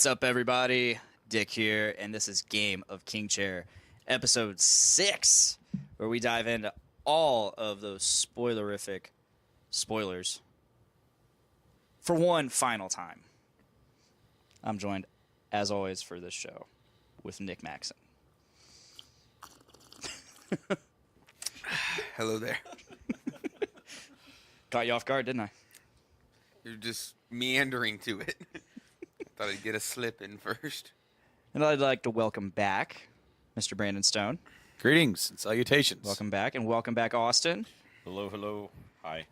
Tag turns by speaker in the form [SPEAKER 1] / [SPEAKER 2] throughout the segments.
[SPEAKER 1] What's up, everybody? Dick here, and this is Game of King Chair, episode 6, where we dive into all of those spoilerific spoilers for one final time. I'm joined, as always, for this show with Nick Maxon.
[SPEAKER 2] Hello there.
[SPEAKER 1] Caught you off guard, didn't I?
[SPEAKER 2] You're just meandering to it. Thought I'd get a slip in first.
[SPEAKER 1] And I'd like to welcome back Mr. Branden Stone.
[SPEAKER 3] Greetings and salutations.
[SPEAKER 1] Welcome back, and welcome back, Austin.
[SPEAKER 4] Hello, hello. Hi.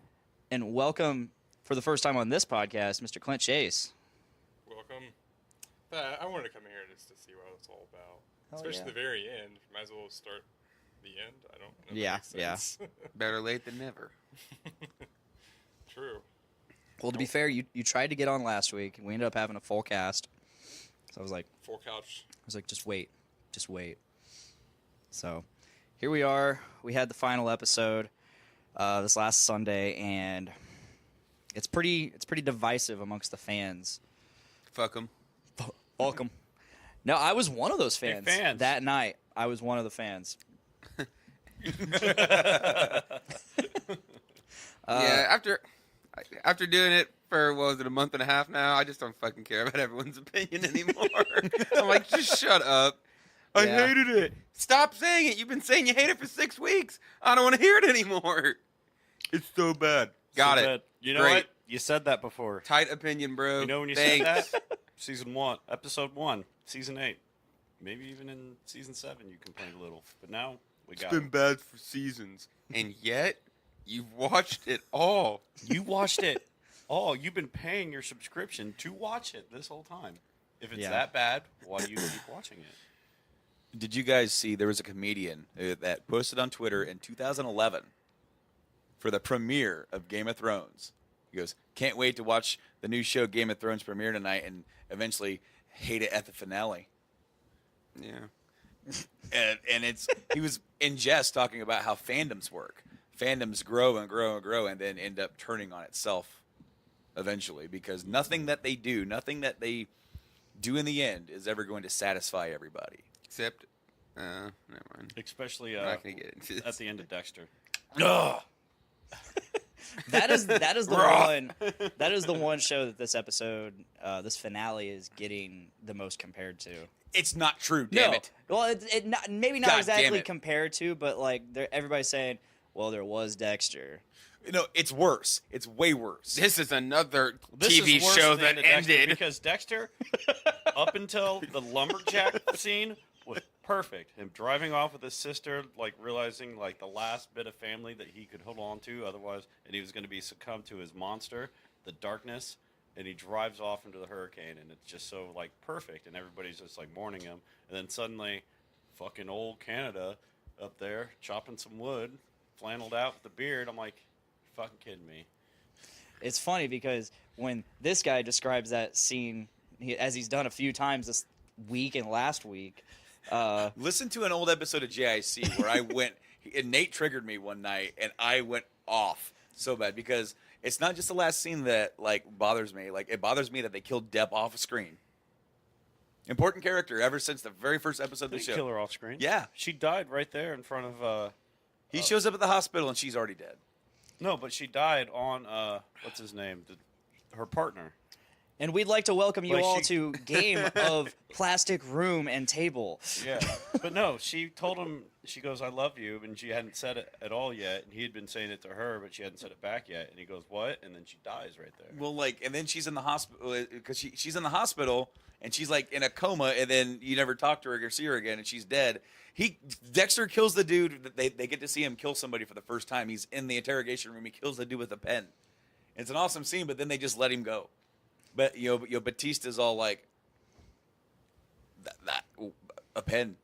[SPEAKER 1] And welcome, for the first time on this podcast, Mr. Clint Chase.
[SPEAKER 5] Welcome. I wanted to come here just to see what it's all about.
[SPEAKER 1] Hell
[SPEAKER 5] Especially
[SPEAKER 1] yeah.
[SPEAKER 5] the very end. Might as well start the end. I don't know. If
[SPEAKER 1] Yeah,
[SPEAKER 5] that makes sense.
[SPEAKER 2] Better late than never.
[SPEAKER 5] True.
[SPEAKER 1] Well, to be fair, you tried to get on last week. We ended up having a full cast. So I was like,
[SPEAKER 5] Full couch.
[SPEAKER 1] just wait. So here we are. We had the final episode this last Sunday, and it's pretty divisive amongst the fans.
[SPEAKER 2] Fuck them.
[SPEAKER 1] Welcome. No, I was one of those fans.
[SPEAKER 4] Big fans.
[SPEAKER 1] That night. I was one of the fans.
[SPEAKER 2] Yeah, after doing it for, what was it, a month and a half now, I just don't fucking care about everyone's opinion anymore. I'm like, just shut up. I
[SPEAKER 1] Yeah.
[SPEAKER 2] hated it. Stop saying it. You've been saying you hate it for 6 weeks. I don't want to hear it anymore. It's so bad. Got
[SPEAKER 4] So
[SPEAKER 2] it.
[SPEAKER 4] bad. You know
[SPEAKER 2] Great.
[SPEAKER 4] what? You said that before.
[SPEAKER 2] Tight opinion, bro.
[SPEAKER 4] You know when you
[SPEAKER 2] Thanks.
[SPEAKER 4] said that? Season 1, episode 1, season 8. Maybe even in season 7 you complained a little. But now we
[SPEAKER 2] It's
[SPEAKER 4] got
[SPEAKER 2] been
[SPEAKER 4] it.
[SPEAKER 2] bad for seasons. And yet, you've watched it all.
[SPEAKER 4] You watched it. Oh, you've been paying your subscription to watch it this whole time. If it's
[SPEAKER 1] Yeah.
[SPEAKER 4] that bad, why do you keep watching it?
[SPEAKER 3] Did you guys see there was a comedian that posted on Twitter in 2011 for the premiere of Game of Thrones? He goes, can't wait to watch the new show Game of Thrones premiere tonight and eventually hate it at the finale.
[SPEAKER 2] Yeah.
[SPEAKER 3] And he was in jest talking about how fandoms work. Fandoms grow and grow and grow and then end up turning on itself eventually because nothing that they do in the end is ever going to satisfy everybody.
[SPEAKER 2] Except, never mind.
[SPEAKER 4] Especially
[SPEAKER 2] I'm not going to get into this.
[SPEAKER 4] at the end of Dexter.
[SPEAKER 3] Ugh.
[SPEAKER 1] That is the one show that this episode, this finale is getting the most compared to.
[SPEAKER 3] It's not true, damn it.
[SPEAKER 1] Well, maybe not
[SPEAKER 3] God damn
[SPEAKER 1] exactly
[SPEAKER 3] it.
[SPEAKER 1] compared to, but like everybody's saying, well, there was Dexter.
[SPEAKER 3] No, it's worse. It's way worse.
[SPEAKER 2] This is another
[SPEAKER 4] This
[SPEAKER 2] TV
[SPEAKER 4] is worse
[SPEAKER 2] show
[SPEAKER 4] than
[SPEAKER 2] that
[SPEAKER 4] the Dexter
[SPEAKER 2] ended.
[SPEAKER 4] because Dexter, up until the lumberjack scene, was perfect. Him driving off with his sister, like realizing like the last bit of family that he could hold on to, otherwise, and he was going to be succumbed to his monster, the darkness, and he drives off into the hurricane, and it's just so like perfect, and everybody's just like mourning him, and then suddenly, fucking old Canada up there chopping some wood, flanneled out with the beard. I'm like, you're fucking kidding me.
[SPEAKER 1] It's funny because when this guy describes that scene, as he's done a few times this week and last week,
[SPEAKER 3] Listen to an old episode of JIC where I went, and Nate triggered me one night, and I went off so bad because it's not just the last scene that like bothers me. Like it bothers me that they killed Deb off screen. Important character ever since the very first episode of the
[SPEAKER 4] They
[SPEAKER 3] show.
[SPEAKER 4] kill her off screen.
[SPEAKER 3] Yeah,
[SPEAKER 4] She died right there in front of.
[SPEAKER 3] he shows up at the hospital and she's already dead.
[SPEAKER 4] No, but she died on what's his name? Her partner.
[SPEAKER 1] and we'd like to welcome you
[SPEAKER 4] Like
[SPEAKER 1] all
[SPEAKER 4] she-
[SPEAKER 1] to Game of Plastic Room and Table.
[SPEAKER 4] Yeah, but no, she told him. She goes, "I love you," and she hadn't said it at all yet. And he had been saying it to her, but she hadn't said it back yet. And he goes, "What?" And then she dies right there.
[SPEAKER 3] Well, like, and then she's in the hospital because she's in the hospital and she's like in a coma, and then you never talk to her or see her again, and she's dead. Dexter kills the dude. They get to see him kill somebody for the first time. He's in the interrogation room. He kills the dude with a pen. It's an awesome scene, but then they just let him go. But Batista's all like, that a pen.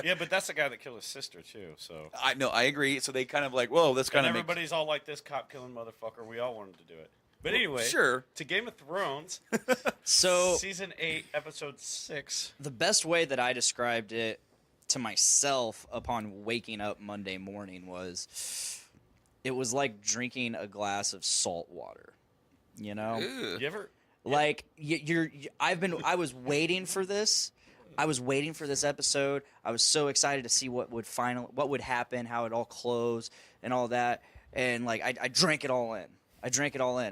[SPEAKER 4] Yeah, but that's the guy that killed his sister too. So
[SPEAKER 3] I know, I agree. So they kind of like, whoa, that's kind
[SPEAKER 4] and
[SPEAKER 3] of
[SPEAKER 4] everybody's all like, "This cop killing motherfucker." We all wanted to do it. But anyway,
[SPEAKER 3] sure.
[SPEAKER 4] To Game of Thrones,
[SPEAKER 1] So
[SPEAKER 4] season 8, episode 6.
[SPEAKER 1] the best way that I described it to myself upon waking up Monday morning was, it was like drinking a glass of salt water. You know?
[SPEAKER 2] Ew.
[SPEAKER 4] You ever
[SPEAKER 1] Like I was waiting for this. I was waiting for this episode. I was so excited to see what would happen, how it all closed, and all that. And like I drank it all in.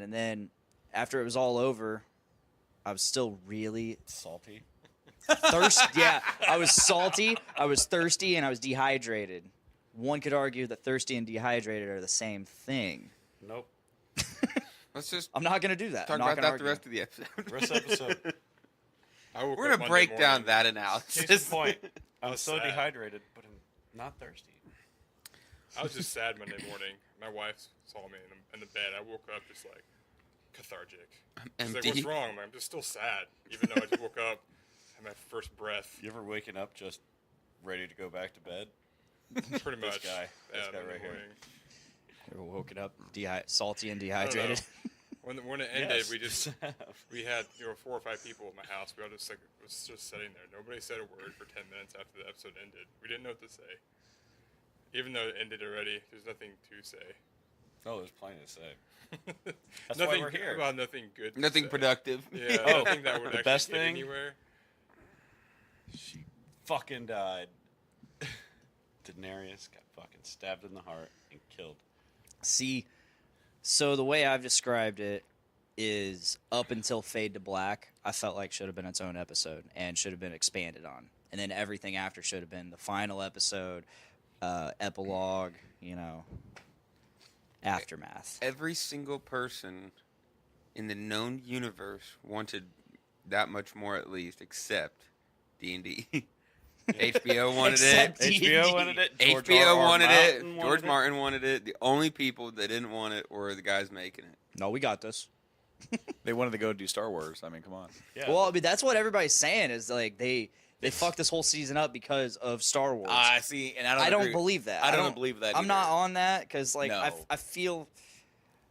[SPEAKER 1] And then after it was all over, I was still really
[SPEAKER 4] Salty.
[SPEAKER 1] thirsty. Yeah, I was salty. I was thirsty, and I was dehydrated. One could argue that thirsty and dehydrated are the same thing.
[SPEAKER 4] Nope.
[SPEAKER 2] Let's just
[SPEAKER 1] I'm not going to do that.
[SPEAKER 2] talk
[SPEAKER 1] I'm not
[SPEAKER 2] about
[SPEAKER 1] gonna
[SPEAKER 2] that
[SPEAKER 1] argue.
[SPEAKER 2] the rest of the episode.
[SPEAKER 4] Rest episode.
[SPEAKER 2] We're gonna break down that
[SPEAKER 4] Case
[SPEAKER 2] analysis.
[SPEAKER 4] in point. I was
[SPEAKER 5] was
[SPEAKER 4] so
[SPEAKER 5] sad.
[SPEAKER 4] dehydrated, but I'm not thirsty.
[SPEAKER 5] I was just sad Monday morning. My wife saw me in the bed. I woke up just like cathartic. She's like,
[SPEAKER 2] Empty.
[SPEAKER 5] "What's wrong?" I'm just still sad, even though I just woke up, had my first breath.
[SPEAKER 4] You ever waking up just ready to go back to bed?
[SPEAKER 5] Pretty much.
[SPEAKER 4] This guy
[SPEAKER 5] Monday
[SPEAKER 4] right here.
[SPEAKER 5] morning.
[SPEAKER 1] You ever woken up salty and
[SPEAKER 5] I don't know.
[SPEAKER 1] dehydrated?
[SPEAKER 5] When it ended,
[SPEAKER 4] Yes.
[SPEAKER 5] we had 4 or 5 people at my house. We all just was just sitting there. Nobody said a word for 10 minutes after the episode ended. We didn't know what to say. Even though it ended already, there's nothing to say.
[SPEAKER 4] Oh, there's plenty to say. That's
[SPEAKER 5] nothing
[SPEAKER 4] why we're here.
[SPEAKER 5] Well, nothing good. To
[SPEAKER 2] Nothing
[SPEAKER 5] say.
[SPEAKER 2] productive.
[SPEAKER 5] Yeah,
[SPEAKER 4] Oh,
[SPEAKER 5] nothing that would
[SPEAKER 4] the
[SPEAKER 5] actually
[SPEAKER 4] best
[SPEAKER 5] get
[SPEAKER 4] thing?
[SPEAKER 5] anywhere.
[SPEAKER 4] She fucking died. Daenerys got fucking stabbed in the heart and killed.
[SPEAKER 1] See, so the way I've described it is up until Fade to Black, I felt like should have been its own episode and should have been expanded on. And then everything after should have been the final episode, epilogue, aftermath.
[SPEAKER 2] Every single person in the known universe wanted that much more at least, except D&D. HBO wanted
[SPEAKER 1] Except
[SPEAKER 2] it.
[SPEAKER 1] D&D.
[SPEAKER 4] HBO wanted it. George
[SPEAKER 2] HBO
[SPEAKER 4] R.R.
[SPEAKER 2] wanted
[SPEAKER 4] Martin
[SPEAKER 2] it. George Martin wanted it. The only people that didn't want it were the guys making it.
[SPEAKER 1] No, we got this.
[SPEAKER 3] They wanted to go do Star Wars. I mean, come on.
[SPEAKER 4] Yeah.
[SPEAKER 1] Well, I mean, that's what everybody's saying is like they fucked this whole season up because of Star Wars.
[SPEAKER 3] I see, and
[SPEAKER 1] I don't
[SPEAKER 3] agree.
[SPEAKER 1] believe that.
[SPEAKER 3] I don't believe that.
[SPEAKER 1] I'm
[SPEAKER 3] either.
[SPEAKER 1] not on that because like
[SPEAKER 3] No.
[SPEAKER 1] I feel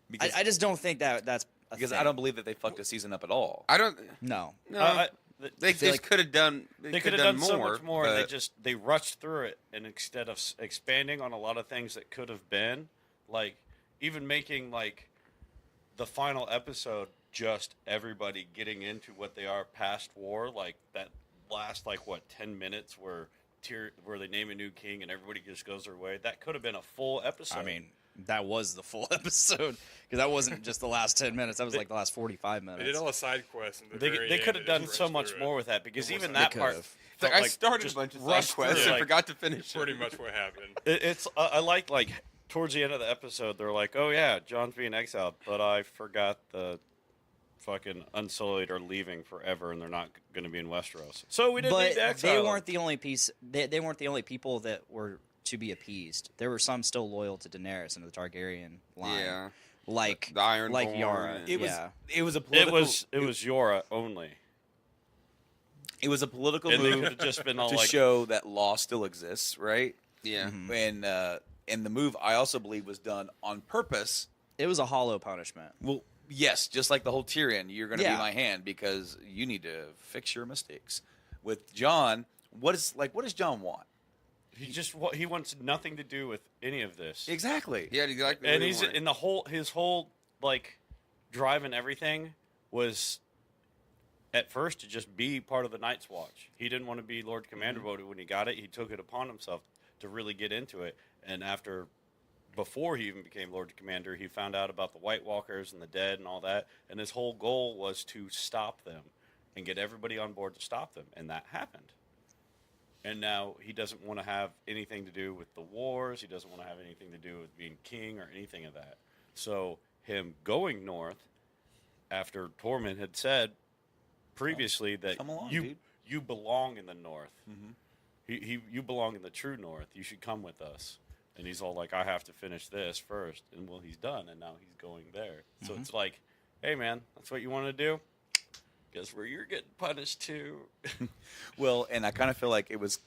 [SPEAKER 3] because,
[SPEAKER 1] I just don't think that's a
[SPEAKER 3] because
[SPEAKER 1] thing.
[SPEAKER 3] I don't believe that they fucked a season up at all.
[SPEAKER 2] I don't.
[SPEAKER 1] No.
[SPEAKER 2] No. They
[SPEAKER 1] feel
[SPEAKER 2] just
[SPEAKER 1] like
[SPEAKER 2] could have done.
[SPEAKER 4] They could have done so
[SPEAKER 2] more,
[SPEAKER 4] much more.
[SPEAKER 2] but
[SPEAKER 4] They rushed through it, and instead of expanding on a lot of things that could have been, like even making like the final episode just everybody getting into what they are past war, like that last 10 minutes where they name a new king and everybody just goes their way. That could have been a full episode.
[SPEAKER 1] I mean, that was the full episode because that wasn't just the last 10 minutes. That was like the last 45 minutes.
[SPEAKER 5] They did all the side quests. And
[SPEAKER 4] they could have done so much more with that because even that part.
[SPEAKER 1] could've.
[SPEAKER 2] It's like,
[SPEAKER 4] felt
[SPEAKER 2] I started a
[SPEAKER 4] just
[SPEAKER 2] bunch of side
[SPEAKER 4] rushed
[SPEAKER 2] quests
[SPEAKER 4] through,
[SPEAKER 2] and forgot to finish
[SPEAKER 5] Pretty
[SPEAKER 2] it.
[SPEAKER 5] much what happened.
[SPEAKER 4] It's I like towards the end of the episode they're like, oh yeah, John's being exiled, but I forgot the fucking Unsullied are leaving forever and they're not going to be in Westeros. So we didn't need to
[SPEAKER 1] But
[SPEAKER 4] exile
[SPEAKER 1] they
[SPEAKER 4] them.
[SPEAKER 1] weren't the only piece. They weren't the only people that were to be appeased. There were some still loyal to Daenerys and the Targaryen line.
[SPEAKER 2] Yeah.
[SPEAKER 1] Like
[SPEAKER 2] The Ironborn
[SPEAKER 1] like Yara.
[SPEAKER 2] and-
[SPEAKER 3] It was
[SPEAKER 1] yeah.
[SPEAKER 3] it was a
[SPEAKER 4] It
[SPEAKER 3] political,
[SPEAKER 4] was Yora only.
[SPEAKER 3] it was a political
[SPEAKER 4] And they
[SPEAKER 3] move
[SPEAKER 4] could have just been all
[SPEAKER 3] to
[SPEAKER 4] like,
[SPEAKER 3] show that law still exists, right?
[SPEAKER 2] Yeah.
[SPEAKER 1] Mhm.
[SPEAKER 3] And the move I also believe was done on purpose.
[SPEAKER 1] It was a hollow punishment.
[SPEAKER 3] Well, yes, just like the whole Tyrion, you're going to
[SPEAKER 1] Yeah.
[SPEAKER 3] be my hand because you need to fix your mistakes. With John, what does John want?
[SPEAKER 4] he wants nothing to do with any of this.
[SPEAKER 3] Exactly.
[SPEAKER 2] Yeah, exactly.
[SPEAKER 4] And
[SPEAKER 2] what he
[SPEAKER 4] he's
[SPEAKER 2] wanted.
[SPEAKER 4] in his whole like drive and everything was at first to just be part of the Night's Watch. He didn't want to be Lord Commander, but when he got it, he took it upon himself to really get into it. And before he even became Lord Commander, he found out about the White Walkers and the dead and all that. And his whole goal was to stop them and get everybody on board to stop them. And that happened. And now he doesn't want to have anything to do with the wars. He doesn't want to have anything to do with being king or anything of that. So him going north after Tormund had said previously that
[SPEAKER 3] Come along, dude.
[SPEAKER 4] you belong in the north.
[SPEAKER 3] Mhm.
[SPEAKER 4] You belong in the true north. You should come with us. And he's all like, I have to finish this first. And well, he's done, and now he's going there. So it's like, hey, man, that's what you want to do? Guess where you're getting punished too.
[SPEAKER 3] Well, and I kind of feel like it was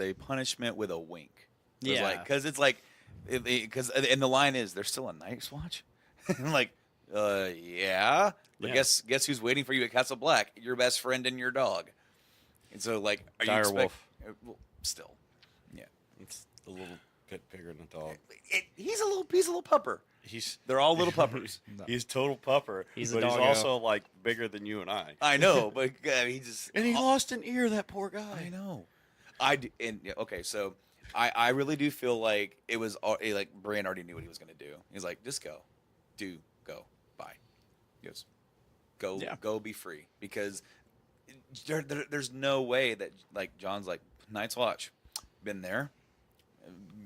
[SPEAKER 3] a punishment with a wink. It was
[SPEAKER 1] Yeah.
[SPEAKER 3] because it's like because and the line is there's still a Night's Watch. I'm like, yeah. But
[SPEAKER 4] Yeah.
[SPEAKER 3] guess who's waiting for you at Castle Black? Your best friend and your dog. And so like, are you
[SPEAKER 4] Dire wolf.
[SPEAKER 3] well, still, yeah.
[SPEAKER 4] It's the little bit bigger than a dog.
[SPEAKER 3] He's a little pupper. They're all little puppers.
[SPEAKER 1] No.
[SPEAKER 4] He's total pupper.
[SPEAKER 1] He's a
[SPEAKER 4] but he's
[SPEAKER 1] doggo.
[SPEAKER 4] also like bigger than you and I.
[SPEAKER 3] I know, but he just
[SPEAKER 4] And he lost an ear, that poor guy.
[SPEAKER 3] I know. Okay, so I really do feel like it was like Bran already knew what he was going to do. He's like, just go, bye. He goes, go, be free, because there's no way that like John's like Night's Watch, been there,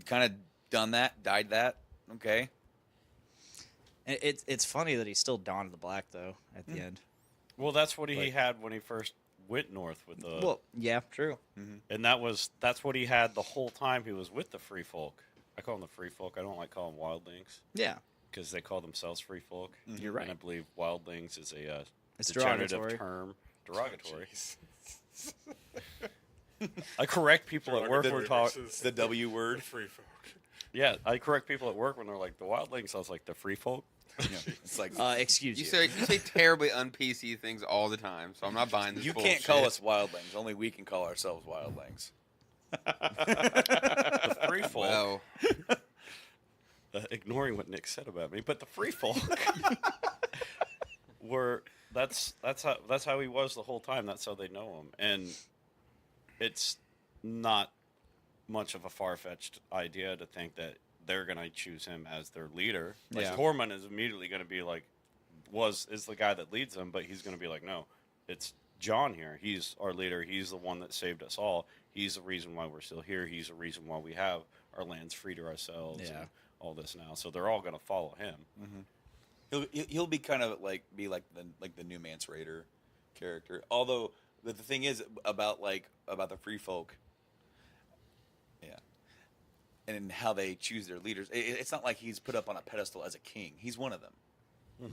[SPEAKER 3] kind of done that, died that, okay.
[SPEAKER 1] It's funny that he's still Dawn of the Black though at the end.
[SPEAKER 4] Well, that's what he
[SPEAKER 1] Like-
[SPEAKER 4] had when he first went north with the.
[SPEAKER 1] Well, yeah, true.
[SPEAKER 4] and that's what he had the whole time he was with the free folk. I call them the free folk. I don't like calling them wildlings
[SPEAKER 1] Yeah,
[SPEAKER 4] because they call themselves free folk.
[SPEAKER 1] You're right.
[SPEAKER 4] And I believe wildlings is a
[SPEAKER 1] It's
[SPEAKER 4] degenerative
[SPEAKER 1] derogatory.
[SPEAKER 4] term. Derogatory.
[SPEAKER 5] Jeez.
[SPEAKER 4] I correct people at work when we're talking.
[SPEAKER 5] Versus
[SPEAKER 3] The W
[SPEAKER 5] the
[SPEAKER 3] word.
[SPEAKER 5] free folk.
[SPEAKER 4] Yeah, I correct people at work when they're like the wildlings. I was like the free folk.
[SPEAKER 3] It's like
[SPEAKER 1] Excuse
[SPEAKER 2] You
[SPEAKER 1] you.
[SPEAKER 2] say terribly un-PC things all the time, so I'm not buying this
[SPEAKER 3] you
[SPEAKER 2] bullshit.
[SPEAKER 3] can't call us wildlings. Only we can call ourselves wildlings.
[SPEAKER 4] The free folk.
[SPEAKER 2] Well,
[SPEAKER 4] Ignoring what Nick said about me, but the free folk were that's how he was the whole time. That's how they know him, and it's not much of a far-fetched idea to think that they're gonna choose him as their leader. Like
[SPEAKER 1] Yeah.
[SPEAKER 4] Tormund is immediately gonna be like, is the guy that leads them, but he's gonna be like, no, it's John here. He's our leader. He's the one that saved us all. He's the reason why we're still here. He's the reason why we have our lands free to ourselves.
[SPEAKER 1] Yeah.
[SPEAKER 4] And all this now, so they're all gonna follow him.
[SPEAKER 3] He'll be kind of like the new Mance Raider character. Although the thing is about the free folk, yeah, and how they choose their leaders. It's not like he's put up on a pedestal as a king. He's one of them.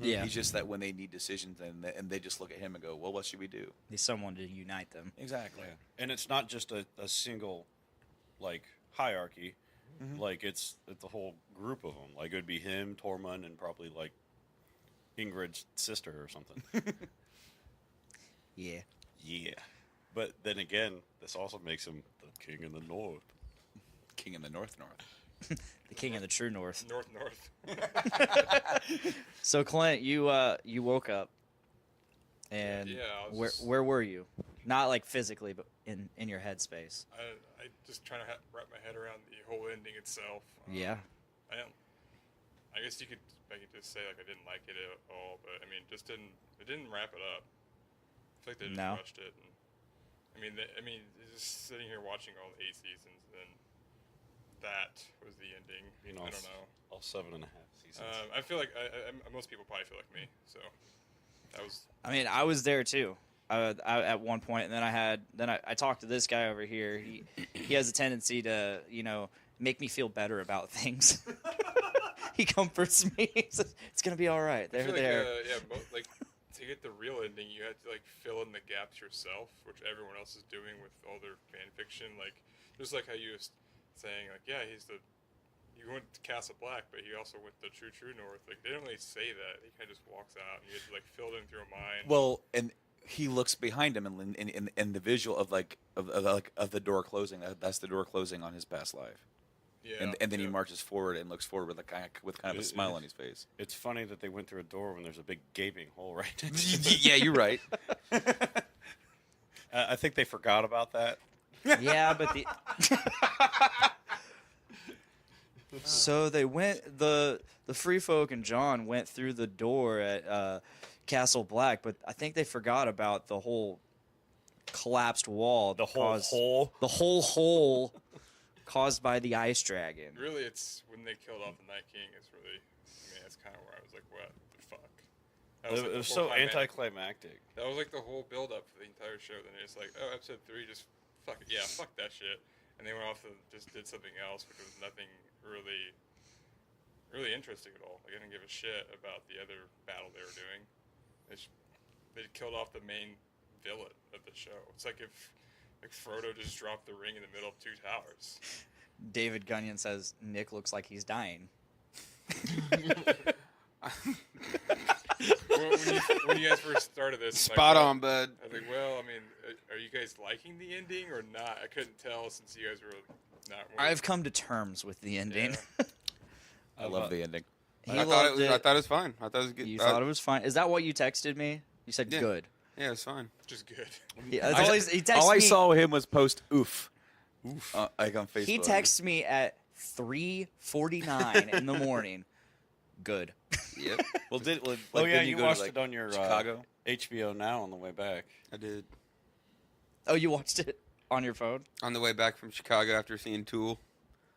[SPEAKER 1] Yeah,
[SPEAKER 3] He's just that when they need decisions and they just look at him and go, well, what should we do?
[SPEAKER 1] he's someone to unite them.
[SPEAKER 3] Exactly.
[SPEAKER 4] And it's not just a single like hierarchy. Like it's a whole group of them. Like it would be him, Tormund, and probably like Ingrid's sister or something.
[SPEAKER 1] Yeah.
[SPEAKER 4] Yeah. But then again, this also makes him the king in the north.
[SPEAKER 3] King in the North.
[SPEAKER 1] The king of the true north.
[SPEAKER 5] North.
[SPEAKER 1] So Clint, you woke up, and
[SPEAKER 5] Yeah, I was just-
[SPEAKER 1] where were you? Not like physically, but in your headspace.
[SPEAKER 5] I just trying to wrap my head around the whole ending itself.
[SPEAKER 1] Yeah.
[SPEAKER 5] I guess you could just say like I didn't like it at all, but I mean, it didn't wrap it up. I feel like they just
[SPEAKER 1] No.
[SPEAKER 5] rushed it. And, just sitting here watching all the 8 seasons, and then that was the ending.
[SPEAKER 4] You know,
[SPEAKER 5] I don't know.
[SPEAKER 4] All 7.5 seasons.
[SPEAKER 5] I feel like most people probably feel like me. So that was
[SPEAKER 1] I mean, I was there too. I at one point, and then I talked to this guy over here. He has a tendency to make me feel better about things. He comforts me. He says, it's gonna be all right.
[SPEAKER 5] I
[SPEAKER 1] They're
[SPEAKER 5] feel
[SPEAKER 1] there.
[SPEAKER 5] like to get the real ending, you had to like fill in the gaps yourself, which everyone else is doing with all their fan fiction. Like just like how you was saying, like he went to Castle Black, but he also went to True North. Like they don't really say that. He kind of just walks out, and you have to like fill it in through a mind.
[SPEAKER 3] Well, and he looks behind him in the visual of the door closing. That's the door closing on his past life.
[SPEAKER 5] yeah,
[SPEAKER 3] And then he
[SPEAKER 5] yeah.
[SPEAKER 3] marches forward and looks forward with kind of a smile on his face.
[SPEAKER 4] It's funny that they went through a door when there's a big gaping hole right next to it.
[SPEAKER 3] Yeah, you're right.
[SPEAKER 4] I think they forgot about that.
[SPEAKER 1] Yeah, but the so they went the free folk and John went through the door at Castle Black, but I think they forgot about the whole collapsed wall.
[SPEAKER 4] The whole hole.
[SPEAKER 1] The whole hole caused by the ice dragon.
[SPEAKER 5] Really, it's when they killed off the Night King. It's really, that's kind of where I was like, what the fuck? That
[SPEAKER 4] It
[SPEAKER 5] like the
[SPEAKER 4] was
[SPEAKER 5] whole
[SPEAKER 4] so
[SPEAKER 5] climax.
[SPEAKER 4] anticlimactic.
[SPEAKER 5] That was like the whole build up for the entire show. Then it's like, oh, episode 3, just fuck it. Yeah, fuck that shit. And they went off and just did something else, which was nothing really interesting at all. Like, I didn't give a shit about the other battle they were doing. They killed off the main villain of the show. It's like if Frodo just dropped the ring in the middle of 2 towers.
[SPEAKER 1] David Gunyon says Nick looks like he's dying.
[SPEAKER 5] When you guys first started this,
[SPEAKER 2] spot on, bud.
[SPEAKER 5] I was like, well, I mean, are you guys liking the ending or not? I couldn't tell since you guys were Not
[SPEAKER 1] I've come to terms with the ending.
[SPEAKER 5] Yeah.
[SPEAKER 3] I love the ending.
[SPEAKER 1] He
[SPEAKER 2] I thought
[SPEAKER 1] loved
[SPEAKER 2] I thought it was fine. I thought it was good.
[SPEAKER 1] You thought it was fine. Is that what you texted me? You said
[SPEAKER 2] Yeah.
[SPEAKER 1] good.
[SPEAKER 2] Yeah, it was fine.
[SPEAKER 5] Just good.
[SPEAKER 1] That's all he texted
[SPEAKER 3] All I
[SPEAKER 1] me.
[SPEAKER 3] saw him was post oof. Like on Facebook.
[SPEAKER 1] He texted me at 3:49 in the morning. Good.
[SPEAKER 2] Yep,
[SPEAKER 3] Well,
[SPEAKER 4] Oh yeah,
[SPEAKER 3] didn't
[SPEAKER 4] you
[SPEAKER 3] go
[SPEAKER 4] watched
[SPEAKER 3] to, like,
[SPEAKER 4] it on your
[SPEAKER 3] Chicago.
[SPEAKER 4] HBO Now on the way back.
[SPEAKER 2] I did.
[SPEAKER 1] Oh, you watched it on your phone?
[SPEAKER 2] On the way back from Chicago after seeing Tool.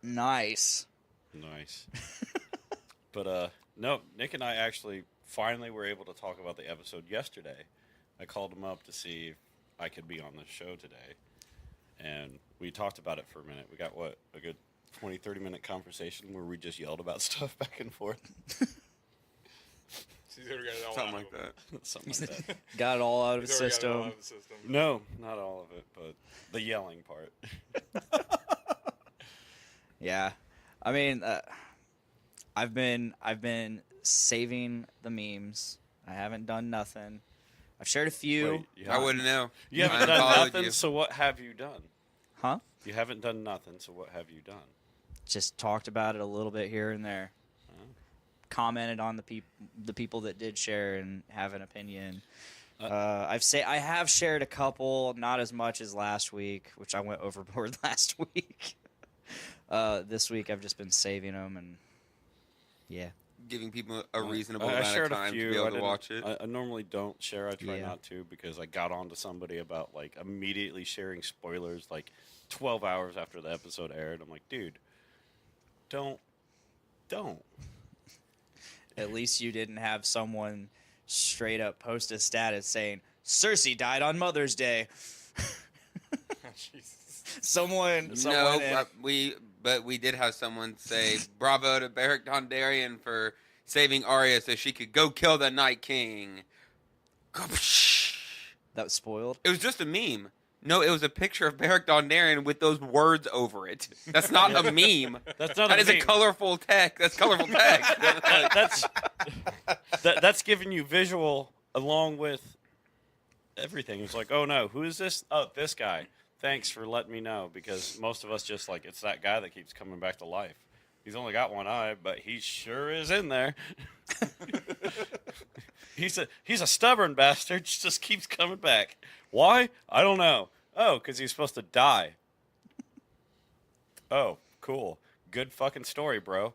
[SPEAKER 1] Nice.
[SPEAKER 4] Nice. But no, Nick and I actually finally were able to talk about the episode yesterday. I called him up to see if I could be on the show today, and we talked about it for a minute. We got a good 20-30 minute conversation where we just yelled about stuff back and forth.
[SPEAKER 5] He's already got it all
[SPEAKER 2] Something
[SPEAKER 5] out
[SPEAKER 2] like
[SPEAKER 5] of him.
[SPEAKER 2] that.
[SPEAKER 4] Something like that.
[SPEAKER 1] Got it all out of his
[SPEAKER 5] He's already got it all
[SPEAKER 1] system.
[SPEAKER 5] out of the system.
[SPEAKER 4] No, not all of it, but the yelling part.
[SPEAKER 1] Yeah. I mean, I've been saving the memes. I haven't done nothing. I've shared a few.
[SPEAKER 4] Wait, you
[SPEAKER 2] I
[SPEAKER 4] haven't-
[SPEAKER 2] wouldn't know.
[SPEAKER 4] You
[SPEAKER 2] I
[SPEAKER 4] haven't done
[SPEAKER 2] followed
[SPEAKER 4] nothing,
[SPEAKER 2] you.
[SPEAKER 4] so what have you done?
[SPEAKER 1] Huh?
[SPEAKER 4] You haven't done nothing, so what have you done?
[SPEAKER 1] Just talked about it a little bit here and there. Commented on the people that did share and have an opinion. I have shared a couple, not as much as last week, which I went overboard last week. This week I've just been saving them, and yeah.
[SPEAKER 2] Giving people a reasonable
[SPEAKER 4] I
[SPEAKER 2] amount
[SPEAKER 4] shared
[SPEAKER 2] of time
[SPEAKER 4] a few.
[SPEAKER 2] to be able to
[SPEAKER 4] didn't-
[SPEAKER 2] watch it.
[SPEAKER 4] I normally don't share. I try
[SPEAKER 1] Yeah.
[SPEAKER 4] not to because I got on to somebody about like immediately sharing spoilers like 12 hours after the episode aired. I'm like, dude, don't.
[SPEAKER 1] At least you didn't have someone straight up post a status saying Cersei died on Mother's Day.
[SPEAKER 5] Jesus.
[SPEAKER 1] Someone
[SPEAKER 2] No,
[SPEAKER 1] in-
[SPEAKER 2] but we did have someone say bravo to Beric Dondarrion for saving Arya so she could go kill the Night King.
[SPEAKER 1] that was spoiled.
[SPEAKER 2] It was just a meme. No, it was a picture of Beric Dondarrion with those words over it. That's not a meme.
[SPEAKER 4] That's not
[SPEAKER 2] That
[SPEAKER 4] a
[SPEAKER 2] is a
[SPEAKER 4] meme.
[SPEAKER 2] colorful text. That's colorful text.
[SPEAKER 4] That's giving you visual along with everything. It's like, oh no, who is this? Oh, this guy. Thanks for letting me know, because most of us just like, it's that guy that keeps coming back to life. He's only got one eye, but he sure is in there. He's a stubborn bastard. Just keeps coming back. Why? I don't know. Oh, because he's supposed to die. Oh, cool. Good fucking story, bro.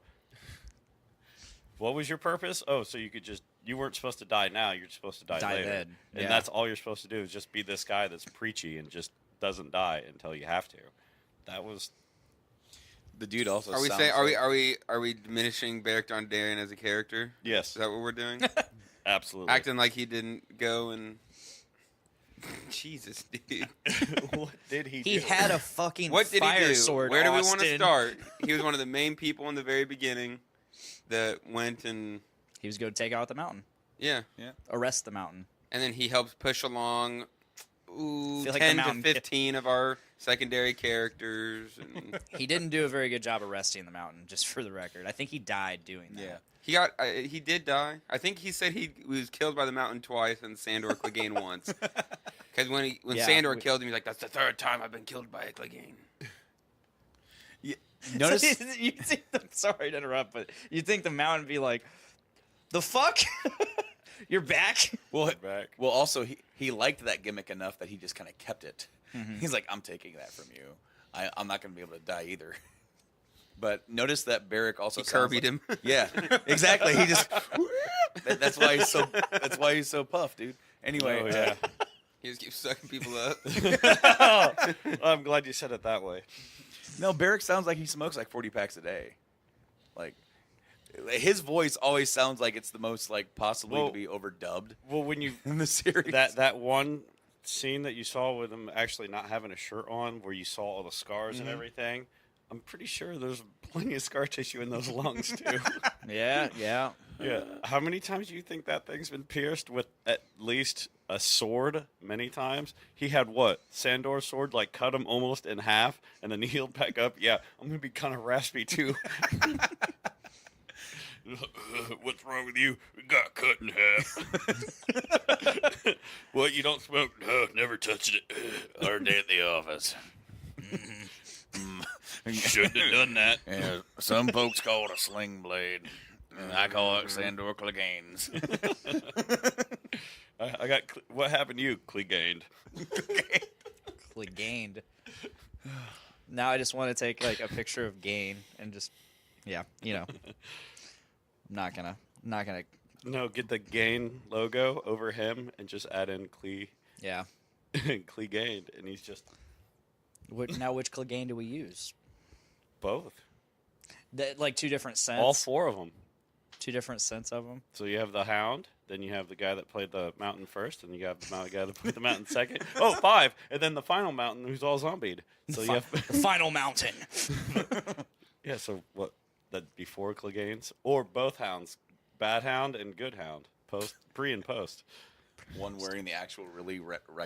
[SPEAKER 4] What was your purpose? Oh, so you weren't supposed to die now. You're supposed to die later.
[SPEAKER 1] then.
[SPEAKER 4] And
[SPEAKER 1] Yeah.
[SPEAKER 4] that's all you're supposed to do is just be this guy that's preachy and just doesn't die until you have to. That was
[SPEAKER 3] The dude also.
[SPEAKER 2] Are we
[SPEAKER 3] sounds
[SPEAKER 2] saying
[SPEAKER 3] like-
[SPEAKER 2] are we diminishing Beric Dondarrion as a character?
[SPEAKER 4] yes,
[SPEAKER 2] Is that what we're doing?
[SPEAKER 4] absolutely.
[SPEAKER 2] Acting like he didn't go and Jesus, dude.
[SPEAKER 4] What did he do?
[SPEAKER 1] He had a fucking
[SPEAKER 2] What did
[SPEAKER 1] fire
[SPEAKER 2] he do?
[SPEAKER 1] sword.
[SPEAKER 2] Where do we want to
[SPEAKER 1] Austin.
[SPEAKER 2] start? He was one of the main people in the very beginning that went and
[SPEAKER 1] He was going to take out the mountain,
[SPEAKER 2] yeah,
[SPEAKER 1] arrest the mountain.
[SPEAKER 2] and then he helps push along
[SPEAKER 1] Feel like the
[SPEAKER 2] 10 to
[SPEAKER 1] mountain-
[SPEAKER 2] 15 of our secondary characters. And
[SPEAKER 1] He didn't do a very good job arresting the mountain, just for the record. I think he died doing that.
[SPEAKER 3] Yeah.
[SPEAKER 2] he did die. I think he said he was killed by the mountain twice and Sandor Clegane once. Because when
[SPEAKER 1] Yeah,
[SPEAKER 2] Sandor
[SPEAKER 1] we-
[SPEAKER 2] killed him, he's like, "That's the third time I've been killed by a Clegane."
[SPEAKER 3] Notice
[SPEAKER 1] you think sorry to interrupt, but you think the mountain be like, the fuck? You're back?
[SPEAKER 3] well,
[SPEAKER 4] back.
[SPEAKER 3] well. Also, he liked that gimmick enough that he just kind of kept it.
[SPEAKER 1] Mm-hmm.
[SPEAKER 3] He's like, I'm taking that from you. I'm not going to be able to die either. But notice that Beric also
[SPEAKER 2] He
[SPEAKER 3] sounds
[SPEAKER 2] Kirby'd
[SPEAKER 3] like-
[SPEAKER 2] him.
[SPEAKER 3] Yeah, exactly. He just. That's why he's so. That's why he's so puffed, dude. Anyway,
[SPEAKER 4] Oh yeah.
[SPEAKER 2] He just keeps sucking people up.
[SPEAKER 4] I'm glad you said it that way.
[SPEAKER 3] no, Beric sounds like he smokes like 40 packs a day. Like, his voice always sounds like it's the most like possibly
[SPEAKER 4] Well-
[SPEAKER 3] to be overdubbed
[SPEAKER 4] Well, when you
[SPEAKER 3] in the series.
[SPEAKER 4] that one scene that you saw with him actually not having a shirt on, where you saw all the scars and everything, I'm pretty sure there's plenty of scar tissue in those lungs too.
[SPEAKER 1] Yeah.
[SPEAKER 4] Yeah. How many times do you think that thing's been pierced with at least a sword? Many times. He had what? Sandor's sword like cut him almost in half and then healed back up. Yeah, I'm gonna be kind of raspy too. What's wrong with you? We got cut in half. What, you don't smoke? No, never touched it. Our day at the office. Shouldn't have done that.
[SPEAKER 3] Yeah, some folks call it a sling blade. And I call it Sandor Clegane's.
[SPEAKER 4] I got. What happened to you, Clegane?
[SPEAKER 1] Gained. Now I just want to take like a picture of Gain and just, yeah, you know. I'm not gonna.
[SPEAKER 4] No, get the Gain logo over him and just add in
[SPEAKER 1] Yeah.
[SPEAKER 4] Clegane, and he's just
[SPEAKER 1] Now, which Clegane do we use?
[SPEAKER 4] both.
[SPEAKER 1] Like two different scents.
[SPEAKER 4] All four of them.
[SPEAKER 1] Two different scents of them.
[SPEAKER 4] So you have the Hound, then you have the guy that played the Mountain first, and you got the guy that played the Mountain second. Oh, 5, and then the final Mountain who's all zombied. So you have
[SPEAKER 1] The final mountain.
[SPEAKER 4] yeah. So what? That before Clegane's or both Hounds, Bad Hound and Good Hound, pre and post.
[SPEAKER 3] One wearing the actual really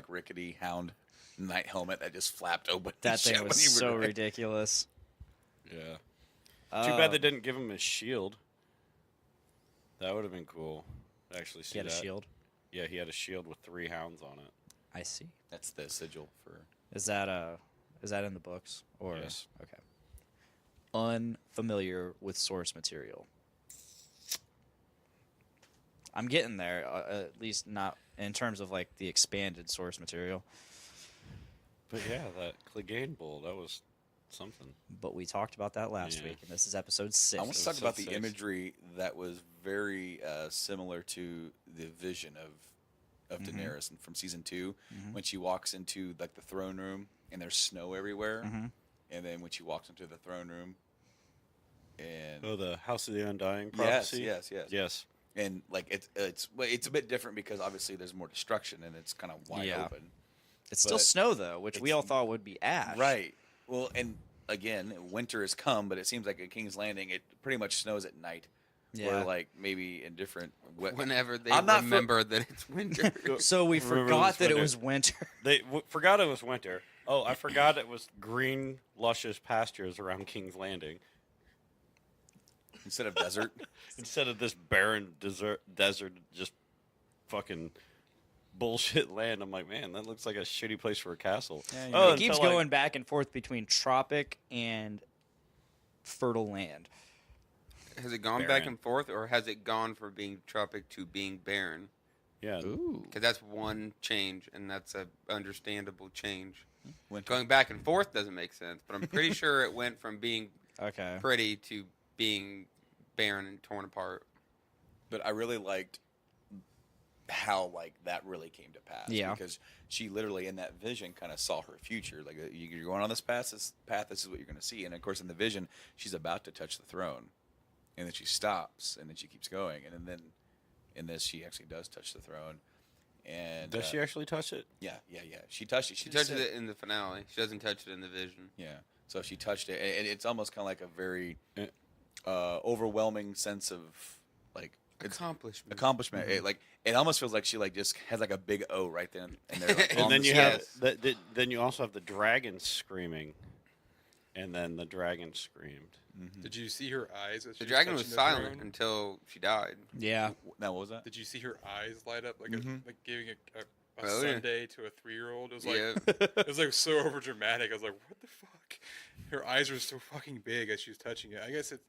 [SPEAKER 3] rickety Hound night helmet that just flapped open.
[SPEAKER 1] That thing was so ridiculous.
[SPEAKER 4] Yeah. Too bad they didn't give him his shield. That would have been cool. To actually see
[SPEAKER 1] He had
[SPEAKER 4] that.
[SPEAKER 1] a shield.
[SPEAKER 4] Yeah, he had a shield with 3 hounds on it.
[SPEAKER 1] I see.
[SPEAKER 3] That's the sigil for.
[SPEAKER 1] Is that in the books or
[SPEAKER 4] Yes.
[SPEAKER 1] Okay. Unfamiliar with source material. I'm getting there, at least not in terms of like the expanded source material.
[SPEAKER 4] But yeah, that Clegane bull, that was something.
[SPEAKER 1] But we talked about that last
[SPEAKER 4] Yeah.
[SPEAKER 1] week, and this is episode 6.
[SPEAKER 3] I want to talk about the
[SPEAKER 4] Six.
[SPEAKER 3] imagery that was very similar to the vision of Daenerys from season 2 when she walks into like the throne room and there's snow everywhere, and then when she walks into the throne room and
[SPEAKER 4] Oh, the House of the Undying prophecy?
[SPEAKER 3] yes. And like it's a bit different because obviously there's more destruction and it's kind of wide
[SPEAKER 1] Yeah.
[SPEAKER 3] open.
[SPEAKER 1] It's still
[SPEAKER 3] but
[SPEAKER 1] snow though, which we all thought would be ash.
[SPEAKER 3] Right. Well, and again, winter has come, but it seems like at King's Landing, it pretty much snows at night.
[SPEAKER 1] Yeah.
[SPEAKER 3] Or like maybe in different.
[SPEAKER 2] Whenever they
[SPEAKER 3] I'm not
[SPEAKER 2] remember that it's winter.
[SPEAKER 1] So we
[SPEAKER 4] Remember
[SPEAKER 1] forgot
[SPEAKER 4] this
[SPEAKER 1] that it
[SPEAKER 4] winter.
[SPEAKER 1] was winter.
[SPEAKER 4] They forgot it was winter. Oh, I forgot it was green, luscious pastures around King's Landing
[SPEAKER 3] Instead of desert.
[SPEAKER 4] instead of this barren desert, just fucking bullshit land. I'm like, man, that looks like a shitty place for a castle.
[SPEAKER 1] It
[SPEAKER 4] until,
[SPEAKER 1] keeps
[SPEAKER 4] like-
[SPEAKER 1] going back and forth between tropic and fertile land.
[SPEAKER 2] Has it gone back
[SPEAKER 3] Barren.
[SPEAKER 2] and forth, or has it gone from being tropic to being barren?
[SPEAKER 4] Yeah,
[SPEAKER 1] Ooh.
[SPEAKER 2] Because that's one change, and that's a understandable change.
[SPEAKER 3] Winter.
[SPEAKER 2] Going back and forth doesn't make sense, but I'm pretty sure it went from being
[SPEAKER 1] Okay.
[SPEAKER 2] pretty to being barren and torn apart.
[SPEAKER 3] But I really liked how like that really came to pass.
[SPEAKER 1] Yeah.
[SPEAKER 3] Because she literally in that vision kind of saw her future. Like you're going on this path. This is what you're going to see. And of course, in the vision, she's about to touch the throne, and then she stops, and then she keeps going, and then in this, she actually does touch the throne. And
[SPEAKER 4] does she actually touch it?
[SPEAKER 3] Yeah. She touched it.
[SPEAKER 2] She touches it in the finale. She doesn't touch it in the vision.
[SPEAKER 3] Yeah. So she touched it, and it's almost kind of like a very overwhelming sense of like accomplishment. It almost feels like she like just has like a big O right there, and there. Like,
[SPEAKER 4] And then you
[SPEAKER 2] Yes.
[SPEAKER 4] have then you also have the dragon screaming, and then the dragon screamed.
[SPEAKER 5] Did you see her eyes? As she
[SPEAKER 2] The dragon was
[SPEAKER 5] touching the
[SPEAKER 2] silent
[SPEAKER 5] throne?
[SPEAKER 2] until she died.
[SPEAKER 1] Yeah.
[SPEAKER 3] Now what was that?
[SPEAKER 5] Did you see her eyes light up like like giving a
[SPEAKER 2] Oh, yeah.
[SPEAKER 5] Sunday to a 3-year-old? It was like
[SPEAKER 2] Yeah.
[SPEAKER 5] it was like so over dramatic. I was like, what the fuck? Her eyes were so fucking big as she was touching it. I guess it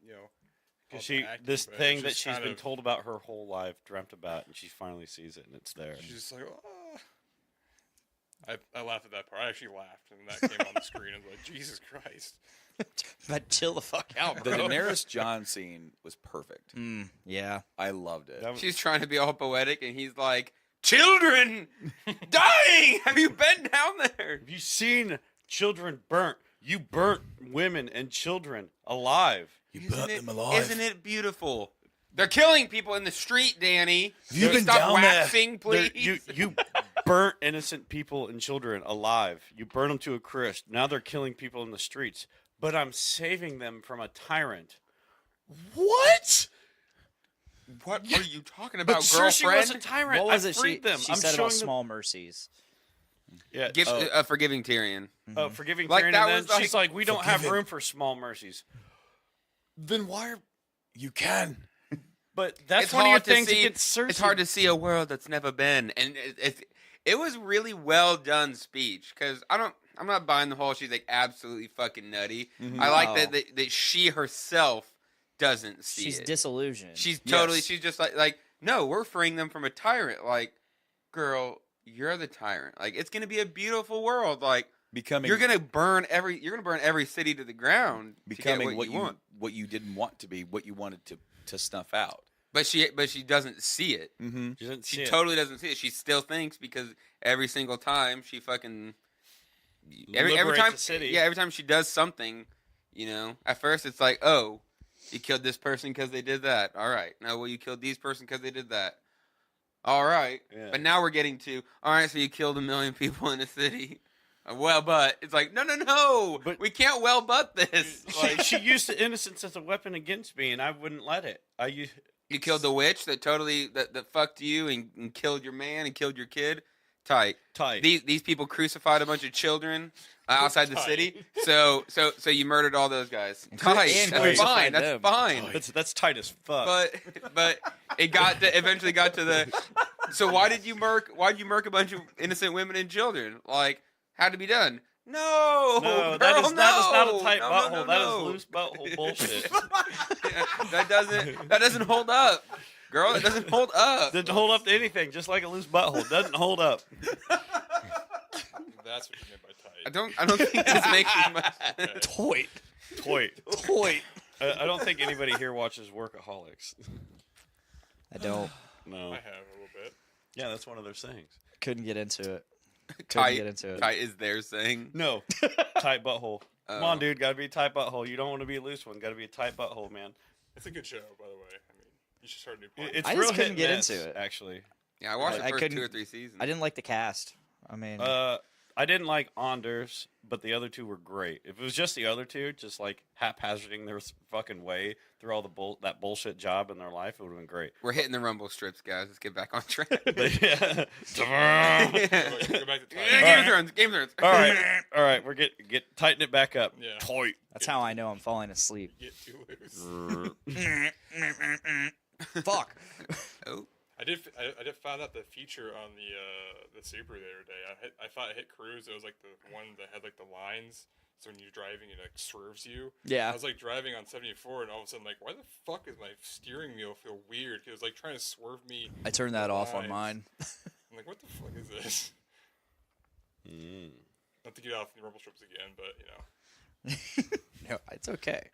[SPEAKER 4] Because
[SPEAKER 5] called acting,
[SPEAKER 4] this
[SPEAKER 5] but it
[SPEAKER 4] thing
[SPEAKER 5] was
[SPEAKER 4] that
[SPEAKER 5] just
[SPEAKER 4] she's
[SPEAKER 5] kind
[SPEAKER 4] been
[SPEAKER 5] of-
[SPEAKER 4] told about her whole life, dreamt about, and she finally sees it, and it's there.
[SPEAKER 5] She's just like, oh. I laughed at that part. I actually laughed when that came on the screen. I was like, Jesus Christ.
[SPEAKER 1] But chill the fuck out,
[SPEAKER 3] The
[SPEAKER 1] bro.
[SPEAKER 3] Daenerys Jon scene was perfect.
[SPEAKER 1] Yeah.
[SPEAKER 3] I loved it.
[SPEAKER 4] That was-
[SPEAKER 2] She's trying to be all poetic, and he's like, "Children dying. Have you been down there?"
[SPEAKER 4] Have you seen children burnt? You burnt women and children alive.
[SPEAKER 2] Isn't it beautiful? They're killing people in the street, Danny.
[SPEAKER 3] Have you been
[SPEAKER 2] Stop
[SPEAKER 3] down there?
[SPEAKER 2] waxing, please.
[SPEAKER 4] You burnt innocent people and children alive. You burn them to a crisp. Now they're killing people in the streets. But I'm saving them from a tyrant. What?
[SPEAKER 2] What are you talking about,
[SPEAKER 4] But Cersei
[SPEAKER 2] girlfriend?
[SPEAKER 4] was a tyrant.
[SPEAKER 1] What was
[SPEAKER 4] I
[SPEAKER 1] it
[SPEAKER 4] freed them.
[SPEAKER 1] she
[SPEAKER 4] I'm
[SPEAKER 1] said
[SPEAKER 4] showing
[SPEAKER 1] about
[SPEAKER 4] them.
[SPEAKER 1] small mercies?
[SPEAKER 4] Yeah,
[SPEAKER 2] Give, forgiving Tyrion.
[SPEAKER 4] forgiving
[SPEAKER 2] Like,
[SPEAKER 4] Tyrion,
[SPEAKER 2] that
[SPEAKER 4] and
[SPEAKER 2] was
[SPEAKER 4] then she's
[SPEAKER 2] like-
[SPEAKER 4] like, we don't have
[SPEAKER 3] Forgiven.
[SPEAKER 4] room for small mercies. Then why are...
[SPEAKER 3] You can.
[SPEAKER 4] But that's
[SPEAKER 2] It's
[SPEAKER 4] one of your
[SPEAKER 2] hard to
[SPEAKER 4] things
[SPEAKER 2] see.
[SPEAKER 4] against Cersei.
[SPEAKER 2] It's hard to see a world that's never been, and it was really well done speech. Because I'm not buying the whole she's like absolutely fucking nutty.
[SPEAKER 3] Mhm.
[SPEAKER 2] I like
[SPEAKER 1] No.
[SPEAKER 2] that she herself doesn't see
[SPEAKER 1] She's
[SPEAKER 2] it.
[SPEAKER 1] disillusioned.
[SPEAKER 2] She's totally.
[SPEAKER 3] Yes.
[SPEAKER 2] She's just like, no, we're freeing them from a tyrant. Like, girl, you're the tyrant. Like, it's gonna be a beautiful world. Like,
[SPEAKER 3] Becoming
[SPEAKER 2] you're gonna burn every city to the ground.
[SPEAKER 3] becoming
[SPEAKER 2] to get
[SPEAKER 3] what you
[SPEAKER 2] want.
[SPEAKER 3] what you didn't want to be, what you wanted to snuff out.
[SPEAKER 2] But she doesn't see it.
[SPEAKER 3] Mm-hmm.
[SPEAKER 4] She didn't see
[SPEAKER 2] She
[SPEAKER 4] it.
[SPEAKER 2] totally doesn't see it. She still thinks because every single time she fucking every
[SPEAKER 4] Liberate
[SPEAKER 2] time
[SPEAKER 4] the city.
[SPEAKER 2] yeah, every time she does something, at first it's like, oh, you killed this person because they did that. All right. No, well, you killed these person because they did that. All right.
[SPEAKER 4] Yeah.
[SPEAKER 2] But now we're getting to, all right, so you killed 1 million people in a city. Well, but it's like, no,
[SPEAKER 4] But-
[SPEAKER 2] we can't well but this. Like,
[SPEAKER 4] She used the innocence as a weapon against me, and I wouldn't let it.
[SPEAKER 2] you killed the witch that totally that fucked you and killed your man and killed your kid. Tight.
[SPEAKER 4] Tight.
[SPEAKER 2] These people crucified a bunch of children outside the city. So you murdered all those guys. Tight.
[SPEAKER 1] and
[SPEAKER 2] That's
[SPEAKER 1] crucified
[SPEAKER 2] fine. That's
[SPEAKER 1] them.
[SPEAKER 2] fine.
[SPEAKER 4] That's tight as fuck.
[SPEAKER 2] But it eventually got to the. So why'd you murk a bunch of innocent women and children? Like, had to be done. No,
[SPEAKER 4] no,
[SPEAKER 2] girl,
[SPEAKER 4] that is not a tight
[SPEAKER 2] no,
[SPEAKER 4] butthole.
[SPEAKER 2] no,
[SPEAKER 4] That
[SPEAKER 2] no.
[SPEAKER 4] is loose butthole bullshit.
[SPEAKER 2] That doesn't hold up, girl. It doesn't hold up.
[SPEAKER 4] Doesn't hold up to anything, just like a loose butthole. Doesn't hold up.
[SPEAKER 5] That's what you meant by tight.
[SPEAKER 2] I don't think this makes as much sense.
[SPEAKER 1] Toit.
[SPEAKER 4] Toit. I don't think anybody here watches Workaholics.
[SPEAKER 1] I don't.
[SPEAKER 4] No.
[SPEAKER 5] I have a little bit.
[SPEAKER 4] Yeah, that's one of those things.
[SPEAKER 1] Couldn't get into it. Couldn't
[SPEAKER 2] Tight,
[SPEAKER 1] get into it.
[SPEAKER 2] tight is their saying.
[SPEAKER 4] No. Tight butthole. Come
[SPEAKER 2] Oh.
[SPEAKER 4] on, dude. Gotta be a tight butthole. You don't want to be a loose one. Gotta be a tight butthole, man.
[SPEAKER 5] It's a good show, by the way. I mean, you should start a new podcast.
[SPEAKER 4] It's
[SPEAKER 1] I
[SPEAKER 4] real
[SPEAKER 1] just couldn't
[SPEAKER 4] hit
[SPEAKER 1] get
[SPEAKER 4] and miss,
[SPEAKER 1] into it.
[SPEAKER 4] actually.
[SPEAKER 2] Yeah, I watched
[SPEAKER 1] I
[SPEAKER 2] the first
[SPEAKER 1] couldn't-
[SPEAKER 2] 2 or 3 seasons.
[SPEAKER 1] I didn't like the cast. I mean,
[SPEAKER 4] I didn't like Anders, but the other two were great. If it was just the other two, just like haphazarding their fucking way through all that bullshit job in their life, it would have been great.
[SPEAKER 2] We're hitting the rumble strips, guys. Let's get back on track.
[SPEAKER 4] But, yeah.
[SPEAKER 5] Go back to tight.
[SPEAKER 2] Game of Thrones.
[SPEAKER 4] all right. We're get tighten it back up.
[SPEAKER 5] Yeah.
[SPEAKER 4] Tight.
[SPEAKER 1] that's how I know I'm falling asleep.
[SPEAKER 5] Get too loose.
[SPEAKER 1] Fuck.
[SPEAKER 2] Oh,
[SPEAKER 5] I did find out the feature on the Subaru the other day. I thought it hit cruise. It was like the one that had like the lines. So when you're driving, it like swerves you.
[SPEAKER 1] Yeah.
[SPEAKER 5] I was like driving on 74, and all of a sudden, like, why the fuck is my steering wheel feel weird? It was like trying to swerve me.
[SPEAKER 1] I turned that off on
[SPEAKER 5] Lines.
[SPEAKER 1] mine.
[SPEAKER 5] I'm like, what the fuck is this? Not to get off the rumble strips again, but
[SPEAKER 1] No, it's okay.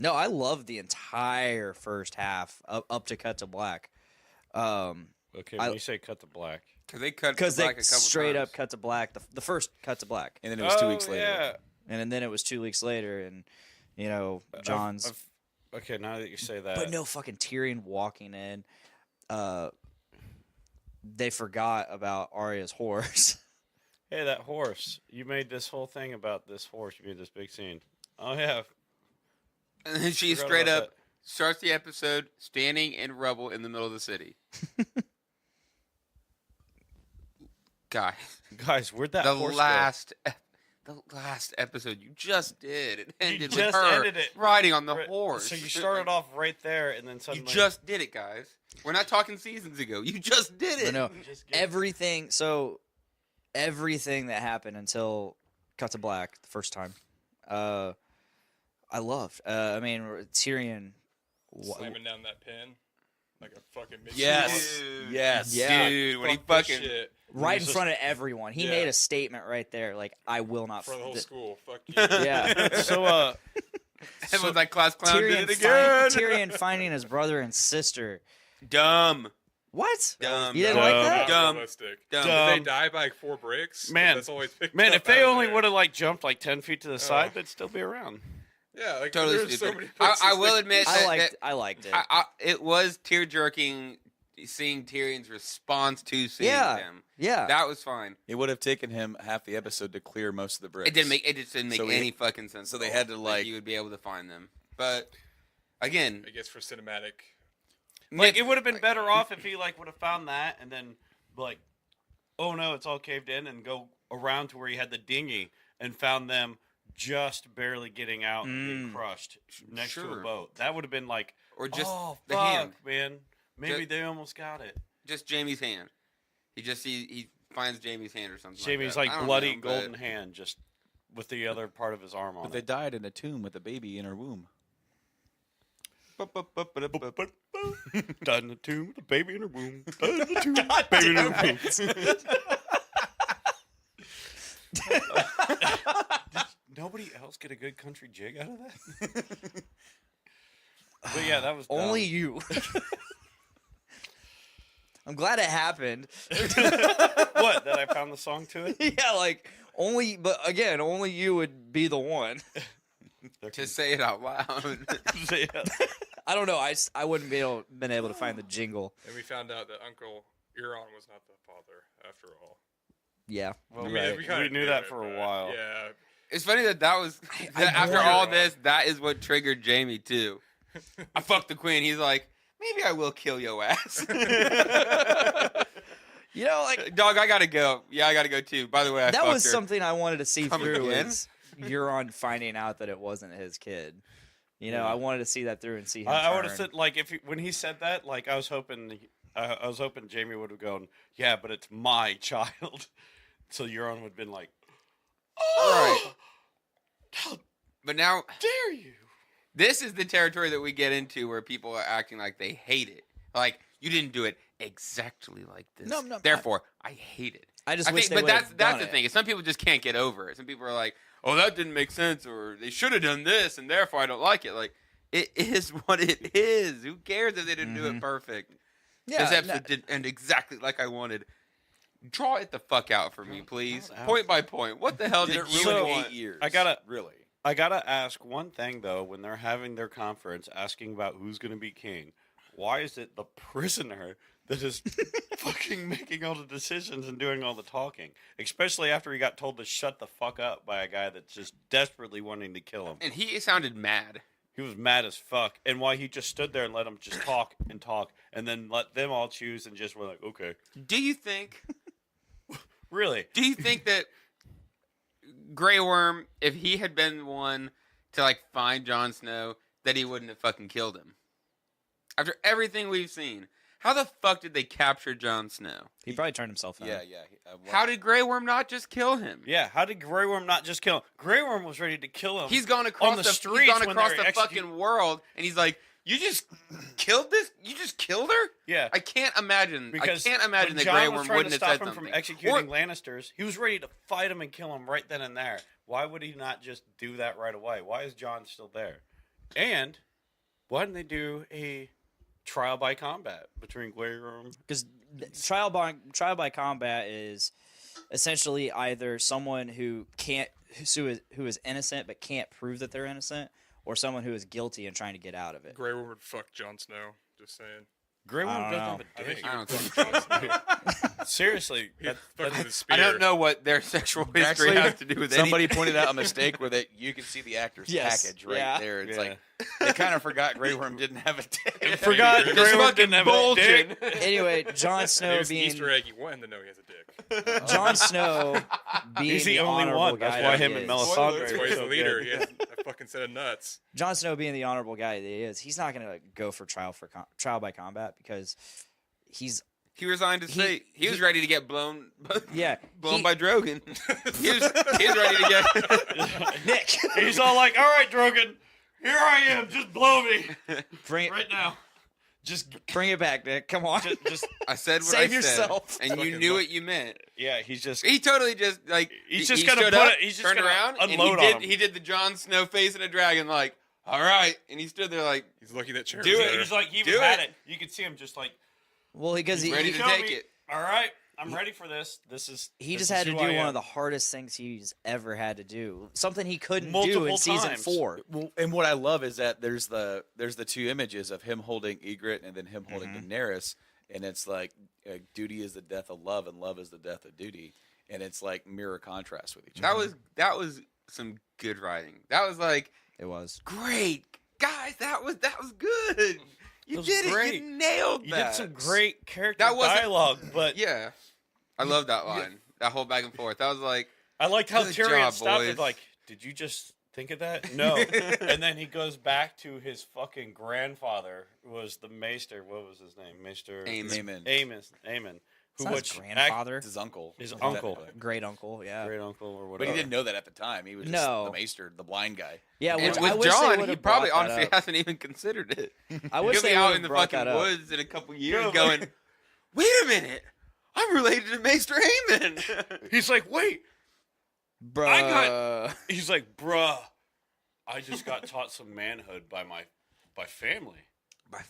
[SPEAKER 1] No, I love the entire first half up to Cut to Black.
[SPEAKER 4] Okay, when
[SPEAKER 1] I-
[SPEAKER 4] you say cut to black.
[SPEAKER 2] because they cut
[SPEAKER 1] Because
[SPEAKER 2] to
[SPEAKER 1] they
[SPEAKER 2] black a couple
[SPEAKER 1] straight
[SPEAKER 2] times.
[SPEAKER 1] up Cut to Black, the first Cut to Black,
[SPEAKER 3] And then it was 2 weeks later.
[SPEAKER 4] Yeah.
[SPEAKER 1] and then it was 2 weeks later, and John's.
[SPEAKER 4] Okay, now that you say that.
[SPEAKER 1] But no fucking Tyrion walking in. They forgot about Arya's horse.
[SPEAKER 4] Hey, that horse. You made this whole thing about this horse. You made this big scene. Oh, yeah.
[SPEAKER 2] And then she
[SPEAKER 4] Forgot
[SPEAKER 2] straight
[SPEAKER 4] about
[SPEAKER 2] up starts the episode standing in rubble in the middle of the city. Guys,
[SPEAKER 4] Guys, where'd that
[SPEAKER 2] the
[SPEAKER 4] horse
[SPEAKER 2] last episode you just did, it ended with
[SPEAKER 4] just
[SPEAKER 2] her
[SPEAKER 4] ended it.
[SPEAKER 2] riding on the
[SPEAKER 4] go?
[SPEAKER 2] horse.
[SPEAKER 4] So you started off right there, and then
[SPEAKER 2] You
[SPEAKER 4] suddenly...
[SPEAKER 2] just did it, guys. We're not talking seasons ago. You just did
[SPEAKER 1] But
[SPEAKER 2] it.
[SPEAKER 1] no,
[SPEAKER 4] Just get-
[SPEAKER 1] everything. So everything that happened until Cut to Black the first time, I loved. I mean, Tyrion.
[SPEAKER 5] slamming down that pin like a fucking midget.
[SPEAKER 3] Yes.
[SPEAKER 2] Dude.
[SPEAKER 3] Yes.
[SPEAKER 1] Yeah.
[SPEAKER 2] Dude, when he
[SPEAKER 5] Fuck this
[SPEAKER 2] fucking
[SPEAKER 5] shit
[SPEAKER 1] Right in
[SPEAKER 4] just-
[SPEAKER 1] front of everyone. He
[SPEAKER 5] Yeah.
[SPEAKER 1] made a statement right there. Like, I will not.
[SPEAKER 5] in front of the whole
[SPEAKER 1] th-
[SPEAKER 5] school. Fuck you.
[SPEAKER 1] Yeah.
[SPEAKER 4] So,
[SPEAKER 2] everyone's like, class clown did it
[SPEAKER 1] Tyrion,
[SPEAKER 2] again.
[SPEAKER 1] Tyrion finding his brother and sister.
[SPEAKER 2] Dumb.
[SPEAKER 1] What?
[SPEAKER 2] Dumb.
[SPEAKER 1] You didn't
[SPEAKER 4] Dumb.
[SPEAKER 1] like
[SPEAKER 5] Not
[SPEAKER 1] that?
[SPEAKER 2] Dumb.
[SPEAKER 5] realistic.
[SPEAKER 2] Dumb.
[SPEAKER 5] Did they
[SPEAKER 4] Dumb.
[SPEAKER 5] die by like 4 breaks?
[SPEAKER 4] Man.
[SPEAKER 5] That's all I picked
[SPEAKER 4] man,
[SPEAKER 5] up
[SPEAKER 4] if they
[SPEAKER 5] out of
[SPEAKER 4] only
[SPEAKER 5] there.
[SPEAKER 4] would have, like, jumped, like, 10 feet to the side, they'd still be around.
[SPEAKER 5] Yeah, like
[SPEAKER 2] Totally
[SPEAKER 5] there's so
[SPEAKER 2] stupid.
[SPEAKER 5] many
[SPEAKER 2] I
[SPEAKER 5] places
[SPEAKER 2] will
[SPEAKER 5] they-
[SPEAKER 2] admit
[SPEAKER 1] I liked it.
[SPEAKER 2] it was tear jerking seeing Tyrion's response to seeing
[SPEAKER 1] Yeah.
[SPEAKER 2] them.
[SPEAKER 1] Yeah.
[SPEAKER 2] That was fine.
[SPEAKER 3] It would have taken him half the episode to clear most of the bricks.
[SPEAKER 2] It just didn't make
[SPEAKER 3] So
[SPEAKER 2] any fucking sense.
[SPEAKER 3] so
[SPEAKER 2] at
[SPEAKER 3] they
[SPEAKER 2] all
[SPEAKER 3] had to,
[SPEAKER 2] that
[SPEAKER 3] like-
[SPEAKER 2] you would be able to find them. But again,
[SPEAKER 5] I guess for cinematic.
[SPEAKER 4] Like, it would have been better off if he, like, would have found that and then, like, oh, no, it's all caved in, and go around to where he had the dinghy and found them just barely getting out and getting crushed next to
[SPEAKER 2] Sure.
[SPEAKER 4] a boat. That would have been like,
[SPEAKER 2] or just
[SPEAKER 4] oh,
[SPEAKER 2] the
[SPEAKER 4] fuck,
[SPEAKER 2] hand,
[SPEAKER 4] man. Maybe
[SPEAKER 2] Just-
[SPEAKER 4] they almost got it.
[SPEAKER 2] just Jamie's hand. He finds Jamie's hand or something.
[SPEAKER 4] Jamie's
[SPEAKER 2] like,
[SPEAKER 4] like
[SPEAKER 2] that. I don't
[SPEAKER 4] bloody
[SPEAKER 2] know, but-
[SPEAKER 4] golden hand, just with the other part of his arm on
[SPEAKER 3] But they
[SPEAKER 4] it.
[SPEAKER 3] died in a tomb with a baby in her womb.
[SPEAKER 4] Died in the tomb, the baby in her womb. Died in the tomb, baby in her womb. Did nobody else get a good country jig out of that? But yeah, that was dumb.
[SPEAKER 1] Only you. I'm glad it happened.
[SPEAKER 4] What? That I found the song to it?
[SPEAKER 1] Yeah, like but again, only you would be the one.
[SPEAKER 2] To say it out loud.
[SPEAKER 4] Yeah.
[SPEAKER 1] I don't know. I wouldn't been able to find the jingle.
[SPEAKER 5] And we found out that Uncle Euron was not the father after all.
[SPEAKER 1] Yeah.
[SPEAKER 4] Well,
[SPEAKER 5] I mean,
[SPEAKER 1] right.
[SPEAKER 5] kinda
[SPEAKER 4] we knew
[SPEAKER 5] knew
[SPEAKER 4] that
[SPEAKER 5] it,
[SPEAKER 4] for a
[SPEAKER 5] but
[SPEAKER 4] while.
[SPEAKER 5] Yeah.
[SPEAKER 2] It's funny that was after
[SPEAKER 1] wonder-
[SPEAKER 2] all this, that is what triggered Jamie too. I fucked the queen. He's like, maybe I will kill your ass.
[SPEAKER 1] You know, like
[SPEAKER 2] Dog, I gotta go. Yeah, I gotta go too. By the way, I
[SPEAKER 1] that
[SPEAKER 2] fucked
[SPEAKER 1] was
[SPEAKER 2] her.
[SPEAKER 1] something I wanted to see
[SPEAKER 2] Come
[SPEAKER 1] through.
[SPEAKER 2] again?
[SPEAKER 1] Is Euron finding out that it wasn't his kid. You know,
[SPEAKER 4] Yeah.
[SPEAKER 1] I wanted to see that through and see him.
[SPEAKER 4] I would have
[SPEAKER 1] turn.
[SPEAKER 4] said like when he said that, like I was hoping Jamie would have gone, yeah, but it's my child. So Euron would have been like, oh,
[SPEAKER 2] Right. But now,
[SPEAKER 4] dare you?
[SPEAKER 2] this is the territory that we get into where people are acting like they hate it. Like, you didn't do it exactly like this.
[SPEAKER 1] No,
[SPEAKER 2] Therefore, I hate it.
[SPEAKER 1] I just
[SPEAKER 2] I
[SPEAKER 1] wish
[SPEAKER 2] think,
[SPEAKER 1] they
[SPEAKER 2] but
[SPEAKER 1] would
[SPEAKER 2] that's
[SPEAKER 1] have
[SPEAKER 2] that's
[SPEAKER 1] done
[SPEAKER 2] the
[SPEAKER 1] it.
[SPEAKER 2] thing. Is some people just can't get over it. Some people are like, "Oh, that didn't make sense," or "They should have done this," and therefore I don't like it. Like, it is what it is. Who cares if they didn't do it perfect?
[SPEAKER 1] Yeah,
[SPEAKER 2] This episode didn't end exactly like I wanted. Draw it the fuck out for me, please.
[SPEAKER 4] Out.
[SPEAKER 2] Point by point. What the hell
[SPEAKER 3] Did
[SPEAKER 2] did
[SPEAKER 3] it
[SPEAKER 2] you
[SPEAKER 3] ruin
[SPEAKER 4] So,
[SPEAKER 2] want?
[SPEAKER 3] 8 years?
[SPEAKER 4] I gotta-
[SPEAKER 3] really.
[SPEAKER 4] I gotta ask one thing though. When they're having their conference, asking about who's gonna be king, why is it the prisoner that is fucking making all the decisions and doing all the talking? Especially after he got told to shut the fuck up by a guy that's just desperately wanting to kill him.
[SPEAKER 2] And he sounded mad.
[SPEAKER 4] He was mad as fuck, and why he just stood there and let them just talk, and then let them all choose and just were like, okay,
[SPEAKER 2] Do you think?
[SPEAKER 4] really?
[SPEAKER 2] Do you think that Grey Worm, if he had been the one to like find Jon Snow, that he wouldn't have fucking killed him? After everything we've seen, how the fuck did they capture Jon Snow?
[SPEAKER 1] He probably turned himself in.
[SPEAKER 3] Yeah.
[SPEAKER 2] How did Grey Worm not just kill him?
[SPEAKER 4] Yeah, how did Grey Worm not just kill him? Grey Worm was ready to kill him.
[SPEAKER 2] He's gone across
[SPEAKER 4] on the
[SPEAKER 2] he's
[SPEAKER 4] streets
[SPEAKER 2] gone
[SPEAKER 4] when
[SPEAKER 2] across
[SPEAKER 4] they're
[SPEAKER 2] the
[SPEAKER 4] execute-
[SPEAKER 2] fucking world, and he's like, "You just killed this? You just killed her?"
[SPEAKER 4] Yeah,
[SPEAKER 2] I can't imagine.
[SPEAKER 4] because
[SPEAKER 2] I can't imagine
[SPEAKER 4] when
[SPEAKER 2] that Grey
[SPEAKER 4] Jon was
[SPEAKER 2] Worm
[SPEAKER 4] trying
[SPEAKER 2] wouldn't
[SPEAKER 4] to
[SPEAKER 2] have
[SPEAKER 4] stop
[SPEAKER 2] said
[SPEAKER 4] him
[SPEAKER 2] something.
[SPEAKER 4] from executing Lannisters. He was ready to fight him and kill him right then and there. Why would he not just do that right away? Why is Jon still there? And why didn't they do a trial by combat between Grey Worm?
[SPEAKER 1] Because trial by combat is essentially either someone who is innocent but can't prove that they're innocent, or someone who is guilty and trying to get out of it.
[SPEAKER 5] Grey Worm would fuck Jon Snow. Just saying.
[SPEAKER 4] Grey Worm
[SPEAKER 1] I don't
[SPEAKER 4] doesn't
[SPEAKER 1] know.
[SPEAKER 4] have
[SPEAKER 5] I
[SPEAKER 4] a
[SPEAKER 5] think
[SPEAKER 4] dick.
[SPEAKER 5] he
[SPEAKER 2] I
[SPEAKER 5] would
[SPEAKER 2] don't
[SPEAKER 5] fuck Jon Snow.
[SPEAKER 4] Seriously,
[SPEAKER 5] He'd fuck with his spear.
[SPEAKER 2] I don't know what their sexual history
[SPEAKER 3] Actually,
[SPEAKER 2] has to do with
[SPEAKER 3] Somebody
[SPEAKER 2] anything.
[SPEAKER 3] pointed out a mistake where you could see the actor's
[SPEAKER 1] Yes.
[SPEAKER 3] package right
[SPEAKER 1] Yeah.
[SPEAKER 3] there. It's
[SPEAKER 4] Yeah.
[SPEAKER 3] like they kind of forgot Grey Worm didn't have a dick.
[SPEAKER 4] Forgot
[SPEAKER 5] It's
[SPEAKER 4] Grey Worm
[SPEAKER 2] fucking
[SPEAKER 4] didn't have a
[SPEAKER 2] bulging.
[SPEAKER 4] dick.
[SPEAKER 1] Anyway, Jon Snow
[SPEAKER 5] Maybe it's an
[SPEAKER 1] being
[SPEAKER 5] Easter egg. You wanted to know he has a dick.
[SPEAKER 1] Jon Snow being
[SPEAKER 4] He's the only
[SPEAKER 1] honorable
[SPEAKER 4] one. That's
[SPEAKER 1] guy
[SPEAKER 4] why
[SPEAKER 1] that
[SPEAKER 4] him
[SPEAKER 1] he
[SPEAKER 4] and
[SPEAKER 1] is.
[SPEAKER 4] Melisandre
[SPEAKER 5] That's
[SPEAKER 4] are
[SPEAKER 5] why he's
[SPEAKER 4] so
[SPEAKER 5] the leader.
[SPEAKER 4] good.
[SPEAKER 5] He has a fucking set of nuts.
[SPEAKER 1] Jon Snow being the honorable guy that he is, he's not going to go for trial by combat because he's
[SPEAKER 2] He resigned his fate. He was ready to get blown
[SPEAKER 1] he-
[SPEAKER 2] by Drogon. he was ready to get.
[SPEAKER 1] Nick.
[SPEAKER 4] He's all like, "All right, Drogon, here I am. Just blow me
[SPEAKER 1] Bring it,
[SPEAKER 4] right now. Just
[SPEAKER 1] bring it back, Nick. Come on.
[SPEAKER 4] just
[SPEAKER 2] I said what
[SPEAKER 1] Save
[SPEAKER 2] I
[SPEAKER 1] yourself.
[SPEAKER 2] said, and you
[SPEAKER 5] Fucking
[SPEAKER 2] knew
[SPEAKER 5] look.
[SPEAKER 2] what you meant.
[SPEAKER 4] yeah." He's just
[SPEAKER 2] He totally just like
[SPEAKER 4] He's just
[SPEAKER 2] he
[SPEAKER 4] gonna
[SPEAKER 2] stood
[SPEAKER 4] put
[SPEAKER 2] up,
[SPEAKER 4] it- he's just
[SPEAKER 2] turned
[SPEAKER 4] gonna
[SPEAKER 2] around, and
[SPEAKER 4] unload
[SPEAKER 2] he
[SPEAKER 4] on him.
[SPEAKER 2] did the Jon Snow face in a dragon, like, all right, and he stood there like,
[SPEAKER 5] He's lucky that chair
[SPEAKER 2] Do
[SPEAKER 5] was
[SPEAKER 2] it.
[SPEAKER 5] there.
[SPEAKER 4] he's like he
[SPEAKER 2] Do
[SPEAKER 4] even had
[SPEAKER 2] it.
[SPEAKER 4] it. You could see him just like
[SPEAKER 1] Well, because he
[SPEAKER 2] ready to
[SPEAKER 4] show
[SPEAKER 2] take
[SPEAKER 4] me.
[SPEAKER 2] it.
[SPEAKER 4] All right, I'm ready for this. This is
[SPEAKER 1] just
[SPEAKER 4] this
[SPEAKER 1] had
[SPEAKER 4] is
[SPEAKER 1] to
[SPEAKER 4] who
[SPEAKER 1] do
[SPEAKER 4] I
[SPEAKER 1] one
[SPEAKER 4] am.
[SPEAKER 1] of the hardest things he's ever had to do. Something he couldn't do
[SPEAKER 4] Multiple
[SPEAKER 1] in season
[SPEAKER 4] times.
[SPEAKER 1] 4.
[SPEAKER 3] Well, and what I love is that there's the two images of him holding Ygritte and then him holding Daenerys, and it's like duty is the death of love, and love is the death of duty, and it's like mirror contrast with each other.
[SPEAKER 2] That was some good writing. That was like
[SPEAKER 1] It was.
[SPEAKER 2] great, guys. That was good. You
[SPEAKER 4] was
[SPEAKER 2] did it.
[SPEAKER 4] great.
[SPEAKER 2] You nailed
[SPEAKER 4] You
[SPEAKER 2] that.
[SPEAKER 4] did some great character
[SPEAKER 2] That wasn't-
[SPEAKER 4] dialogue, but
[SPEAKER 2] Yeah, I love that line. That whole back and forth. That was like,
[SPEAKER 4] I liked how
[SPEAKER 2] Good
[SPEAKER 4] Tyrion
[SPEAKER 2] job,
[SPEAKER 4] stopped
[SPEAKER 2] boys.
[SPEAKER 4] it. Like, did you just think of that? No. And then he goes back to his fucking grandfather, who was the Maester. What was his name? Maester
[SPEAKER 2] Aemon.
[SPEAKER 3] Aemon.
[SPEAKER 4] Aemon,
[SPEAKER 1] It's not his grandfather.
[SPEAKER 3] It's his uncle.
[SPEAKER 4] His uncle.
[SPEAKER 3] Technically.
[SPEAKER 1] Great uncle, yeah.
[SPEAKER 4] Great uncle or
[SPEAKER 3] But
[SPEAKER 4] whatever.
[SPEAKER 3] he didn't know that at the time. He was just the maester, the blind guy.
[SPEAKER 1] Yeah,
[SPEAKER 2] And
[SPEAKER 1] which I
[SPEAKER 2] with
[SPEAKER 1] wish they
[SPEAKER 2] John,
[SPEAKER 1] would
[SPEAKER 2] he
[SPEAKER 1] have
[SPEAKER 2] probably
[SPEAKER 1] brought that
[SPEAKER 2] honestly
[SPEAKER 1] up.
[SPEAKER 2] hasn't even considered it.
[SPEAKER 1] I wish
[SPEAKER 2] He'll
[SPEAKER 1] they
[SPEAKER 2] be out
[SPEAKER 1] would've
[SPEAKER 2] in the
[SPEAKER 1] brought
[SPEAKER 2] fucking
[SPEAKER 1] that up.
[SPEAKER 2] woods in a couple years going, wait a minute, I'm related to Maester Aemon.
[SPEAKER 4] He's like, wait.
[SPEAKER 1] Bruh.
[SPEAKER 4] He's like, bruh. I just got taught some manhood by family.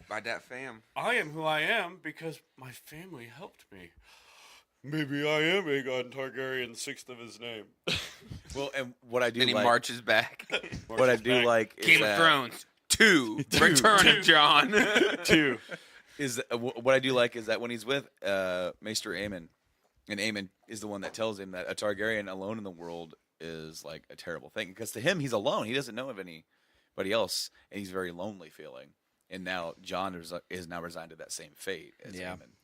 [SPEAKER 2] by that fam.
[SPEAKER 4] I am who I am because my family helped me. Maybe I am Aegon Targaryen, sixth of his name.
[SPEAKER 3] Well, and what I do
[SPEAKER 2] Then he
[SPEAKER 3] like,
[SPEAKER 2] marches back.
[SPEAKER 3] what I do like is
[SPEAKER 2] Game of
[SPEAKER 3] that-
[SPEAKER 2] Thrones 2. Return of John.
[SPEAKER 4] 2.
[SPEAKER 3] is what I do like is that when he's with Maester Aemon, and Aemon is the one that tells him that a Targaryen alone in the world is like a terrible thing, because to him he's alone. He doesn't know of anybody else, and he's very lonely feeling. And now Jon is now resigned to that same fate as Aemon.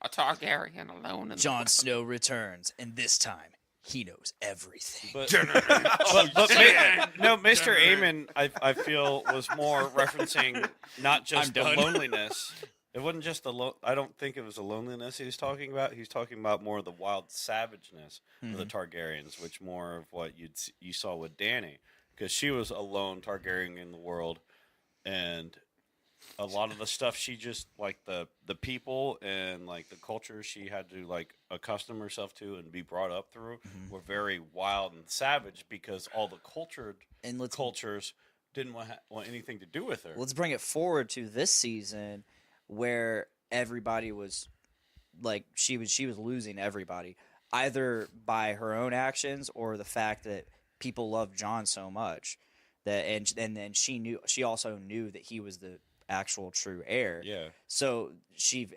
[SPEAKER 2] A Targaryen alone. In
[SPEAKER 1] Jon Snow returns, and this time he knows everything.
[SPEAKER 4] But Mr. Aemon, I feel, was more referencing not just the loneliness. It wasn't just I don't think it was the loneliness he was talking about. He's talking about more of the wild savageness of the Targaryens, which more of what you saw with Dany, because she was a lone Targaryen in the world, and a lot of the stuff she just like the people and like the culture she had to like accustom herself to and be brought up through were very wild and savage, because all the cultures didn't want anything to do with her.
[SPEAKER 1] Let's bring it forward to this season, where everybody was like she was losing everybody, either by her own actions or the fact that people loved Jon so much that and then she also knew that he was the actual true heir.
[SPEAKER 4] Yeah.
[SPEAKER 1] So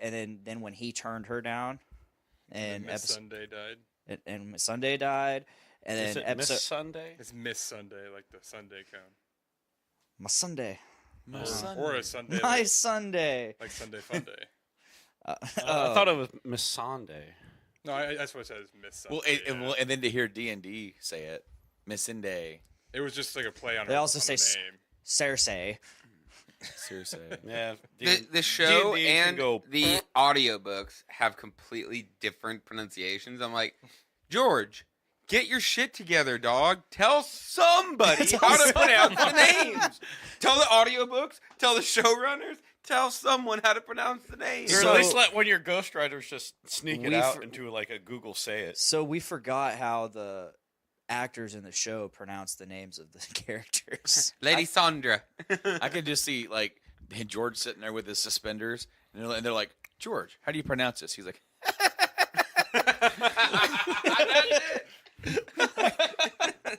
[SPEAKER 1] then when he turned her down, and
[SPEAKER 5] Miss Sunday died.
[SPEAKER 1] and Miss Sunday died, and
[SPEAKER 4] Is
[SPEAKER 1] then
[SPEAKER 4] it Miss Sunday?
[SPEAKER 5] It's Miss Sunday, like the Sunday cone.
[SPEAKER 1] my Sunday,
[SPEAKER 5] Or a Sunday.
[SPEAKER 1] my Sunday.
[SPEAKER 5] Like Sunday Fun Day.
[SPEAKER 4] I thought it was Miss Sunday.
[SPEAKER 5] No, that's what it says, Miss Sunday.
[SPEAKER 3] Well, and then to hear D&D say it, Miss Sunday.
[SPEAKER 5] It was just like a play on
[SPEAKER 1] They
[SPEAKER 5] her,
[SPEAKER 1] also
[SPEAKER 5] on
[SPEAKER 1] say
[SPEAKER 5] the name.
[SPEAKER 1] Cersei.
[SPEAKER 3] Seriously.
[SPEAKER 4] Yeah.
[SPEAKER 2] The show
[SPEAKER 4] D&D can
[SPEAKER 2] and
[SPEAKER 4] go-
[SPEAKER 2] the audiobooks have completely different pronunciations. I'm like, George, get your shit together, dog. Tell somebody how to pronounce the names. Tell the audiobooks, tell the showrunners, tell someone how to pronounce the names.
[SPEAKER 4] Or
[SPEAKER 1] So-
[SPEAKER 4] at least let one of your ghostwriters just sneak it
[SPEAKER 1] We
[SPEAKER 4] out
[SPEAKER 1] for-
[SPEAKER 4] into like a Google say it.
[SPEAKER 1] So we forgot how the actors in the show pronounce the names of the characters.
[SPEAKER 2] Lady Sandra.
[SPEAKER 3] I could just see like George sitting there with his suspenders, and they're like, George, how do you pronounce this? He's like,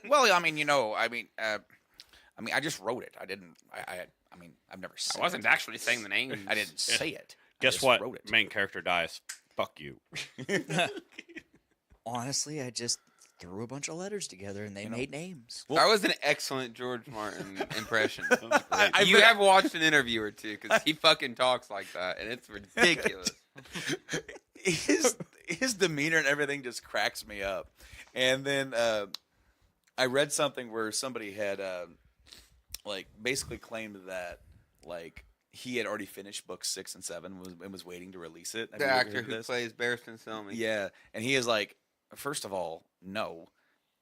[SPEAKER 3] well, I mean, I just wrote it. I didn't. I've never said.
[SPEAKER 2] I wasn't
[SPEAKER 3] it.
[SPEAKER 2] actually saying the name.
[SPEAKER 3] I didn't say it. I
[SPEAKER 4] Guess
[SPEAKER 3] just
[SPEAKER 4] what?
[SPEAKER 3] Wrote it.
[SPEAKER 4] Main character dies. Fuck you.
[SPEAKER 1] Honestly, I just threw a bunch of letters together and they made names.
[SPEAKER 2] That was an excellent George Martin impression.
[SPEAKER 3] I
[SPEAKER 2] You
[SPEAKER 3] bet-
[SPEAKER 2] have watched an interview or two, because he fucking talks like that, and it's ridiculous.
[SPEAKER 3] His demeanor and everything just cracks me up. And then I read something where somebody had like basically claimed that like he had already finished books 6 and 7 and was waiting to release it. Have
[SPEAKER 2] The
[SPEAKER 3] you ever
[SPEAKER 2] actor
[SPEAKER 3] heard of
[SPEAKER 2] who
[SPEAKER 3] this?
[SPEAKER 2] plays Barristan Selmy.
[SPEAKER 3] Yeah, and he is like, first of all, no.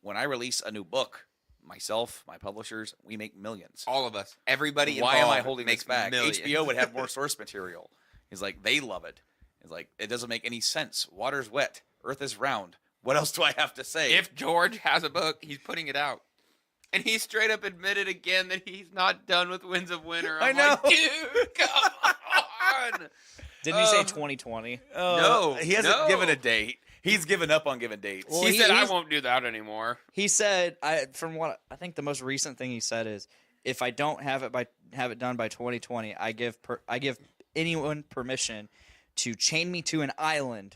[SPEAKER 3] When I release a new book, myself, my publishers, we make millions.
[SPEAKER 2] All of us. Everybody
[SPEAKER 3] Why am I
[SPEAKER 2] involved
[SPEAKER 3] holding
[SPEAKER 2] makes
[SPEAKER 3] this back?
[SPEAKER 2] millions.
[SPEAKER 3] HBO would have more source material. He's like, they love it. He's like, it doesn't make any sense. Water's wet. Earth is round. What else do I have to say?
[SPEAKER 2] If George has a book, he's putting it out. And he straight up admitted again that he's not done with Winds of Winter. I'm
[SPEAKER 3] I know.
[SPEAKER 2] like, dude, come on.
[SPEAKER 1] Didn't he say 2020?
[SPEAKER 2] No,
[SPEAKER 3] he hasn't
[SPEAKER 2] no.
[SPEAKER 3] given a date. He's given up on giving dates.
[SPEAKER 1] Well,
[SPEAKER 2] he said, I
[SPEAKER 1] he's-
[SPEAKER 2] won't do that anymore.
[SPEAKER 1] He said, from what I think the most recent thing he said is, if I don't have it done by 2020, I give anyone permission to chain me to an island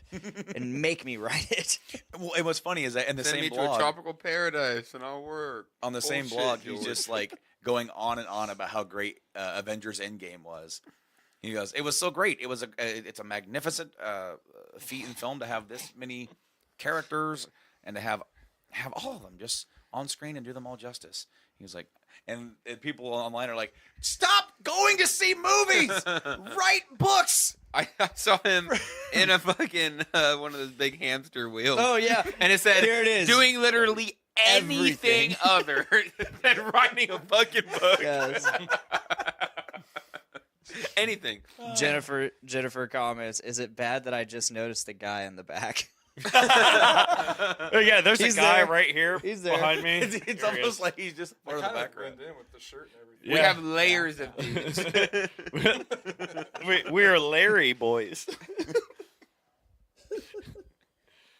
[SPEAKER 1] and make me write it.
[SPEAKER 3] Well, and what's funny is that in the
[SPEAKER 2] Send
[SPEAKER 3] same
[SPEAKER 2] me to
[SPEAKER 3] blog,
[SPEAKER 2] a tropical paradise and I'll work.
[SPEAKER 3] on the same
[SPEAKER 2] Bullshit,
[SPEAKER 3] blog, he's
[SPEAKER 2] George.
[SPEAKER 3] just like going on and on about how great Avengers Endgame was. He goes, it was so great. It's a magnificent feat in film to have this many characters and to have all of them just on screen and do them all justice. He was like, and people online are like, stop going to see movies, write books.
[SPEAKER 2] I saw him in a fucking one of those big hamster wheels.
[SPEAKER 1] Oh yeah,
[SPEAKER 2] And it said,
[SPEAKER 1] here it is.
[SPEAKER 2] doing literally anything
[SPEAKER 1] Everything.
[SPEAKER 2] other than writing a fucking book.
[SPEAKER 1] Yes.
[SPEAKER 2] Anything.
[SPEAKER 1] Jennifer comments, "Is it bad that I just noticed the guy in the back?"
[SPEAKER 4] Oh, yeah, there's
[SPEAKER 1] He's
[SPEAKER 4] a guy
[SPEAKER 1] there.
[SPEAKER 4] right here
[SPEAKER 1] He's there.
[SPEAKER 4] behind me.
[SPEAKER 3] It's
[SPEAKER 4] Here he
[SPEAKER 3] almost
[SPEAKER 4] is.
[SPEAKER 3] like he's just part of the
[SPEAKER 5] Kind of
[SPEAKER 3] background.
[SPEAKER 5] blend in with the shirt and everything.
[SPEAKER 2] We
[SPEAKER 4] Yeah.
[SPEAKER 2] have layers of dudes.
[SPEAKER 4] we are Larry boys.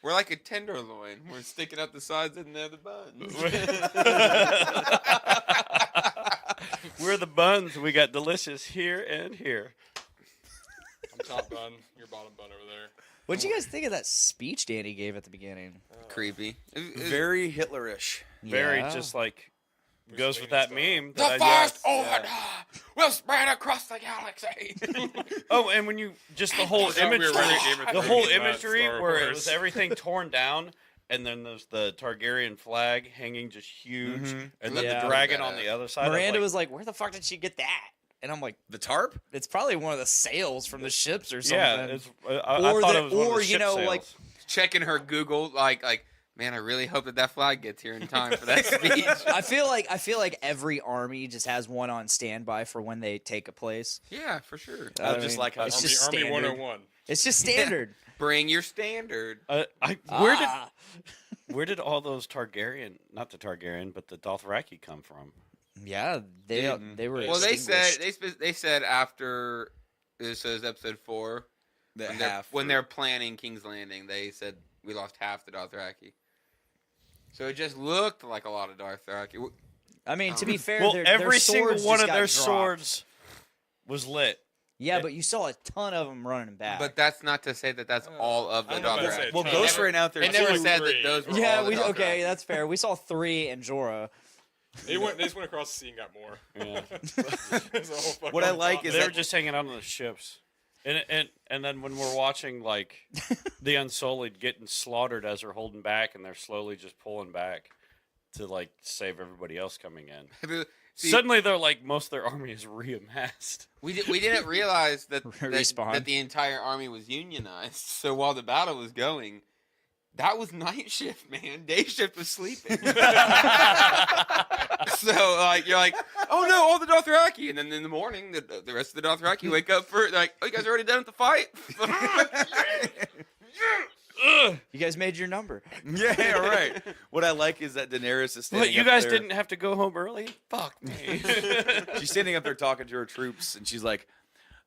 [SPEAKER 2] We're like a tenderloin. We're sticking out the sides and they're the buns.
[SPEAKER 4] We're the buns. We got delicious here and here.
[SPEAKER 5] I'm top bun, your bottom bun over there.
[SPEAKER 1] What'd you guys think of that speech Danny gave at the beginning?
[SPEAKER 2] Creepy.
[SPEAKER 3] Very Hitlerish.
[SPEAKER 4] Very
[SPEAKER 1] Yeah.
[SPEAKER 4] just like
[SPEAKER 5] We're
[SPEAKER 4] goes with
[SPEAKER 5] swinging
[SPEAKER 4] that
[SPEAKER 5] style.
[SPEAKER 4] meme.
[SPEAKER 2] The
[SPEAKER 4] That I
[SPEAKER 2] first order will spread across the galaxy.
[SPEAKER 4] Oh, and when you just the whole
[SPEAKER 5] I thought we were
[SPEAKER 4] imagery,
[SPEAKER 5] really Game of
[SPEAKER 4] the whole
[SPEAKER 5] Thrones, not
[SPEAKER 4] imagery
[SPEAKER 5] Star
[SPEAKER 4] where it
[SPEAKER 5] Wars.
[SPEAKER 4] was everything torn down, and then there's the Targaryen flag hanging just huge,
[SPEAKER 3] Mhm.
[SPEAKER 4] and then
[SPEAKER 1] Yeah.
[SPEAKER 4] the dragon
[SPEAKER 2] Badass.
[SPEAKER 4] on the other side.
[SPEAKER 1] Miranda was like, "Where the fuck did she get that?" And I'm like,
[SPEAKER 3] The tarp?
[SPEAKER 1] "It's probably one of the sails from the ships or something."
[SPEAKER 4] yeah, it's, I
[SPEAKER 1] Or
[SPEAKER 4] thought
[SPEAKER 1] the-
[SPEAKER 4] it was one of
[SPEAKER 1] or,
[SPEAKER 4] the
[SPEAKER 1] you
[SPEAKER 4] ship
[SPEAKER 1] know,
[SPEAKER 4] sails.
[SPEAKER 1] like-
[SPEAKER 2] Checking her Google, like, man, I really hope that flag gets here in time for that speech.
[SPEAKER 1] I feel like every army just has one on standby for when they take a place.
[SPEAKER 2] Yeah, for sure.
[SPEAKER 3] I just like how
[SPEAKER 1] it's
[SPEAKER 5] Army,
[SPEAKER 1] just
[SPEAKER 5] Army
[SPEAKER 1] standard.
[SPEAKER 5] 101.
[SPEAKER 1] It's just standard.
[SPEAKER 2] Bring your standard.
[SPEAKER 4] Where did all those Targaryen, not the Targaryen, but the Dothraki come from?
[SPEAKER 1] Yeah, they were.
[SPEAKER 2] Well, they
[SPEAKER 1] extinguished.
[SPEAKER 2] they said after this is episode 4 when they're planning King's Landing, they said we lost half the Dothraki. So it just looked like a lot of Dothraki.
[SPEAKER 1] I mean, to be fair,
[SPEAKER 4] Well,
[SPEAKER 1] their
[SPEAKER 4] every single
[SPEAKER 1] swords
[SPEAKER 4] one
[SPEAKER 1] just
[SPEAKER 4] of
[SPEAKER 1] got
[SPEAKER 4] their
[SPEAKER 1] dropped.
[SPEAKER 4] swords was lit.
[SPEAKER 1] Yeah, but you saw a ton of them running back.
[SPEAKER 2] But that's not to say that that's all of the
[SPEAKER 5] I don't know if I'd say
[SPEAKER 2] Dothraki.
[SPEAKER 5] a
[SPEAKER 3] Well,
[SPEAKER 5] ton.
[SPEAKER 3] Ghost
[SPEAKER 2] never-
[SPEAKER 3] ran out there.
[SPEAKER 2] It never
[SPEAKER 3] too.
[SPEAKER 2] said that those were
[SPEAKER 1] yeah,
[SPEAKER 2] all the Dothraki.
[SPEAKER 1] okay, that's fair. We saw 3 in Jorah.
[SPEAKER 5] They just went across the sea and got more.
[SPEAKER 4] Yeah.
[SPEAKER 5] There's a whole fucking
[SPEAKER 3] What I like
[SPEAKER 5] top.
[SPEAKER 3] is
[SPEAKER 4] They're
[SPEAKER 3] that-
[SPEAKER 4] just hanging out on the ships. And then when we're watching like the Unsullied getting slaughtered as they're holding back, and they're slowly just pulling back to like save everybody else coming in.
[SPEAKER 2] See,
[SPEAKER 4] Suddenly they're like most of their army is reamassed.
[SPEAKER 2] we didn't realize that
[SPEAKER 1] Respawn.
[SPEAKER 2] that the entire army was unionized. So while the battle was going, that was night shift, man. Day shift was sleeping. So like you're like, oh no, all the Dothraki, and then in the morning, the rest of the Dothraki wake up for like, oh, you guys are already done with the fight.
[SPEAKER 1] You guys made your number.
[SPEAKER 3] Yeah, right. What I like is that Daenerys is standing
[SPEAKER 4] What, you
[SPEAKER 3] up
[SPEAKER 4] guys
[SPEAKER 3] there.
[SPEAKER 4] didn't have to go home early? Fuck me.
[SPEAKER 3] She's standing up there talking to her troops, and she's like,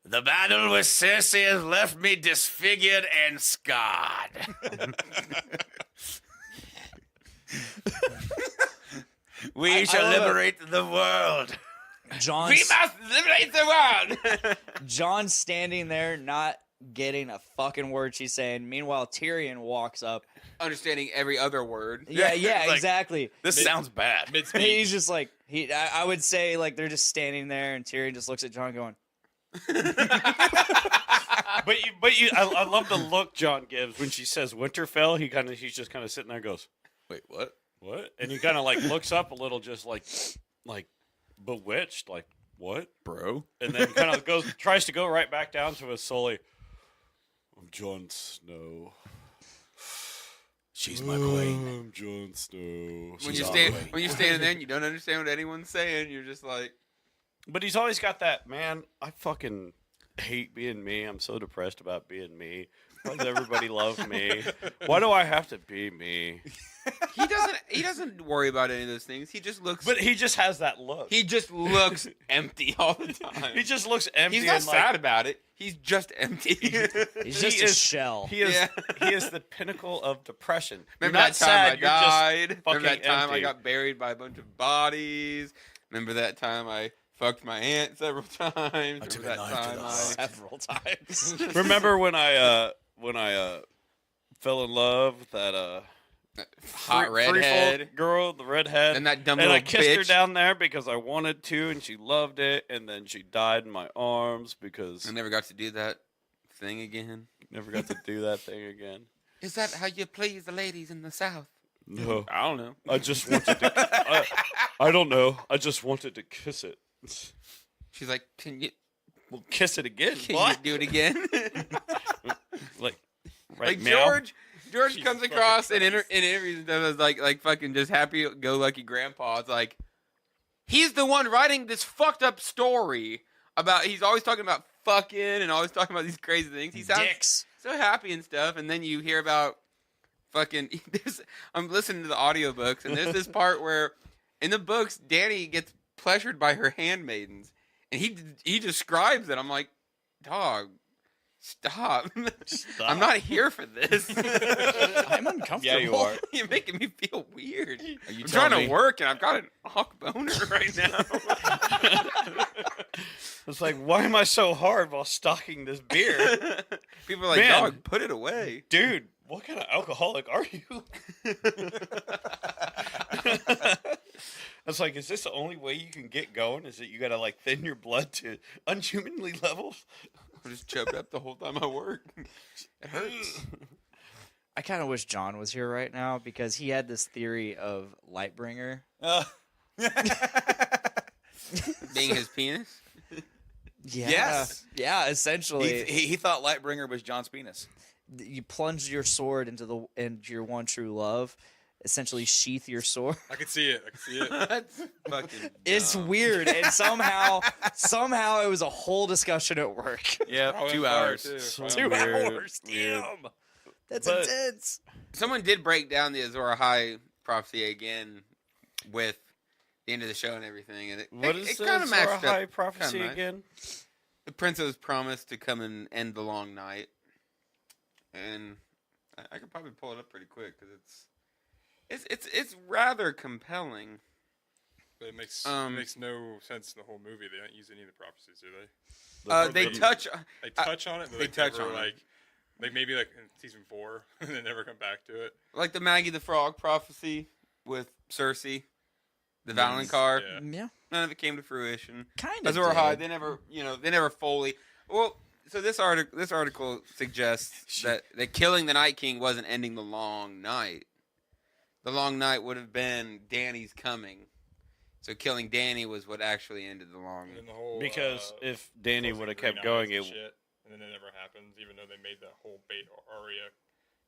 [SPEAKER 3] "The battle with Cersei has left me disfigured and scarred." We shall
[SPEAKER 1] love it.
[SPEAKER 3] liberate the world.
[SPEAKER 1] John,
[SPEAKER 2] We must liberate the world.
[SPEAKER 1] John standing there, not getting a fucking word she's saying. Meanwhile, Tyrion walks up.
[SPEAKER 2] Understanding every other word.
[SPEAKER 1] Yeah,
[SPEAKER 3] Like-
[SPEAKER 1] exactly.
[SPEAKER 3] This sounds bad.
[SPEAKER 5] Mid-speech.
[SPEAKER 1] He's just like I would say like they're just standing there, and Tyrion just looks at John, going,
[SPEAKER 4] I love the look John gives when she says Winterfell. He's just kind of sitting there, and goes,
[SPEAKER 3] Wait, what?
[SPEAKER 4] what? And he kind of like looks up a little, just like bewitched, like what?
[SPEAKER 3] Bro.
[SPEAKER 4] And then kind of tries to go right back down to his Sully. I'm Jon Snow.
[SPEAKER 3] She's my queen.
[SPEAKER 4] I'm Jon Snow.
[SPEAKER 2] When
[SPEAKER 3] She's
[SPEAKER 2] you
[SPEAKER 3] all
[SPEAKER 2] stand
[SPEAKER 3] the way.
[SPEAKER 2] when you're standing there and you don't understand what anyone's saying, you're just like,
[SPEAKER 4] But he's always got that, man, I fucking hate being me. I'm so depressed about being me. Why does everybody love me? Why do I have to be me?
[SPEAKER 2] he doesn't worry about any of those things. He just looks
[SPEAKER 4] But he just has that look.
[SPEAKER 2] he just looks empty all the time.
[SPEAKER 4] He just looks empty.
[SPEAKER 2] He's not
[SPEAKER 4] and, like,
[SPEAKER 2] sad about it. He's just empty.
[SPEAKER 1] "He's just
[SPEAKER 4] He
[SPEAKER 1] a
[SPEAKER 4] is-
[SPEAKER 1] shell."
[SPEAKER 4] He is
[SPEAKER 2] Yeah.
[SPEAKER 4] he is the pinnacle of depression.
[SPEAKER 2] Remember
[SPEAKER 4] You're
[SPEAKER 2] that
[SPEAKER 4] not
[SPEAKER 2] time
[SPEAKER 4] sad,
[SPEAKER 2] I
[SPEAKER 4] you're just
[SPEAKER 2] died? Remember that
[SPEAKER 4] fucking
[SPEAKER 2] time I
[SPEAKER 4] empty.
[SPEAKER 2] got buried by a bunch of bodies? Remember that time I fucked my aunt several times?
[SPEAKER 3] took
[SPEAKER 2] Remember
[SPEAKER 3] a
[SPEAKER 2] that
[SPEAKER 3] knife to
[SPEAKER 2] time
[SPEAKER 3] the
[SPEAKER 2] I
[SPEAKER 3] heart.
[SPEAKER 1] Several times.
[SPEAKER 4] Remember when I fell in love with that
[SPEAKER 2] hot
[SPEAKER 4] free
[SPEAKER 2] redhead?
[SPEAKER 4] girl, the redhead,
[SPEAKER 2] And that dumb
[SPEAKER 4] and
[SPEAKER 2] little
[SPEAKER 4] I kissed her
[SPEAKER 2] bitch.
[SPEAKER 4] down there because I wanted to, and she loved it, and then she died in my arms because
[SPEAKER 2] I never got to do that thing again.
[SPEAKER 4] never got to do that thing again.
[SPEAKER 2] Is that how you please the ladies in the South?
[SPEAKER 4] No,
[SPEAKER 2] I don't know.
[SPEAKER 4] I just wanted to. I don't know. I just wanted to kiss it.
[SPEAKER 2] She's like, can you
[SPEAKER 4] We'll kiss it again.
[SPEAKER 2] Can
[SPEAKER 4] What?
[SPEAKER 2] you do it again?
[SPEAKER 4] Like,
[SPEAKER 2] Like
[SPEAKER 4] meow?
[SPEAKER 2] George
[SPEAKER 5] Jesus
[SPEAKER 2] comes
[SPEAKER 5] fucking
[SPEAKER 2] across in
[SPEAKER 5] Christ.
[SPEAKER 2] interviews and stuff as like fucking just happy-go-lucky grandpa. It's like he's the one writing this fucked up story about. He's always talking about fucking and always talking about these crazy things. He sounds
[SPEAKER 1] Dicks.
[SPEAKER 2] so happy and stuff, and then you hear about fucking. I'm listening to the audiobooks, and there's this part where in the books Danny gets pleasured by her handmaidens, and he describes it. I'm like, dog. Stop. I'm not here for this.
[SPEAKER 1] I'm uncomfortable.
[SPEAKER 4] Yeah, you are.
[SPEAKER 2] You're making me feel weird.
[SPEAKER 3] Are you
[SPEAKER 2] I'm
[SPEAKER 3] telling
[SPEAKER 2] trying
[SPEAKER 3] me-
[SPEAKER 2] to work and I've got an hawk boner right now.
[SPEAKER 4] It's like, why am I so hard while stocking this beer?
[SPEAKER 2] People are like,
[SPEAKER 4] Man.
[SPEAKER 2] dog, put it away.
[SPEAKER 4] Dude, what kind of alcoholic are you? It's like, is this the only way you can get going? Is that you gotta like thin your blood to unhumanly levels?
[SPEAKER 2] I'm just choked up the whole time I work. It hurts.
[SPEAKER 1] I kind of wish John was here right now because he had this theory of Lightbringer.
[SPEAKER 2] Being his penis.
[SPEAKER 1] Yeah.
[SPEAKER 3] Yes.
[SPEAKER 1] Yeah, essentially.
[SPEAKER 3] he thought Lightbringer was John's penis.
[SPEAKER 1] You plunge your sword into your one true love, essentially sheath your sword.
[SPEAKER 5] I could see it.
[SPEAKER 2] That's fucking
[SPEAKER 1] It's
[SPEAKER 2] dumb.
[SPEAKER 1] weird, and somehow it was a whole discussion at work.
[SPEAKER 2] Yeah,
[SPEAKER 5] Probably
[SPEAKER 2] 2
[SPEAKER 5] fire,
[SPEAKER 2] hours.
[SPEAKER 5] too.
[SPEAKER 4] So
[SPEAKER 1] 2
[SPEAKER 4] weird,
[SPEAKER 1] hours,
[SPEAKER 4] weird.
[SPEAKER 1] damn. That's
[SPEAKER 4] But-
[SPEAKER 1] intense.
[SPEAKER 2] Someone did break down the Azor Ahai prophecy again with the end of the show and everything, and
[SPEAKER 4] What is
[SPEAKER 2] it
[SPEAKER 4] the
[SPEAKER 2] kind of matched
[SPEAKER 4] Azor Ahai
[SPEAKER 2] up.
[SPEAKER 4] prophecy
[SPEAKER 2] Kinda nice.
[SPEAKER 4] again?
[SPEAKER 2] The prince was promised to come and end the long night, and I could probably pull it up pretty quick because it's rather compelling.
[SPEAKER 5] But it makes no sense in the whole movie. They don't use any of the prophecies, do they?
[SPEAKER 2] They touch.
[SPEAKER 5] They touch on it, but
[SPEAKER 2] they
[SPEAKER 5] they
[SPEAKER 2] touch
[SPEAKER 5] never,
[SPEAKER 2] on it.
[SPEAKER 5] like maybe like in season 4, and they never come back to it.
[SPEAKER 2] Like the Maggie the Frog prophecy with Cersei, the Valonqar.
[SPEAKER 5] Yeah.
[SPEAKER 1] Yeah,
[SPEAKER 2] None of it came to fruition.
[SPEAKER 1] kind of.
[SPEAKER 2] Azor Ahai, they never fully. Well, so this article suggests that killing the Night King wasn't ending the long night. The long night would have been Dany's coming. So killing Dany was what actually ended the long.
[SPEAKER 5] And then the whole
[SPEAKER 4] Because if Danny
[SPEAKER 5] closing
[SPEAKER 4] would have
[SPEAKER 5] green
[SPEAKER 4] kept going,
[SPEAKER 5] eyes and
[SPEAKER 4] it
[SPEAKER 5] shit, and then it never happens. Even though they made the whole bait Arya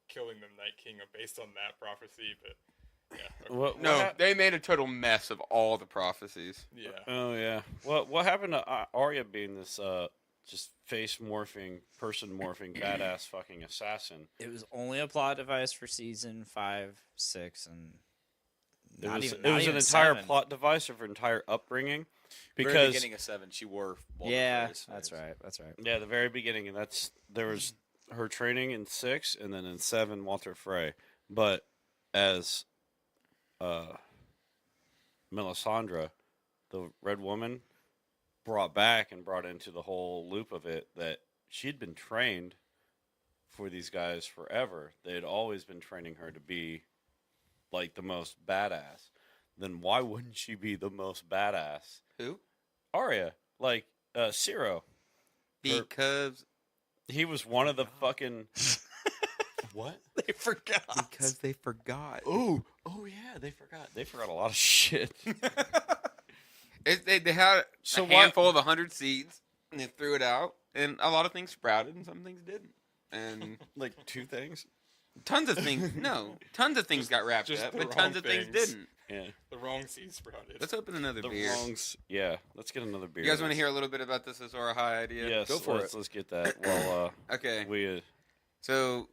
[SPEAKER 5] killing the Night King based on that prophecy, but yeah, okay.
[SPEAKER 2] No, they made a total mess of all the prophecies.
[SPEAKER 5] yeah.
[SPEAKER 4] Oh yeah. What happened to Arya being this just face morphing, person morphing, badass fucking assassin?
[SPEAKER 1] It was only a plot device for season 5, 6, and
[SPEAKER 4] It
[SPEAKER 1] not
[SPEAKER 4] was
[SPEAKER 1] even,
[SPEAKER 4] it
[SPEAKER 1] not
[SPEAKER 4] was an
[SPEAKER 1] even
[SPEAKER 4] entire
[SPEAKER 1] 7.
[SPEAKER 4] plot device of her entire upbringing.
[SPEAKER 3] Very
[SPEAKER 4] Because
[SPEAKER 3] beginning of 7, she wore.
[SPEAKER 1] Yeah,
[SPEAKER 3] Walter
[SPEAKER 1] that's right. That's right.
[SPEAKER 4] yeah, the very beginning, and there was her training in 6, and then in 7, Walter Frey. But as Melisandre, the Red Woman, brought into the whole loop of it, that she'd been trained for these guys forever. They had always been training her to be like the most badass. Then why wouldn't she be the most badass?
[SPEAKER 2] Who?
[SPEAKER 4] Arya, like Ciro.
[SPEAKER 2] Because
[SPEAKER 4] He was one of the fucking what?
[SPEAKER 1] They forgot.
[SPEAKER 2] they forgot.
[SPEAKER 4] Oh yeah, they forgot. They forgot a lot of shit.
[SPEAKER 2] They had
[SPEAKER 4] So
[SPEAKER 2] a
[SPEAKER 4] what-
[SPEAKER 2] handful of 100 seeds, and they threw it out, and a lot of things sprouted, and some things didn't. And
[SPEAKER 4] Like 2 things.
[SPEAKER 2] tons of things got wrapped
[SPEAKER 5] just
[SPEAKER 2] up,
[SPEAKER 5] the
[SPEAKER 2] but tons
[SPEAKER 5] wrong
[SPEAKER 2] of things
[SPEAKER 5] things.
[SPEAKER 2] didn't.
[SPEAKER 4] Yeah.
[SPEAKER 5] The wrong seed sprouted.
[SPEAKER 2] Let's open another
[SPEAKER 4] The
[SPEAKER 2] beer.
[SPEAKER 4] wrongs. Yeah. Let's get another beer.
[SPEAKER 2] You guys want to hear a little bit about this Azor Ahai idea?
[SPEAKER 4] Yes.
[SPEAKER 3] Go for
[SPEAKER 4] Let's get that. Well,
[SPEAKER 2] Okay.
[SPEAKER 4] we
[SPEAKER 2] So,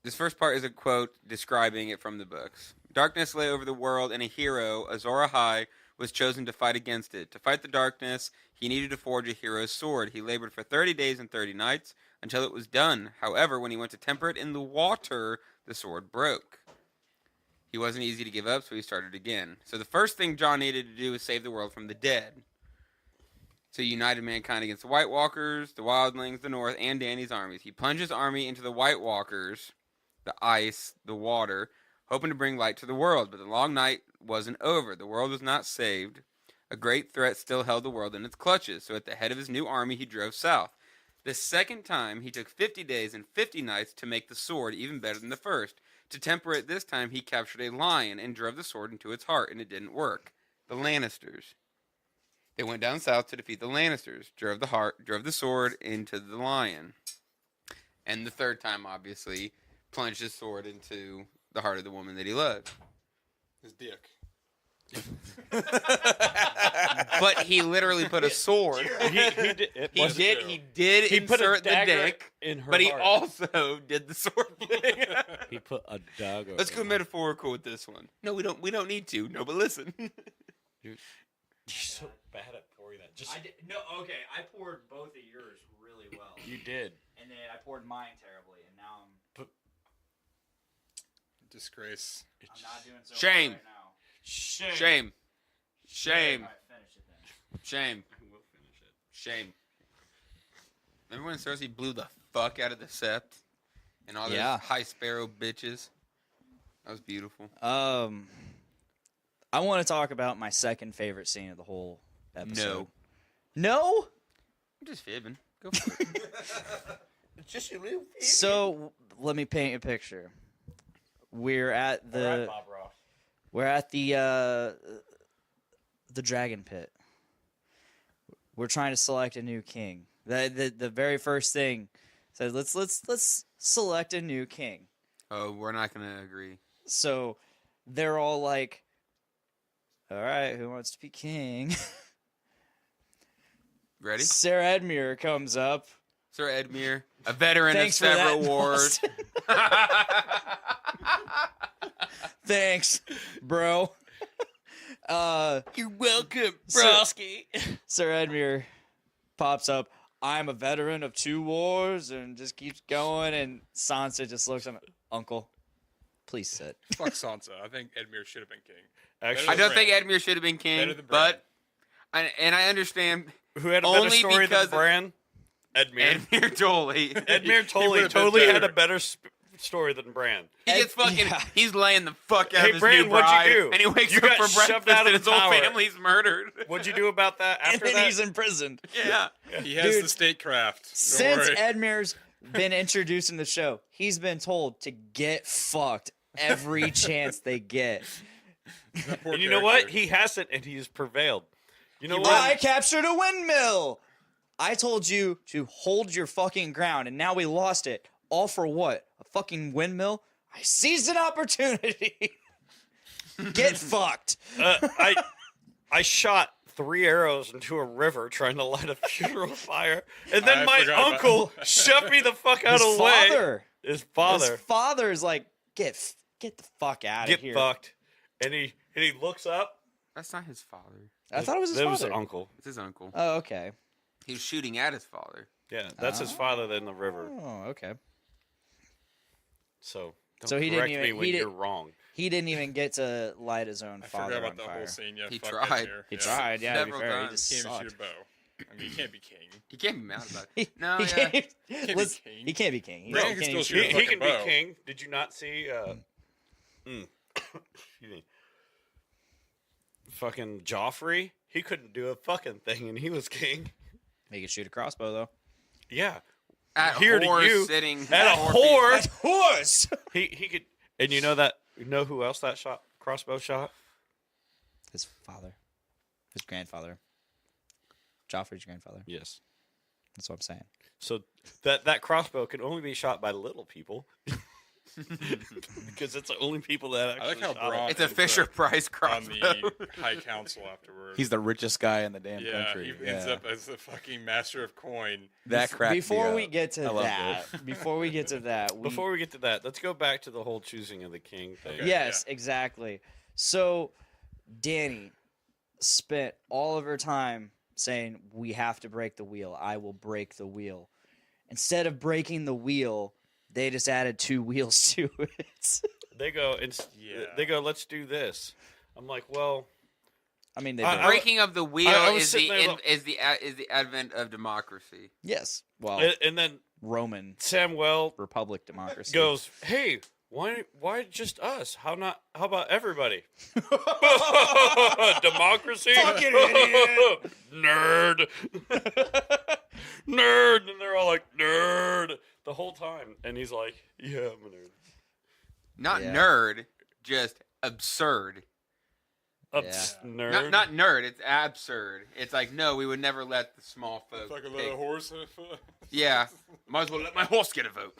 [SPEAKER 2] this first part is a quote describing it from the books. Darkness lay over the world, and a hero, Azor Ahai, was chosen to fight against it. To fight the darkness, he needed to forge a hero's sword. He labored for 30 days and 30 nights until it was done. However, when he went to temper it in the water, the sword broke. He wasn't easy to give up, so he started again. So the first thing Jon needed to do was save the world from the dead. So he united mankind against the White Walkers, the Wildlings, the North, and Dany's armies. He plunged his army into the White Walkers, the ice, the water, hoping to bring light to the world. But the long night wasn't over. The world was not saved. A great threat still held the world in its clutches. So at the head of his new army, he drove south. The second time, he took 50 days and 50 nights to make the sword even better than the first. To temper it this time, he captured a lion and drove the sword into its heart, and it didn't work. The Lannisters. They went down south to defeat the Lannisters, drove the sword into the lion. And the third time, obviously, plunged his sword into the heart of the woman that he loved.
[SPEAKER 5] His dick.
[SPEAKER 2] But he literally put a sword.
[SPEAKER 4] He did.
[SPEAKER 2] He did
[SPEAKER 4] He put a
[SPEAKER 2] insert the
[SPEAKER 4] dagger
[SPEAKER 2] dick,
[SPEAKER 4] in her
[SPEAKER 2] but he
[SPEAKER 4] heart.
[SPEAKER 2] also did the sword thing.
[SPEAKER 4] He put a dagger.
[SPEAKER 2] Let's go metaphorical with this one. No, we don't. We don't need to. No, but listen.
[SPEAKER 4] You're so bad at pouring that. Just
[SPEAKER 1] Okay, I poured both of yours really well.
[SPEAKER 4] you did.
[SPEAKER 1] And then I poured mine terribly, and now
[SPEAKER 5] Disgrace.
[SPEAKER 1] I'm not doing so
[SPEAKER 2] Shame.
[SPEAKER 1] well right now.
[SPEAKER 2] Shame. Shame.
[SPEAKER 1] Alright, finish it then.
[SPEAKER 2] Shame.
[SPEAKER 4] We'll finish it.
[SPEAKER 2] Shame. Remember when Cersei blew the fuck out of the Sept and all those
[SPEAKER 1] Yeah.
[SPEAKER 2] high sparrow bitches? That was beautiful.
[SPEAKER 1] I want to talk about my second favorite scene of the whole episode.
[SPEAKER 2] No.
[SPEAKER 1] No?
[SPEAKER 2] I'm just fibbing. Go for it.
[SPEAKER 3] It's just a little.
[SPEAKER 1] So let me paint a picture. We're at
[SPEAKER 4] All right,
[SPEAKER 1] the
[SPEAKER 4] Bob Ross.
[SPEAKER 1] we're at the dragon pit. We're trying to select a new king. The very first thing says let's select a new king.
[SPEAKER 2] Oh, we're not gonna agree.
[SPEAKER 1] So they're all like, all right, who wants to be king?
[SPEAKER 2] Ready?
[SPEAKER 1] Sir Edmure comes up.
[SPEAKER 2] Sir Edmure, a veteran
[SPEAKER 1] Thanks
[SPEAKER 2] of
[SPEAKER 1] for that,
[SPEAKER 2] several wars.
[SPEAKER 1] Thanks, bro.
[SPEAKER 2] You're welcome,
[SPEAKER 1] Broski. Sir Edmure pops up. I'm a veteran of 2 wars, and just keeps going. And Sansa just looks at him. Uncle, please sit.
[SPEAKER 5] Fuck Sansa. I think Edmure should have been king.
[SPEAKER 4] Actually,
[SPEAKER 2] I don't
[SPEAKER 5] Bran.
[SPEAKER 2] think Edmure should have been king,
[SPEAKER 5] Better than Bran.
[SPEAKER 2] but I understand
[SPEAKER 4] who had a better
[SPEAKER 2] only
[SPEAKER 4] story
[SPEAKER 2] because
[SPEAKER 4] than Bran? Edmure.
[SPEAKER 2] Edmure Tully.
[SPEAKER 4] Edmure
[SPEAKER 5] would've been
[SPEAKER 4] totally had
[SPEAKER 5] better.
[SPEAKER 4] a better story than Bran.
[SPEAKER 2] He gets fucking.
[SPEAKER 1] Yeah.
[SPEAKER 2] He's laying the fuck out
[SPEAKER 4] Hey,
[SPEAKER 2] of his
[SPEAKER 4] Bran,
[SPEAKER 2] new
[SPEAKER 4] what'd you
[SPEAKER 2] bride,
[SPEAKER 4] do?
[SPEAKER 2] and he wakes
[SPEAKER 4] You
[SPEAKER 2] up
[SPEAKER 4] got
[SPEAKER 2] for
[SPEAKER 4] shoved
[SPEAKER 2] breakfast,
[SPEAKER 4] out of
[SPEAKER 2] and
[SPEAKER 4] the
[SPEAKER 2] his whole
[SPEAKER 4] tower.
[SPEAKER 2] family's murdered.
[SPEAKER 4] What'd you do about that
[SPEAKER 1] And
[SPEAKER 4] after
[SPEAKER 1] then
[SPEAKER 4] that?
[SPEAKER 1] he's imprisoned.
[SPEAKER 2] Yeah.
[SPEAKER 5] He has
[SPEAKER 1] Dude,
[SPEAKER 5] the statecraft. Don't
[SPEAKER 1] Since
[SPEAKER 5] worry.
[SPEAKER 1] Edmure's been introduced in the show, he's been told to get fucked every chance they get.
[SPEAKER 5] That poor
[SPEAKER 4] And you know what?
[SPEAKER 5] character.
[SPEAKER 4] He hasn't, and he's prevailed. You know
[SPEAKER 1] I
[SPEAKER 4] what?
[SPEAKER 1] captured a windmill. I told you to hold your fucking ground, and now we lost it. All for what? A fucking windmill? I seized an opportunity. Get fucked.
[SPEAKER 4] I shot 3 arrows into a river trying to light a funeral fire, and then
[SPEAKER 5] I
[SPEAKER 4] my
[SPEAKER 5] forgot about
[SPEAKER 4] uncle shoved me the fuck out
[SPEAKER 1] His
[SPEAKER 4] of the way.
[SPEAKER 1] father.
[SPEAKER 4] His father.
[SPEAKER 1] His father's like, get the fuck out of
[SPEAKER 4] Get
[SPEAKER 1] here.
[SPEAKER 4] fucked. And he looks up.
[SPEAKER 2] That's not his father.
[SPEAKER 1] I thought it was his
[SPEAKER 4] That
[SPEAKER 1] father.
[SPEAKER 4] was his uncle.
[SPEAKER 2] It's his uncle.
[SPEAKER 1] Oh, okay.
[SPEAKER 2] He was shooting at his father.
[SPEAKER 4] Yeah, that's his father in the river.
[SPEAKER 1] Oh, okay.
[SPEAKER 4] So don't
[SPEAKER 1] So he didn't
[SPEAKER 4] correct
[SPEAKER 1] even-
[SPEAKER 4] me when
[SPEAKER 1] he
[SPEAKER 4] you're
[SPEAKER 1] didn't-
[SPEAKER 4] wrong.
[SPEAKER 1] He didn't even get to light his own
[SPEAKER 5] I
[SPEAKER 1] father
[SPEAKER 5] forgot about
[SPEAKER 1] on
[SPEAKER 5] the
[SPEAKER 1] fire.
[SPEAKER 5] whole scene. Yeah,
[SPEAKER 2] He
[SPEAKER 5] fuck
[SPEAKER 2] tried.
[SPEAKER 5] Edmure.
[SPEAKER 1] He
[SPEAKER 5] Yeah.
[SPEAKER 1] tried, yeah, to be
[SPEAKER 2] Several
[SPEAKER 1] fair. He
[SPEAKER 2] times.
[SPEAKER 1] just
[SPEAKER 5] Can't even
[SPEAKER 1] sucked.
[SPEAKER 5] shoot a bow. I mean, you can't be king.
[SPEAKER 2] He can't be mad about it.
[SPEAKER 1] He,
[SPEAKER 2] No,
[SPEAKER 1] he
[SPEAKER 2] yeah.
[SPEAKER 1] can't,
[SPEAKER 5] be
[SPEAKER 1] let's-
[SPEAKER 5] king.
[SPEAKER 1] He can't be king. He
[SPEAKER 5] Bran
[SPEAKER 1] can't
[SPEAKER 5] can
[SPEAKER 1] even
[SPEAKER 5] still shoot a
[SPEAKER 4] He
[SPEAKER 5] fucking
[SPEAKER 4] can
[SPEAKER 5] bow.
[SPEAKER 4] be king. Did you not see? Excuse me. Fucking Joffrey. He couldn't do a fucking thing, and he was king.
[SPEAKER 1] He could shoot a crossbow though.
[SPEAKER 4] Yeah,
[SPEAKER 2] At
[SPEAKER 4] Here to
[SPEAKER 2] horse
[SPEAKER 4] you,
[SPEAKER 2] sitting
[SPEAKER 4] at a
[SPEAKER 2] 4 feet
[SPEAKER 4] whore.
[SPEAKER 2] back.
[SPEAKER 1] Horse.
[SPEAKER 4] he could. And you know that? You know who else that shot? Crossbow shot.
[SPEAKER 1] His father. His grandfather. Joffrey's grandfather.
[SPEAKER 4] Yes.
[SPEAKER 1] That's what I'm saying.
[SPEAKER 4] So that crossbow can only be shot by little people. Because it's the only people that actually
[SPEAKER 5] I like how
[SPEAKER 4] shot
[SPEAKER 5] Bronn
[SPEAKER 4] it.
[SPEAKER 2] It's a Fisher Price
[SPEAKER 5] on
[SPEAKER 2] crossbow.
[SPEAKER 5] the High Council afterwards.
[SPEAKER 3] He's the richest guy in the damn
[SPEAKER 5] yeah,
[SPEAKER 3] country.
[SPEAKER 5] he ends up as the fucking master of coin.
[SPEAKER 3] That cracked me
[SPEAKER 1] Before
[SPEAKER 3] up.
[SPEAKER 1] we get to
[SPEAKER 3] I loved
[SPEAKER 1] that,
[SPEAKER 3] it.
[SPEAKER 1] before we get to that,
[SPEAKER 4] Before we get to that, let's go back to the whole choosing of the king thing.
[SPEAKER 5] Okay.
[SPEAKER 1] yes, exactly. So, Dany spent all of her time saying, "We have to break the wheel. I will break the wheel." Instead of breaking the wheel, they just added 2 wheels to it.
[SPEAKER 4] They go and
[SPEAKER 5] Yeah.
[SPEAKER 4] they go, let's do this. I'm like, well,
[SPEAKER 1] I mean, they
[SPEAKER 4] I-
[SPEAKER 1] did.
[SPEAKER 4] I-
[SPEAKER 2] Breaking of the wheel
[SPEAKER 4] I was
[SPEAKER 2] is
[SPEAKER 4] sitting there
[SPEAKER 2] is the advent of democracy.
[SPEAKER 1] Yes. Well,
[SPEAKER 4] and then
[SPEAKER 1] Roman
[SPEAKER 4] Samuel
[SPEAKER 1] Republic democracy.
[SPEAKER 4] goes, hey, why just us? How about everybody? Democracy?
[SPEAKER 1] Fucking idiot.
[SPEAKER 4] Nerd. Nerd. And they're all like, nerd. The whole time. And he's like, yeah, I'm a nerd.
[SPEAKER 2] Not
[SPEAKER 1] Yeah.
[SPEAKER 2] nerd, just absurd.
[SPEAKER 4] Nerd.
[SPEAKER 2] Not nerd. It's absurd. It's like, no, we would never let the small folk.
[SPEAKER 5] It's like a
[SPEAKER 2] take-
[SPEAKER 5] little horse.
[SPEAKER 2] Yeah, might as well let my horse get a vote.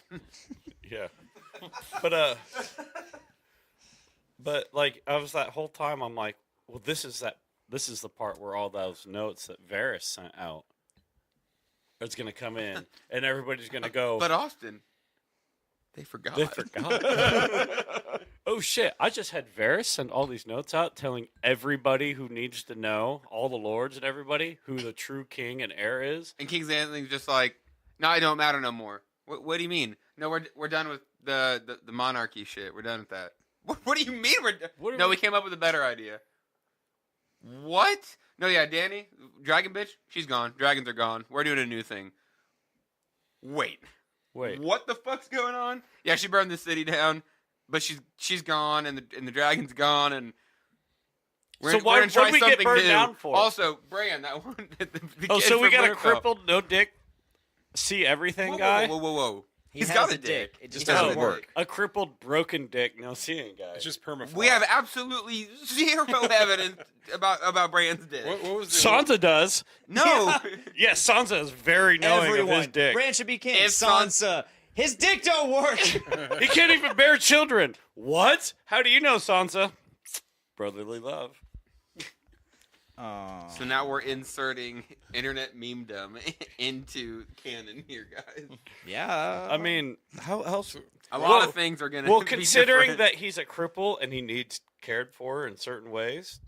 [SPEAKER 4] Yeah. But like I was that whole time I'm like, well, this is the part where all those notes that Varys sent out is going to come in and everybody's going to go,
[SPEAKER 2] But Austin, they forgot.
[SPEAKER 4] they forgot. Oh shit, I just had Varys send all these notes out telling everybody who needs to know, all the lords and everybody, who the true king and heir is.
[SPEAKER 2] And King's Landing's just like, no, it don't matter no more. What do you mean? No, we're done with the monarchy shit. We're done with that. What do you mean we came up with a better idea. What? No, yeah, Dany, dragon bitch, she's gone. Dragons are gone. We're doing a new thing. Wait. What the fuck's going on? Yeah, she burned the city down, but she's gone, and the dragon's gone, and we're gonna try
[SPEAKER 4] what'd we get
[SPEAKER 2] something
[SPEAKER 4] burned
[SPEAKER 2] new.
[SPEAKER 4] down for?
[SPEAKER 2] Also, Bran, that one.
[SPEAKER 4] Oh, so we got a crippled, no dick, see everything guy?
[SPEAKER 2] Whoa.
[SPEAKER 1] He's
[SPEAKER 2] got
[SPEAKER 1] has
[SPEAKER 2] a dick.
[SPEAKER 1] It just
[SPEAKER 2] He has
[SPEAKER 1] doesn't
[SPEAKER 2] a
[SPEAKER 1] work.
[SPEAKER 2] dick.
[SPEAKER 4] A crippled, broken dick, no seeing guy.
[SPEAKER 5] It's just permafrost.
[SPEAKER 2] We have absolutely zero evidence about Bran's dick.
[SPEAKER 5] What was the
[SPEAKER 4] Sansa does.
[SPEAKER 2] No.
[SPEAKER 4] Yeah, Sansa is very knowing
[SPEAKER 1] Everyone.
[SPEAKER 4] of his dick.
[SPEAKER 1] Bran should be king.
[SPEAKER 2] If
[SPEAKER 1] Sansa. His dick don't work.
[SPEAKER 4] He can't even bear children. What? How do you know, Sansa? Brotherly love.
[SPEAKER 1] Oh.
[SPEAKER 2] So now we're inserting internet memedom into canon here, guys.
[SPEAKER 1] Yeah.
[SPEAKER 4] I mean, how else?
[SPEAKER 2] A lot of things are gonna.
[SPEAKER 4] Well,
[SPEAKER 2] be
[SPEAKER 4] considering
[SPEAKER 2] different.
[SPEAKER 4] that he's a cripple and he needs cared for in certain ways,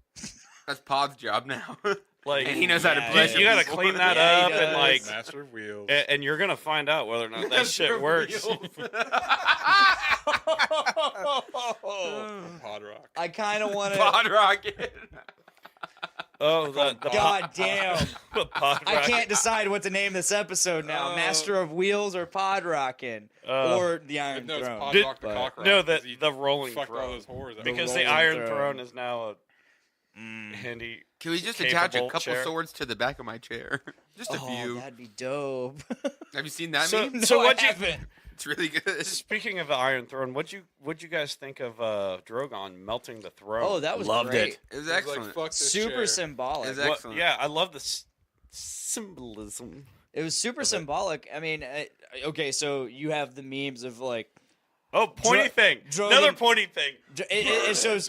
[SPEAKER 2] That's Pod's job now,
[SPEAKER 4] like
[SPEAKER 2] and he knows how to
[SPEAKER 1] Yeah,
[SPEAKER 2] bless
[SPEAKER 4] you got to
[SPEAKER 2] people.
[SPEAKER 4] clean that
[SPEAKER 1] Yeah,
[SPEAKER 4] up
[SPEAKER 1] he
[SPEAKER 4] and like,
[SPEAKER 1] does.
[SPEAKER 5] Master of Wheels?
[SPEAKER 4] and you're gonna find out whether or not that shit works.
[SPEAKER 5] Pod Rock.
[SPEAKER 1] I kind of want to.
[SPEAKER 2] Pod rocket.
[SPEAKER 4] Oh, the
[SPEAKER 1] God damn.
[SPEAKER 4] pod
[SPEAKER 1] I
[SPEAKER 4] rocket.
[SPEAKER 1] can't decide what to name this episode now.
[SPEAKER 2] Oh.
[SPEAKER 1] Master of Wheels or Pod Rockin' or the Iron
[SPEAKER 5] No, it's
[SPEAKER 1] Throne.
[SPEAKER 5] Pod
[SPEAKER 4] Did-
[SPEAKER 5] Rock the
[SPEAKER 1] but-
[SPEAKER 5] Cockroach.
[SPEAKER 4] No,
[SPEAKER 5] 'cause he
[SPEAKER 4] the rolling
[SPEAKER 5] fucked all
[SPEAKER 4] throne.
[SPEAKER 5] those whores out.
[SPEAKER 4] Because the
[SPEAKER 1] rolling
[SPEAKER 4] Iron
[SPEAKER 1] throne.
[SPEAKER 4] Throne is now a handy.
[SPEAKER 2] Can we just attach a
[SPEAKER 4] Capable
[SPEAKER 2] couple
[SPEAKER 4] chair.
[SPEAKER 2] swords to the back of my chair? Just a
[SPEAKER 1] Oh,
[SPEAKER 2] few.
[SPEAKER 1] that'd be dope.
[SPEAKER 2] Have you seen that
[SPEAKER 4] So-
[SPEAKER 2] meme?
[SPEAKER 4] so
[SPEAKER 1] No,
[SPEAKER 4] what'd
[SPEAKER 1] I
[SPEAKER 4] you-
[SPEAKER 1] haven't.
[SPEAKER 2] It's really good.
[SPEAKER 4] Speaking of the Iron Throne, what'd you guys think of Drogon melting the throne?
[SPEAKER 1] Oh, that was
[SPEAKER 4] Loved
[SPEAKER 1] great.
[SPEAKER 4] it.
[SPEAKER 2] It was
[SPEAKER 5] He's
[SPEAKER 2] excellent.
[SPEAKER 5] Like, fuck this
[SPEAKER 1] Super
[SPEAKER 5] chair.
[SPEAKER 1] symbolic.
[SPEAKER 2] Is
[SPEAKER 4] Well,
[SPEAKER 2] excellent.
[SPEAKER 4] yeah, I love the symbolism.
[SPEAKER 1] It was super symbolic. I mean, okay, so you have the memes of like
[SPEAKER 4] Oh, pointy thing.
[SPEAKER 1] Drogon-
[SPEAKER 4] Another pointy thing.
[SPEAKER 1] it shows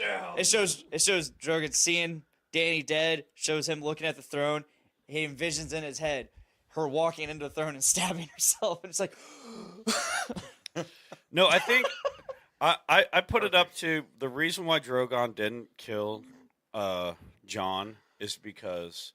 [SPEAKER 1] Drogon seeing Dany dead, shows him looking at the throne. He envisions in his head her walking into the throne and stabbing herself, and it's like,
[SPEAKER 4] No, I think I put it up to the reason why Drogon didn't kill Jon is because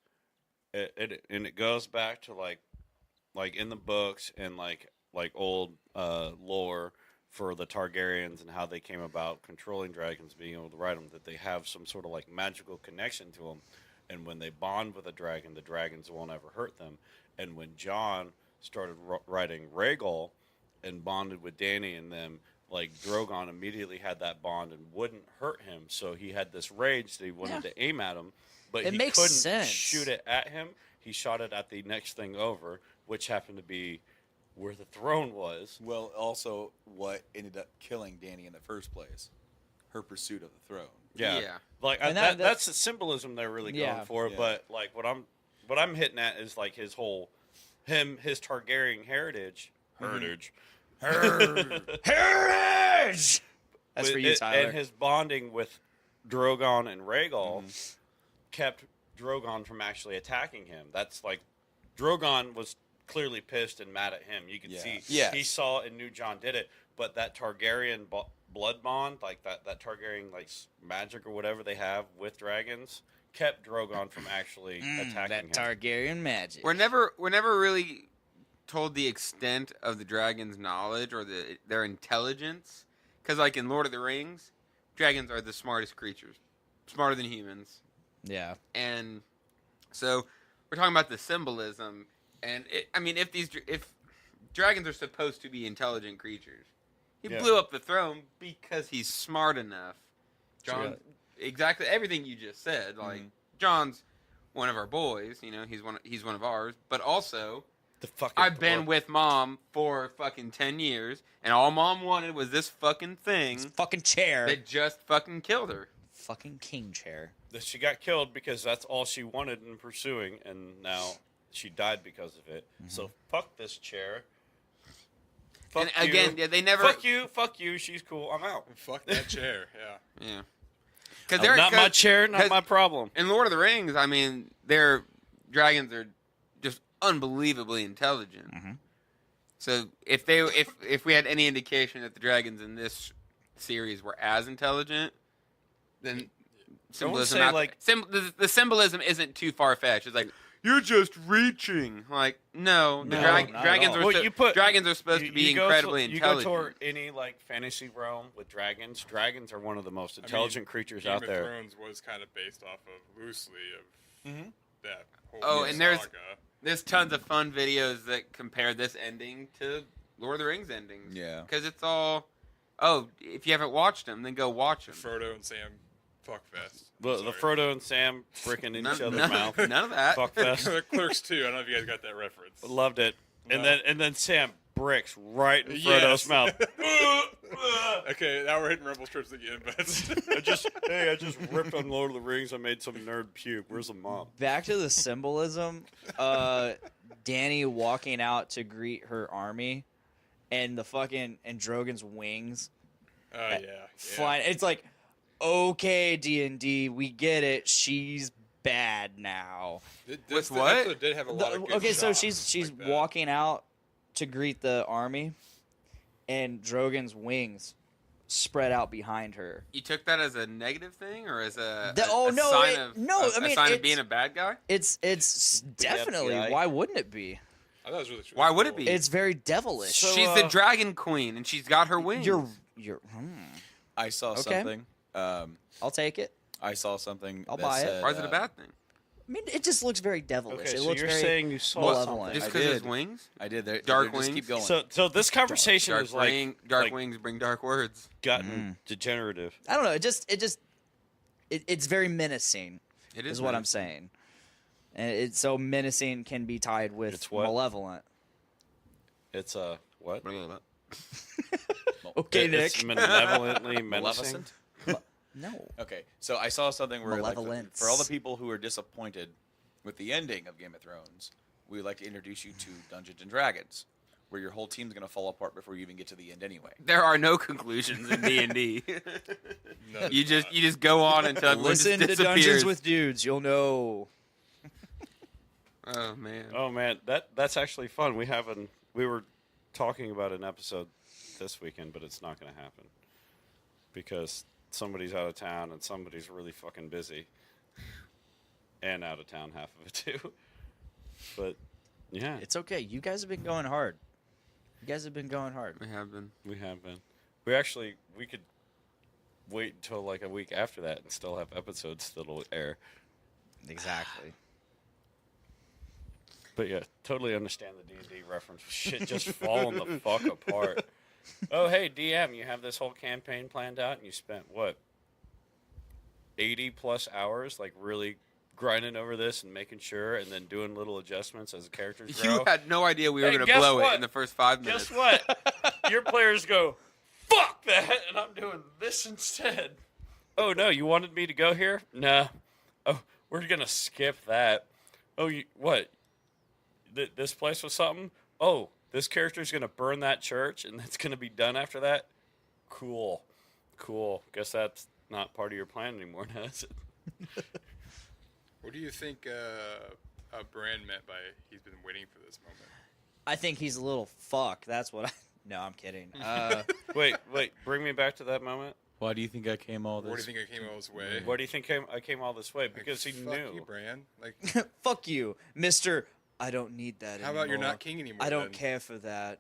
[SPEAKER 4] it goes back to like in the books and like old lore for the Targaryens and how they came about controlling dragons, being able to ride them, that they have some sort of like magical connection to them, and when they bond with a dragon, the dragons won't ever hurt them. And when Jon started riding Rhaegal and bonded with Dany and them, like Drogon immediately had that bond and wouldn't hurt him. So he had this rage that he wanted to aim at him, but
[SPEAKER 1] It
[SPEAKER 4] he
[SPEAKER 1] makes
[SPEAKER 4] couldn't
[SPEAKER 1] sense.
[SPEAKER 4] shoot it at him. He shot it at the next thing over, which happened to be where the throne was.
[SPEAKER 3] Well, also what ended up killing Dany in the first place, her pursuit of the throne.
[SPEAKER 4] Yeah,
[SPEAKER 2] Yeah.
[SPEAKER 4] like
[SPEAKER 1] And
[SPEAKER 4] that's the symbolism they're really
[SPEAKER 1] Yeah.
[SPEAKER 4] going for.
[SPEAKER 3] Yeah.
[SPEAKER 4] But like what I'm hitting at is like his whole his Targaryen heritage.
[SPEAKER 1] heritage. That's for you,
[SPEAKER 4] With-
[SPEAKER 1] Tyler.
[SPEAKER 4] And his bonding with Drogon and Rhaegal kept Drogon from actually attacking him. That's like Drogon was clearly pissed and mad at him. You can
[SPEAKER 3] Yeah.
[SPEAKER 4] see
[SPEAKER 3] Yes.
[SPEAKER 4] he saw and knew Jon did it, but that Targaryen blood bond, like that Targaryen like magic or whatever they have with dragons, kept Drogon from actually attacking
[SPEAKER 1] that
[SPEAKER 4] him.
[SPEAKER 1] Targaryen magic.
[SPEAKER 2] We're never really told the extent of the dragon's knowledge or their intelligence, because like in Lord of the Rings, dragons are the smartest creatures, smarter than humans,
[SPEAKER 1] Yeah.
[SPEAKER 2] and so we're talking about the symbolism. And if dragons are supposed to be intelligent creatures, he
[SPEAKER 4] Yeah.
[SPEAKER 2] blew up the throne because he's smart enough. John,
[SPEAKER 1] Sure.
[SPEAKER 2] exactly everything you just said. Like John's one of our boys, he's one of ours. But also,
[SPEAKER 4] The fucking
[SPEAKER 2] I've been
[SPEAKER 4] book.
[SPEAKER 2] with Mom for fucking 10 years, and all Mom wanted was this fucking thing
[SPEAKER 1] Fucking chair.
[SPEAKER 2] that just fucking killed her.
[SPEAKER 1] fucking king chair.
[SPEAKER 4] That she got killed because that's all she wanted in pursuing, and now she died because of it. So fuck this chair. Fuck
[SPEAKER 2] And again,
[SPEAKER 4] you.
[SPEAKER 2] yeah, they never.
[SPEAKER 4] Fuck you. She's cool. I'm out.
[SPEAKER 5] Fuck that chair. Yeah.
[SPEAKER 2] Yeah. Because
[SPEAKER 4] Not my chair, not my problem.
[SPEAKER 2] In Lord of the Rings, I mean, their dragons are just unbelievably intelligent. So if we had any indication that the dragons in this series were as intelligent, then symbolism the symbolism isn't too far fetched. It's like you're just reaching. Like no, the
[SPEAKER 1] not
[SPEAKER 2] dragons
[SPEAKER 1] at all.
[SPEAKER 2] are dragons are supposed to be incredibly intelligent.
[SPEAKER 4] You go toward any like fantasy realm with dragons. Dragons are one of the most intelligent creatures
[SPEAKER 5] Game
[SPEAKER 4] out
[SPEAKER 5] of
[SPEAKER 4] there.
[SPEAKER 5] Thrones was kind of based off of loosely of that whole
[SPEAKER 2] and
[SPEAKER 5] saga.
[SPEAKER 2] there's tons of fun videos that compare this ending to Lord of the Rings endings.
[SPEAKER 3] Yeah.
[SPEAKER 2] Because it's all, if you haven't watched them, then go watch them.
[SPEAKER 5] Frodo and Sam fuckfest.
[SPEAKER 4] The Frodo and Sam bricking in each other's mouth.
[SPEAKER 2] None of that.
[SPEAKER 4] Fuckfest.
[SPEAKER 5] Clerks too. I don't know if you guys got that reference.
[SPEAKER 4] Loved it.
[SPEAKER 5] No.
[SPEAKER 4] And then Sam bricks right in Frodo's mouth.
[SPEAKER 5] Okay, now we're hitting rebel strips again, but
[SPEAKER 4] I just ripped on Lord of the Rings. I made some nerd puke. Where's the mom?
[SPEAKER 1] Back to the symbolism. Dany walking out to greet her army, and the fucking and Drogon's wings flying. It's like, okay, D&D, we get it. She's bad now.
[SPEAKER 5] This
[SPEAKER 2] what?
[SPEAKER 5] episode did have a lot of good
[SPEAKER 1] Okay, so
[SPEAKER 5] shots
[SPEAKER 1] she's
[SPEAKER 5] like that.
[SPEAKER 1] walking out to greet the army, and Drogon's wings spread out behind her.
[SPEAKER 2] You took that as a negative thing, or as a sign of being a bad guy?
[SPEAKER 1] It's definitely.
[SPEAKER 3] FBI.
[SPEAKER 1] Why wouldn't it be?
[SPEAKER 5] I thought it was really
[SPEAKER 2] Why would
[SPEAKER 5] cool.
[SPEAKER 2] it be?
[SPEAKER 1] It's very devilish.
[SPEAKER 4] So,
[SPEAKER 2] She's the dragon queen, and she's got her wings.
[SPEAKER 1] You're.
[SPEAKER 3] I saw
[SPEAKER 1] Okay.
[SPEAKER 3] something.
[SPEAKER 1] I'll take it.
[SPEAKER 3] I saw something.
[SPEAKER 1] I'll
[SPEAKER 3] that
[SPEAKER 1] buy it.
[SPEAKER 3] said,
[SPEAKER 2] Why is it a bad thing?
[SPEAKER 1] I mean, it just looks very devilish.
[SPEAKER 4] Okay,
[SPEAKER 1] it
[SPEAKER 4] so
[SPEAKER 1] looks
[SPEAKER 4] you're
[SPEAKER 1] very
[SPEAKER 4] saying you saw
[SPEAKER 1] malevolent.
[SPEAKER 4] something.
[SPEAKER 2] Just
[SPEAKER 3] I
[SPEAKER 2] because
[SPEAKER 3] did.
[SPEAKER 2] it's wings?
[SPEAKER 3] I did. They're
[SPEAKER 2] Dark
[SPEAKER 3] just
[SPEAKER 2] wings?
[SPEAKER 3] keep going.
[SPEAKER 4] So this conversation
[SPEAKER 2] Dark,
[SPEAKER 4] is like
[SPEAKER 2] dark
[SPEAKER 4] like
[SPEAKER 2] wings bring dark words.
[SPEAKER 4] gotten degenerative.
[SPEAKER 1] I don't know. It's very menacing.
[SPEAKER 2] It
[SPEAKER 1] Is what I'm saying. And it's so menacing can be tied with
[SPEAKER 4] It's what?
[SPEAKER 1] malevolent.
[SPEAKER 4] It's what?
[SPEAKER 1] Okay,
[SPEAKER 4] It's
[SPEAKER 1] Nick.
[SPEAKER 4] malevolently menacing.
[SPEAKER 3] Maleficent?
[SPEAKER 1] No.
[SPEAKER 3] Okay, so I saw something where like,
[SPEAKER 1] Malevolence.
[SPEAKER 3] for all the people who are disappointed with the ending of Game of Thrones, we would like to introduce you to Dungeons and Dragons, where your whole team's gonna fall apart before you even get to the end anyway.
[SPEAKER 2] There are no conclusions in D&D.
[SPEAKER 5] No,
[SPEAKER 2] You just go on until everyone
[SPEAKER 1] Listen
[SPEAKER 2] just
[SPEAKER 1] to
[SPEAKER 2] disappears.
[SPEAKER 1] Dungeons with Dudes. You'll know.
[SPEAKER 2] Oh man.
[SPEAKER 4] Oh man, that's actually fun. We were talking about an episode this weekend, but it's not going to happen because somebody's out of town and somebody's really fucking busy, and out of town half of it too. But yeah,
[SPEAKER 1] It's okay. You guys have been going hard. You guys have been going hard.
[SPEAKER 2] We have been.
[SPEAKER 4] we have been. We could wait until like a week after that and still have episodes that'll air.
[SPEAKER 1] Exactly.
[SPEAKER 4] But yeah, totally understand the D&D reference. Shit just falling the fuck apart. Oh, hey, DM, you have this whole campaign planned out, and you spent, what, 80 plus hours, like, really grinding over this and making sure, and then doing little adjustments as the characters grow?
[SPEAKER 2] You had no idea we were
[SPEAKER 4] Hey,
[SPEAKER 2] going to
[SPEAKER 4] guess
[SPEAKER 2] blow
[SPEAKER 4] what?
[SPEAKER 2] it in the first 5 minutes.
[SPEAKER 4] Guess what? Your players go, fuck that, and I'm doing this instead. Oh, no, you wanted me to go here? No. Oh, we're going to skip that. Oh, what? This place was something? Oh, this character's going to burn that church, and that's going to be done after that? Cool. Guess that's not part of your plan anymore, now, is it?
[SPEAKER 5] What do you think Brand meant by he's been waiting for this moment?
[SPEAKER 1] I think he's a little fuck. That's what I... No, I'm kidding.
[SPEAKER 4] Wait, bring me back to that moment.
[SPEAKER 3] Why do you think I came all this?
[SPEAKER 5] What do you think I came all this way?
[SPEAKER 4] Why do you think I came all this way? Because he
[SPEAKER 5] Fuck
[SPEAKER 4] knew.
[SPEAKER 5] you, Brand. Like,
[SPEAKER 1] Fuck you, Mr. I don't need that
[SPEAKER 5] how
[SPEAKER 1] anymore.
[SPEAKER 5] about you're not king anymore?
[SPEAKER 1] I don't
[SPEAKER 5] then?
[SPEAKER 1] care for that.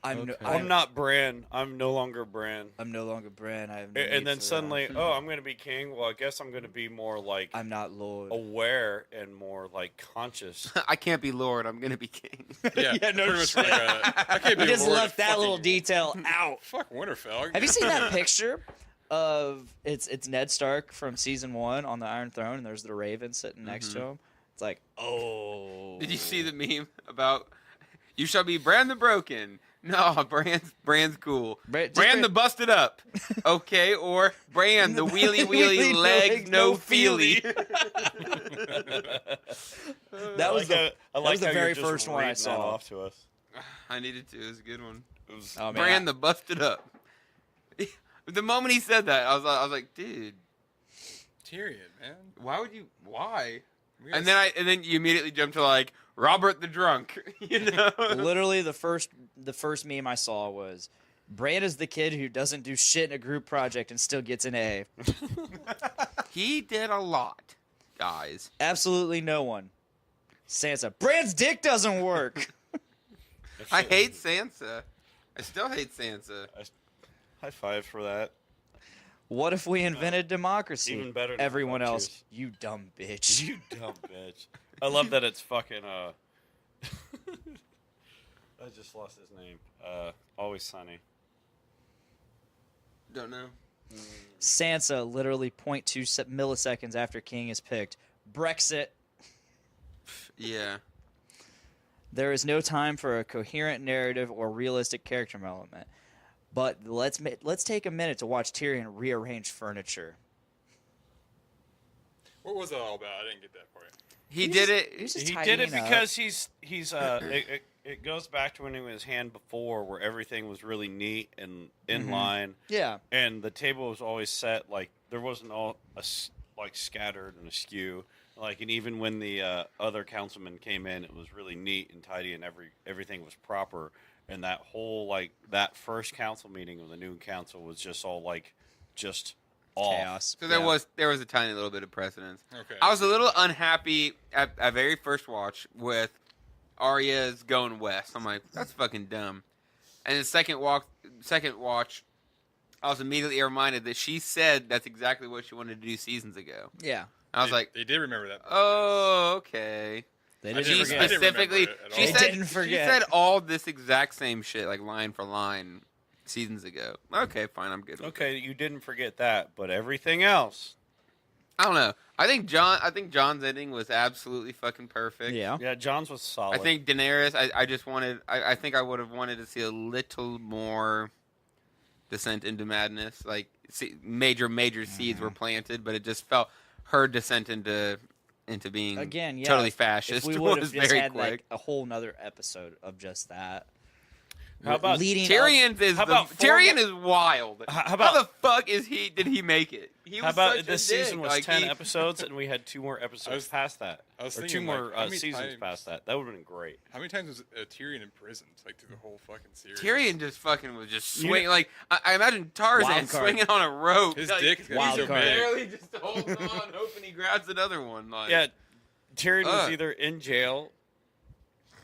[SPEAKER 1] I'm
[SPEAKER 4] I'm not Bran. I'm no longer Bran.
[SPEAKER 1] I'm no longer Bran. I have no
[SPEAKER 4] And
[SPEAKER 1] need
[SPEAKER 4] then
[SPEAKER 1] for
[SPEAKER 4] suddenly,
[SPEAKER 1] that.
[SPEAKER 4] oh, I'm going to be king. Well, I guess I'm going to be more like
[SPEAKER 1] I'm not Lord.
[SPEAKER 4] aware and more like conscious.
[SPEAKER 2] I can't be Lord. I'm going to be king.
[SPEAKER 5] Yeah,
[SPEAKER 1] Yeah, no
[SPEAKER 5] pretty much
[SPEAKER 1] shit.
[SPEAKER 5] I can't be
[SPEAKER 1] You just
[SPEAKER 5] Lord
[SPEAKER 1] left that
[SPEAKER 5] fucking-
[SPEAKER 1] little detail out.
[SPEAKER 5] Fuck Winterfell.
[SPEAKER 1] Have you seen that picture of it's Ned Stark from season 1 on the Iron Throne, and there's the Raven sitting next to him? It's like, oh.
[SPEAKER 2] Did you see the meme about you shall be Bran the Broken, No, Brand's cool.
[SPEAKER 1] Just
[SPEAKER 2] Brand the busted up. Okay, or Brand the wheelie legs no feely.
[SPEAKER 1] That was the
[SPEAKER 4] how
[SPEAKER 1] very
[SPEAKER 4] you're just
[SPEAKER 1] first one I
[SPEAKER 4] reading that
[SPEAKER 1] saw.
[SPEAKER 4] off to us.
[SPEAKER 2] I needed to. It was a good one.
[SPEAKER 4] It was,
[SPEAKER 1] Oh, man,
[SPEAKER 2] Brand the busted up. The moment he said that, I was like, dude,
[SPEAKER 5] Tyrion, man.
[SPEAKER 2] why would you? Why?
[SPEAKER 5] We
[SPEAKER 2] And
[SPEAKER 5] gotta
[SPEAKER 2] then you immediately jump to like Robert the drunk. You know.
[SPEAKER 1] Literally, the first meme I saw was, Bran is the kid who doesn't do shit in a group project and still gets an A.
[SPEAKER 2] He did a lot, guys.
[SPEAKER 1] Absolutely no one. Sansa, Bran's dick doesn't work.
[SPEAKER 2] I hate Sansa. I still hate Sansa.
[SPEAKER 4] High five for that.
[SPEAKER 1] What if we invented democracy?
[SPEAKER 4] Even better than
[SPEAKER 1] Everyone
[SPEAKER 4] that,
[SPEAKER 1] else,
[SPEAKER 4] cheers.
[SPEAKER 1] you dumb bitch.
[SPEAKER 4] You dumb bitch. I love that it's fucking I just lost his name. Always Sunny.
[SPEAKER 2] Don't know.
[SPEAKER 1] Sansa, literally 0.2 milliseconds after King is picked. Brexit.
[SPEAKER 2] Yeah.
[SPEAKER 1] There is no time for a coherent narrative or realistic character development. But let's take a minute to watch Tyrion rearrange furniture.
[SPEAKER 5] What was that all about? I didn't get that part.
[SPEAKER 2] He did it.
[SPEAKER 1] He's just
[SPEAKER 4] He
[SPEAKER 1] tidying
[SPEAKER 4] did it
[SPEAKER 1] up.
[SPEAKER 4] because he's it goes back to when he was hand before, where everything was really neat and in line,
[SPEAKER 1] Yeah.
[SPEAKER 4] and the table was always set like there wasn't all like scattered and askew. Like, and even when the other councilmen came in, it was really neat and tidy, and everything was proper. And that whole that first council meeting of the new council was just all just off.
[SPEAKER 1] Chaos.
[SPEAKER 2] So
[SPEAKER 1] Yeah.
[SPEAKER 2] there was a tiny little bit of precedence.
[SPEAKER 5] Okay.
[SPEAKER 2] I was a little unhappy at very first watch with Arya's going west. I'm like, that's fucking dumb. And the second watch, I was immediately reminded that she said that's exactly what she wanted to do seasons ago.
[SPEAKER 1] Yeah.
[SPEAKER 2] I was like,
[SPEAKER 5] they did remember that.
[SPEAKER 2] oh, okay.
[SPEAKER 1] They
[SPEAKER 5] I
[SPEAKER 1] didn't
[SPEAKER 5] didn't
[SPEAKER 2] She
[SPEAKER 1] forget.
[SPEAKER 5] I didn't remember
[SPEAKER 2] specifically,
[SPEAKER 5] it at
[SPEAKER 2] she
[SPEAKER 5] all.
[SPEAKER 1] They
[SPEAKER 2] said,
[SPEAKER 1] didn't
[SPEAKER 2] she
[SPEAKER 1] forget.
[SPEAKER 2] said all this exact same shit, like line for line, seasons ago. Okay, fine, I'm good. With it.
[SPEAKER 4] Okay, you didn't forget that, but everything else.
[SPEAKER 2] I don't know. I think John's ending was absolutely fucking perfect.
[SPEAKER 1] Yeah.
[SPEAKER 4] Yeah, John's was solid.
[SPEAKER 2] I think Daenerys. I think I would have wanted to see a little more descent into madness. Like major seeds were planted, but it just felt her descent into being
[SPEAKER 1] Again, yeah.
[SPEAKER 2] totally
[SPEAKER 1] If
[SPEAKER 2] fascist
[SPEAKER 1] we would
[SPEAKER 2] was
[SPEAKER 1] have just
[SPEAKER 2] very
[SPEAKER 1] had
[SPEAKER 2] quick.
[SPEAKER 1] like a whole nother episode of just that.
[SPEAKER 4] How about
[SPEAKER 1] leading up?
[SPEAKER 2] Tyrion is wild.
[SPEAKER 4] How about-
[SPEAKER 2] the fuck did he make it? He was
[SPEAKER 4] How about
[SPEAKER 2] such a
[SPEAKER 4] this
[SPEAKER 2] dick.
[SPEAKER 4] season was
[SPEAKER 2] Like,
[SPEAKER 4] 10 episodes, and we had 2 more
[SPEAKER 5] I
[SPEAKER 4] episodes
[SPEAKER 5] was-
[SPEAKER 4] past that,
[SPEAKER 5] I was
[SPEAKER 4] or 2
[SPEAKER 5] thinking,
[SPEAKER 4] more
[SPEAKER 5] like, how many
[SPEAKER 4] seasons
[SPEAKER 5] times-
[SPEAKER 4] past that. That would have been great.
[SPEAKER 5] How many times was Tyrion imprisoned, like through the whole fucking series?
[SPEAKER 2] Tyrion just fucking was just
[SPEAKER 4] You
[SPEAKER 2] swinging.
[SPEAKER 4] know-
[SPEAKER 2] Like I imagine Tarzan
[SPEAKER 1] Wild card.
[SPEAKER 2] swinging on a rope.
[SPEAKER 5] His
[SPEAKER 2] like,
[SPEAKER 5] dick is gonna
[SPEAKER 1] Wild
[SPEAKER 5] be so
[SPEAKER 1] card.
[SPEAKER 5] big.
[SPEAKER 2] barely just holding on, hoping he grabs another one. Like,
[SPEAKER 4] Yeah, Tyrion was
[SPEAKER 2] Ugh.
[SPEAKER 4] either in jail,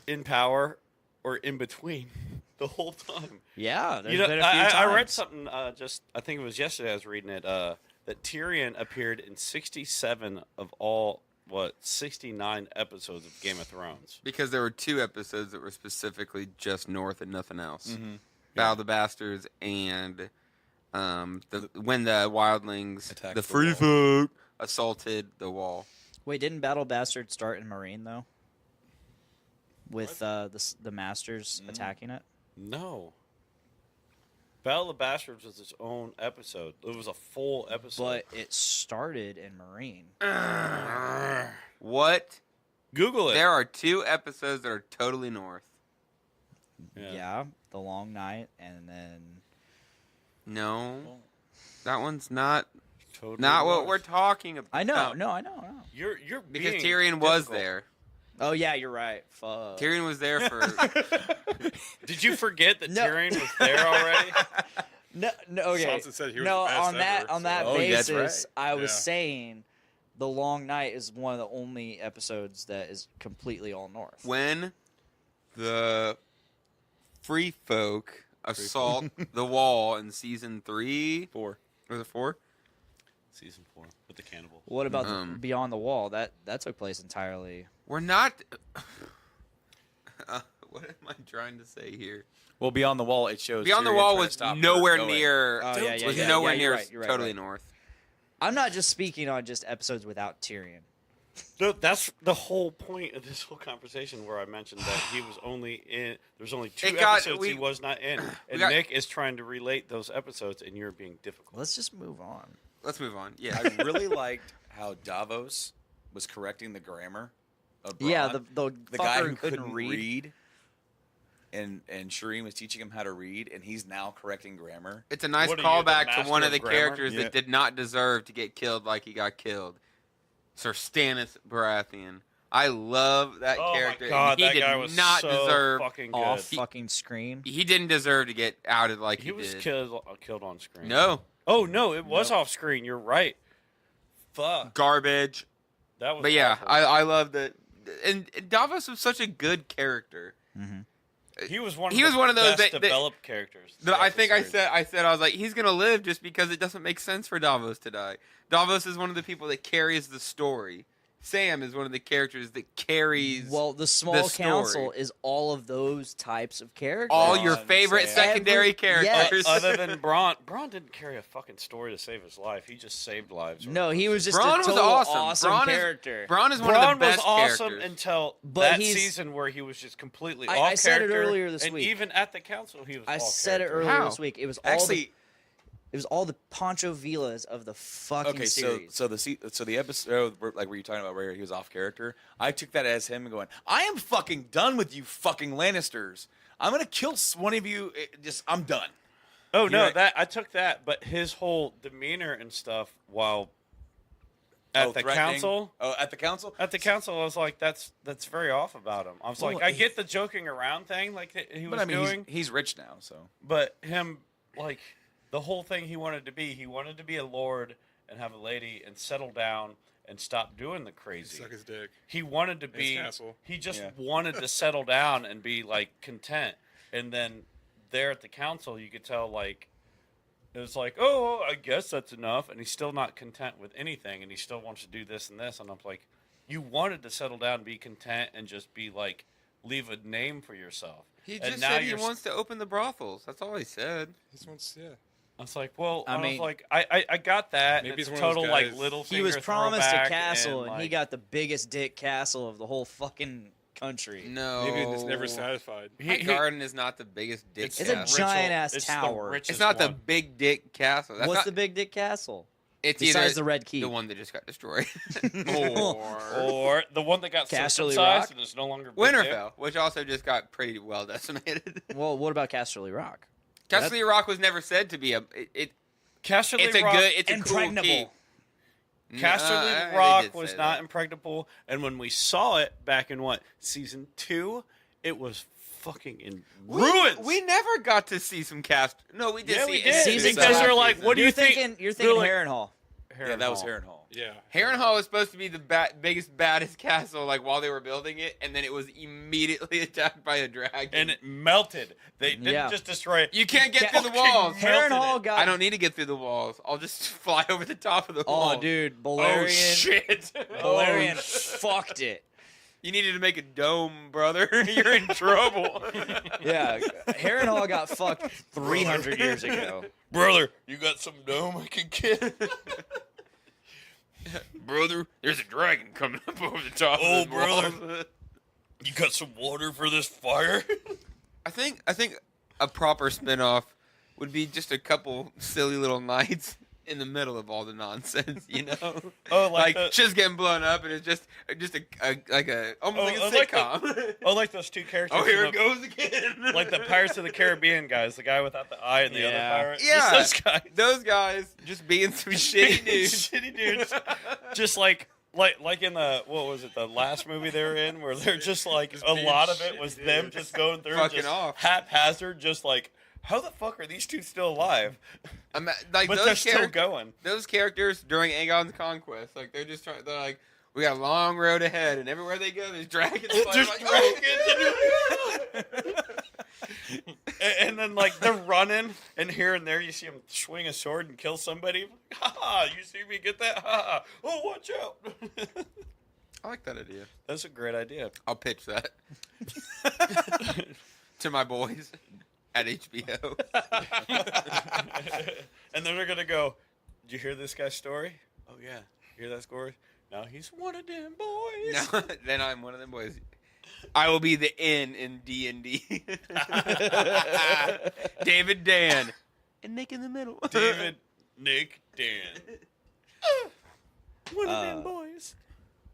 [SPEAKER 4] in power, or in between the whole time.
[SPEAKER 1] Yeah. There's
[SPEAKER 4] You know,
[SPEAKER 1] been a few
[SPEAKER 4] I read
[SPEAKER 1] times.
[SPEAKER 4] something I think it was yesterday I was reading it, that Tyrion appeared in 67 of all, 69 episodes of Game of Thrones.
[SPEAKER 2] because there were 2 episodes that were specifically just North and nothing else.
[SPEAKER 4] Mm-hmm.
[SPEAKER 2] Battle of the Bastards and when the wildlings,
[SPEAKER 3] Attacked
[SPEAKER 2] the
[SPEAKER 3] the
[SPEAKER 2] free
[SPEAKER 3] wall.
[SPEAKER 2] folk, assaulted the wall.
[SPEAKER 1] Wait, didn't Battle Bastard start in Marine though? With the Masters attacking it.
[SPEAKER 4] No. Battle of the Bastards was its own episode. It was a full episode.
[SPEAKER 1] But it started in Marine.
[SPEAKER 2] What?
[SPEAKER 4] Google it.
[SPEAKER 2] There are 2 episodes that are totally North.
[SPEAKER 1] Yeah. The Long Night, and then
[SPEAKER 2] No, that one's not
[SPEAKER 4] Totally
[SPEAKER 2] what
[SPEAKER 4] was.
[SPEAKER 2] we're talking about.
[SPEAKER 1] I know. No, I know.
[SPEAKER 4] You're
[SPEAKER 2] Because
[SPEAKER 4] being
[SPEAKER 2] Tyrion was
[SPEAKER 4] difficult.
[SPEAKER 2] there.
[SPEAKER 1] Oh yeah, you're right. Fuck.
[SPEAKER 2] Tyrion was there for.
[SPEAKER 4] Did you forget that
[SPEAKER 1] No.
[SPEAKER 4] Tyrion was there already?
[SPEAKER 1] No, okay.
[SPEAKER 5] Sansa said he was
[SPEAKER 1] no,
[SPEAKER 5] the best
[SPEAKER 1] on that
[SPEAKER 5] ever,
[SPEAKER 1] on that
[SPEAKER 2] so- Oh, that's
[SPEAKER 1] basis,
[SPEAKER 2] right.
[SPEAKER 1] I was
[SPEAKER 5] Yeah.
[SPEAKER 1] saying, the Long Night is one of the only episodes that is completely all North.
[SPEAKER 2] When the free folk assault the wall in season 3,
[SPEAKER 3] 4.
[SPEAKER 2] was it 4?
[SPEAKER 4] Season 4 with the cannibal.
[SPEAKER 1] What about Beyond the Wall? That took place entirely.
[SPEAKER 2] We're not. What am I trying to say here?
[SPEAKER 3] Well, Beyond the Wall, it shows.
[SPEAKER 2] Beyond the
[SPEAKER 3] Tyrion
[SPEAKER 2] Wall
[SPEAKER 3] trying to
[SPEAKER 2] was
[SPEAKER 3] stop her
[SPEAKER 2] nowhere
[SPEAKER 3] going.
[SPEAKER 2] near.
[SPEAKER 1] Oh, yeah, yeah,
[SPEAKER 2] was
[SPEAKER 1] yeah,
[SPEAKER 2] nowhere
[SPEAKER 1] yeah,
[SPEAKER 2] near
[SPEAKER 1] you're right,
[SPEAKER 2] totally
[SPEAKER 1] right.
[SPEAKER 2] North.
[SPEAKER 1] I'm not just speaking on just episodes without Tyrion.
[SPEAKER 4] No, that's the whole point of this whole conversation where I mentioned that he was only in. There's only 2 episodes he was not in, and Nick is trying to relate those episodes, and you're being difficult.
[SPEAKER 1] Let's just move on.
[SPEAKER 2] Let's move on. Yeah.
[SPEAKER 3] I really liked how Davos was correcting the grammar of Bronn.
[SPEAKER 1] Yeah, the
[SPEAKER 3] guy
[SPEAKER 1] fucker
[SPEAKER 3] who
[SPEAKER 1] couldn't read.
[SPEAKER 3] and Shireen was teaching him how to read, and he's now correcting grammar.
[SPEAKER 2] It's a nice
[SPEAKER 4] What are you,
[SPEAKER 2] callback
[SPEAKER 4] the
[SPEAKER 2] to
[SPEAKER 4] master
[SPEAKER 2] one of
[SPEAKER 4] of
[SPEAKER 2] the
[SPEAKER 4] grammar?
[SPEAKER 2] characters
[SPEAKER 3] Yeah.
[SPEAKER 2] that did not deserve to get killed like he got killed. Sir Stannis Baratheon. I love that
[SPEAKER 4] Oh
[SPEAKER 2] character.
[SPEAKER 4] my god,
[SPEAKER 2] he
[SPEAKER 4] that
[SPEAKER 2] did
[SPEAKER 4] guy was
[SPEAKER 2] not
[SPEAKER 4] so
[SPEAKER 2] deserve.
[SPEAKER 4] fucking good.
[SPEAKER 1] Off fucking screen.
[SPEAKER 2] He didn't deserve to get outed like
[SPEAKER 4] He was
[SPEAKER 2] did.
[SPEAKER 4] killed on screen.
[SPEAKER 2] No
[SPEAKER 4] Oh no, it was
[SPEAKER 3] No.
[SPEAKER 4] off screen. You're right. Fuck.
[SPEAKER 2] garbage.
[SPEAKER 4] That was.
[SPEAKER 2] But yeah,
[SPEAKER 4] awful.
[SPEAKER 2] I love that. And Davos was such a good character.
[SPEAKER 4] he was one. Of
[SPEAKER 2] he
[SPEAKER 4] the
[SPEAKER 2] was one of those
[SPEAKER 4] best
[SPEAKER 2] that-
[SPEAKER 4] developed characters.
[SPEAKER 2] That I
[SPEAKER 4] throughout the
[SPEAKER 2] think I
[SPEAKER 4] series.
[SPEAKER 2] said I was like, he's gonna live just because it doesn't make sense for Davos to die. Davos is one of the people that carries the story. Sam is one of the characters that carries
[SPEAKER 1] Well, the small
[SPEAKER 2] the story.
[SPEAKER 1] council is all of those types of characters.
[SPEAKER 2] all your
[SPEAKER 3] Bronn,
[SPEAKER 2] favorite
[SPEAKER 3] Sam.
[SPEAKER 2] secondary characters.
[SPEAKER 4] Other than Bronn, Bronn didn't carry a fucking story to save his life. He just saved lives.
[SPEAKER 1] No, he was just
[SPEAKER 2] Bronn
[SPEAKER 1] a
[SPEAKER 2] was
[SPEAKER 1] total
[SPEAKER 2] awesome. Bronn is-
[SPEAKER 1] character.
[SPEAKER 2] Bronn is one
[SPEAKER 4] Bronn
[SPEAKER 2] of the best
[SPEAKER 4] was awesome
[SPEAKER 2] characters.
[SPEAKER 4] until
[SPEAKER 1] But
[SPEAKER 4] that
[SPEAKER 1] he's-
[SPEAKER 4] season where he was just completely
[SPEAKER 1] I
[SPEAKER 4] off
[SPEAKER 1] said it
[SPEAKER 4] character.
[SPEAKER 1] earlier this
[SPEAKER 4] and
[SPEAKER 1] week.
[SPEAKER 4] even at the council, he was.
[SPEAKER 1] I
[SPEAKER 4] off
[SPEAKER 1] said it
[SPEAKER 4] character.
[SPEAKER 1] earlier
[SPEAKER 2] How?
[SPEAKER 1] this week. It was all
[SPEAKER 3] Actually,
[SPEAKER 1] it was all the Pancho Villas of the fucking
[SPEAKER 3] okay,
[SPEAKER 1] series.
[SPEAKER 3] so the episode like where you're talking about where he was off character, I took that as him going, I am fucking done with you fucking Lannisters. I'm gonna kill one of you. I'm done.
[SPEAKER 4] Oh
[SPEAKER 3] You're
[SPEAKER 4] no,
[SPEAKER 3] right.
[SPEAKER 4] that I took that, but his whole demeanor and stuff while at the
[SPEAKER 3] threatening?
[SPEAKER 4] council.
[SPEAKER 3] Oh, at the council.
[SPEAKER 4] At the council, I was like, "That's very off about him." I was
[SPEAKER 3] Well,
[SPEAKER 4] like, "I get the joking around thing, like he was
[SPEAKER 3] But I mean,
[SPEAKER 4] doing,
[SPEAKER 3] he's rich now, so
[SPEAKER 4] but him, like the whole thing he wanted to be a lord and have a lady and settle down and stop doing the crazy.
[SPEAKER 5] Suck his dick.
[SPEAKER 4] He wanted to
[SPEAKER 5] his
[SPEAKER 4] be.
[SPEAKER 5] castle.
[SPEAKER 4] He just
[SPEAKER 3] Yeah.
[SPEAKER 4] wanted to settle down and be like content. And then there at the council, you could tell like it was like, oh, I guess that's enough. And he's still not content with anything, and he still wants to do this and this. And I'm like, you wanted to settle down, be content, and just be like, leave a name for yourself.
[SPEAKER 2] He
[SPEAKER 4] And
[SPEAKER 2] just
[SPEAKER 4] now
[SPEAKER 2] said he
[SPEAKER 4] you're-
[SPEAKER 2] wants to open the brothels. That's all he said.
[SPEAKER 5] This one's
[SPEAKER 4] I was like, well,
[SPEAKER 1] I
[SPEAKER 4] I was
[SPEAKER 1] mean-
[SPEAKER 4] like, I got that.
[SPEAKER 5] Maybe
[SPEAKER 4] It's
[SPEAKER 5] he's one of those
[SPEAKER 4] total like
[SPEAKER 5] guys-
[SPEAKER 4] little.
[SPEAKER 1] he was
[SPEAKER 4] finger
[SPEAKER 1] promised a
[SPEAKER 4] throwback
[SPEAKER 1] castle, and he
[SPEAKER 4] like,
[SPEAKER 1] got the biggest dick castle of the whole fucking country.
[SPEAKER 2] No,
[SPEAKER 5] maybe it's never satisfied.
[SPEAKER 2] My garden is not the biggest dick.
[SPEAKER 4] It's
[SPEAKER 1] It's a
[SPEAKER 2] castle.
[SPEAKER 1] giant-ass
[SPEAKER 4] it's the
[SPEAKER 1] tower.
[SPEAKER 4] richest
[SPEAKER 2] It's not the
[SPEAKER 4] one.
[SPEAKER 2] big dick castle. That's
[SPEAKER 1] What's
[SPEAKER 2] not,
[SPEAKER 1] the big dick castle?
[SPEAKER 2] It's
[SPEAKER 1] Besides
[SPEAKER 2] either
[SPEAKER 1] the Red Keep.
[SPEAKER 2] the one that just got destroyed,
[SPEAKER 4] or the one that got
[SPEAKER 1] Casterly
[SPEAKER 4] circumcised
[SPEAKER 1] Rock?
[SPEAKER 4] and is no longer big dick.
[SPEAKER 2] Winterfell, which also just got pretty well decimated.
[SPEAKER 1] Well, what about Casterly Rock?
[SPEAKER 2] Casterly Rock was never said to be a.
[SPEAKER 4] Casterly
[SPEAKER 2] It's a
[SPEAKER 4] Rock,
[SPEAKER 2] good. It's a cool
[SPEAKER 1] Impregnable.
[SPEAKER 2] keep.
[SPEAKER 4] Casterly
[SPEAKER 2] They
[SPEAKER 4] Rock
[SPEAKER 2] did
[SPEAKER 4] was
[SPEAKER 2] say
[SPEAKER 4] not
[SPEAKER 2] that.
[SPEAKER 4] impregnable, and when we saw it back in season 2, it was fucking in ruins.
[SPEAKER 2] We never got to see some cast. No, we did
[SPEAKER 4] Yeah,
[SPEAKER 2] see
[SPEAKER 4] we
[SPEAKER 2] it.
[SPEAKER 4] did.
[SPEAKER 2] in
[SPEAKER 1] Season
[SPEAKER 2] season
[SPEAKER 4] Because
[SPEAKER 1] two.
[SPEAKER 4] they're like,
[SPEAKER 2] season.
[SPEAKER 4] what do you
[SPEAKER 1] You're
[SPEAKER 4] think?
[SPEAKER 1] thinking? You're
[SPEAKER 4] They're
[SPEAKER 1] thinking
[SPEAKER 4] like-
[SPEAKER 1] Harrenhal.
[SPEAKER 3] yeah, that was Harrenhal.
[SPEAKER 5] Yeah.
[SPEAKER 2] Harrenhal was supposed to be the biggest, baddest castle, like while they were building it, and then it was immediately attacked by a dragon.
[SPEAKER 4] And it melted. They didn't
[SPEAKER 1] Yeah.
[SPEAKER 4] just destroy it.
[SPEAKER 2] You can't get through the
[SPEAKER 4] Fucking
[SPEAKER 2] walls.
[SPEAKER 4] melted
[SPEAKER 1] Harrenhal
[SPEAKER 4] it.
[SPEAKER 1] got.
[SPEAKER 2] I don't need to get through the walls. I'll just fly over the top of the
[SPEAKER 1] Oh,
[SPEAKER 2] wall.
[SPEAKER 1] dude,
[SPEAKER 2] Oh
[SPEAKER 1] Balerion.
[SPEAKER 2] shit!
[SPEAKER 1] Balerion fucked it.
[SPEAKER 2] You needed to make a dome, brother. You're in trouble.
[SPEAKER 1] Yeah, Harrenhal got fucked 300 years ago.
[SPEAKER 4] Brother, you got some dome I can get?
[SPEAKER 2] Brother, there's a dragon coming up over the top
[SPEAKER 4] Oh,
[SPEAKER 2] of the
[SPEAKER 4] brother.
[SPEAKER 2] walls.
[SPEAKER 4] You got some water for this fire?
[SPEAKER 2] I think a proper spinoff would be just a couple silly little knights in the middle of all the nonsense, you know?
[SPEAKER 4] Oh,
[SPEAKER 2] Like
[SPEAKER 4] the-
[SPEAKER 2] shit's getting blown up, and it's just almost like a
[SPEAKER 4] like
[SPEAKER 2] sitcom.
[SPEAKER 4] Oh, like those two characters.
[SPEAKER 2] Oh, here
[SPEAKER 4] from
[SPEAKER 2] it goes again.
[SPEAKER 4] Like the Pirates of the Caribbean guys, the guy without the eye and the
[SPEAKER 1] Yeah.
[SPEAKER 4] other pirate.
[SPEAKER 2] Yeah.
[SPEAKER 4] Just those guys.
[SPEAKER 2] Those guys just being some shitty dudes.
[SPEAKER 4] Shitty dudes. Just like in the what was it, the last movie they were in, where they're just like a
[SPEAKER 5] being
[SPEAKER 4] lot of it
[SPEAKER 5] shitty
[SPEAKER 4] was them
[SPEAKER 5] dudes.
[SPEAKER 4] just going through
[SPEAKER 2] Fucking
[SPEAKER 4] just
[SPEAKER 2] off.
[SPEAKER 4] haphazard, just like how the fuck are these two still alive?
[SPEAKER 2] Like
[SPEAKER 4] But
[SPEAKER 2] those
[SPEAKER 4] they're still
[SPEAKER 2] characters.
[SPEAKER 4] going.
[SPEAKER 2] Those characters during Aegon's conquest, like they're just trying. They're like, we got a long road ahead, and everywhere they go, there's dragons.
[SPEAKER 4] There's
[SPEAKER 2] like,
[SPEAKER 4] And then like they're running, and here and there you see them swing a sword and kill somebody. Ha ha! You see me get that? Ha ha! Oh, watch out!
[SPEAKER 2] I like that idea.
[SPEAKER 4] That's a great idea.
[SPEAKER 2] I'll pitch that to my boys at HBO.
[SPEAKER 4] And then they're gonna go, "Did you hear this guy's story? Oh yeah, you hear that story? Now he's one of them boys.
[SPEAKER 2] No, then I'm one of them boys. I will be the N in D&D. David, Dan, and Nick in the middle.
[SPEAKER 4] David, Nick, Dan. One of them boys.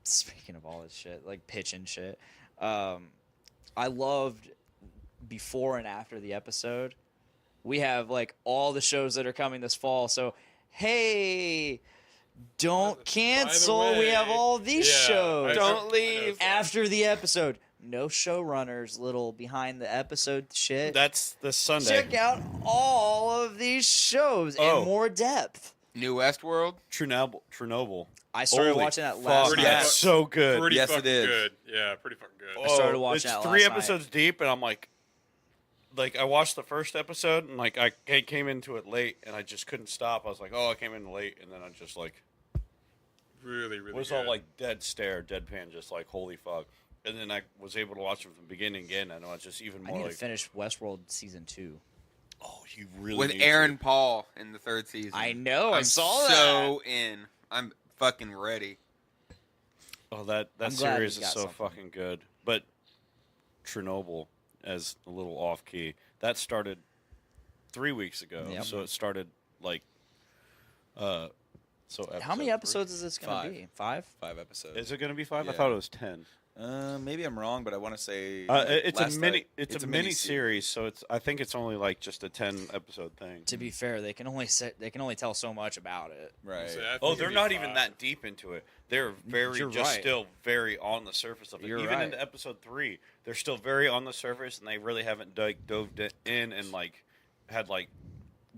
[SPEAKER 1] Speaking of all this shit, like pitch and shit, I loved before and after the episode. We have like all the shows that are coming this fall. So, hey, don't cancel. We
[SPEAKER 5] way,
[SPEAKER 1] have all these shows.
[SPEAKER 2] Don't leave.
[SPEAKER 1] After the episode, no showrunners, little behind the episode shit.
[SPEAKER 4] That's this Sunday.
[SPEAKER 1] Check out all of these shows in more depth.
[SPEAKER 2] New Westworld.
[SPEAKER 4] Chernobyl.
[SPEAKER 1] I started
[SPEAKER 4] Holy
[SPEAKER 1] watching that
[SPEAKER 4] fuck,
[SPEAKER 1] last
[SPEAKER 5] Pretty
[SPEAKER 1] night.
[SPEAKER 4] that's so good.
[SPEAKER 5] Pretty
[SPEAKER 3] Yes, it
[SPEAKER 5] fucking
[SPEAKER 3] is.
[SPEAKER 5] good. Yeah, pretty fucking good.
[SPEAKER 1] I started watching
[SPEAKER 4] it's
[SPEAKER 1] that
[SPEAKER 4] 3
[SPEAKER 1] last night.
[SPEAKER 4] episodes deep, and I'm like, I watched the first episode, and like I came into it late, and I just couldn't stop. I was like, oh, I came in late, and then I just like
[SPEAKER 5] Really, really
[SPEAKER 4] was
[SPEAKER 5] good.
[SPEAKER 4] all like dead stare, deadpan, just like holy fuck. And then I was able to watch it from the beginning again, and I was just even
[SPEAKER 1] I
[SPEAKER 4] more
[SPEAKER 1] need
[SPEAKER 4] like,
[SPEAKER 1] to finish Westworld season 2.
[SPEAKER 4] oh, you really
[SPEAKER 2] With
[SPEAKER 4] need
[SPEAKER 2] Aaron
[SPEAKER 4] to.
[SPEAKER 2] Paul in the 3rd season.
[SPEAKER 1] I know. I
[SPEAKER 2] I'm
[SPEAKER 1] saw
[SPEAKER 2] so in. I'm fucking ready.
[SPEAKER 4] Oh, that
[SPEAKER 1] I'm glad
[SPEAKER 4] series
[SPEAKER 1] we
[SPEAKER 4] is
[SPEAKER 1] got
[SPEAKER 4] so
[SPEAKER 1] something.
[SPEAKER 4] fucking good. But Chernobyl, as a little off key, that started 3 weeks ago.
[SPEAKER 1] Yep.
[SPEAKER 4] So it started like,
[SPEAKER 1] How many
[SPEAKER 4] episode 3?
[SPEAKER 1] episodes is this going to
[SPEAKER 3] 5.
[SPEAKER 1] be? 5?
[SPEAKER 3] 5 episodes.
[SPEAKER 4] Is it going to be 5? I
[SPEAKER 3] Yeah.
[SPEAKER 4] thought it was 10.
[SPEAKER 3] Maybe I'm wrong, but I want to say
[SPEAKER 4] It's
[SPEAKER 3] last
[SPEAKER 4] a mini.
[SPEAKER 3] night-
[SPEAKER 4] It's a mini series, so I think it's only like just a 10 episode thing.
[SPEAKER 1] To be fair, they can only tell so much about it.
[SPEAKER 3] Right.
[SPEAKER 5] So I think
[SPEAKER 4] Oh,
[SPEAKER 5] it'd
[SPEAKER 4] they're
[SPEAKER 5] be
[SPEAKER 4] not even
[SPEAKER 5] 5.
[SPEAKER 4] that deep into it. They're very
[SPEAKER 1] You're
[SPEAKER 4] just
[SPEAKER 1] right.
[SPEAKER 4] still very on the surface of it.
[SPEAKER 1] You're
[SPEAKER 4] Even
[SPEAKER 1] right.
[SPEAKER 4] into episode 3, they're still very on the surface, and they really haven't dove in and like had like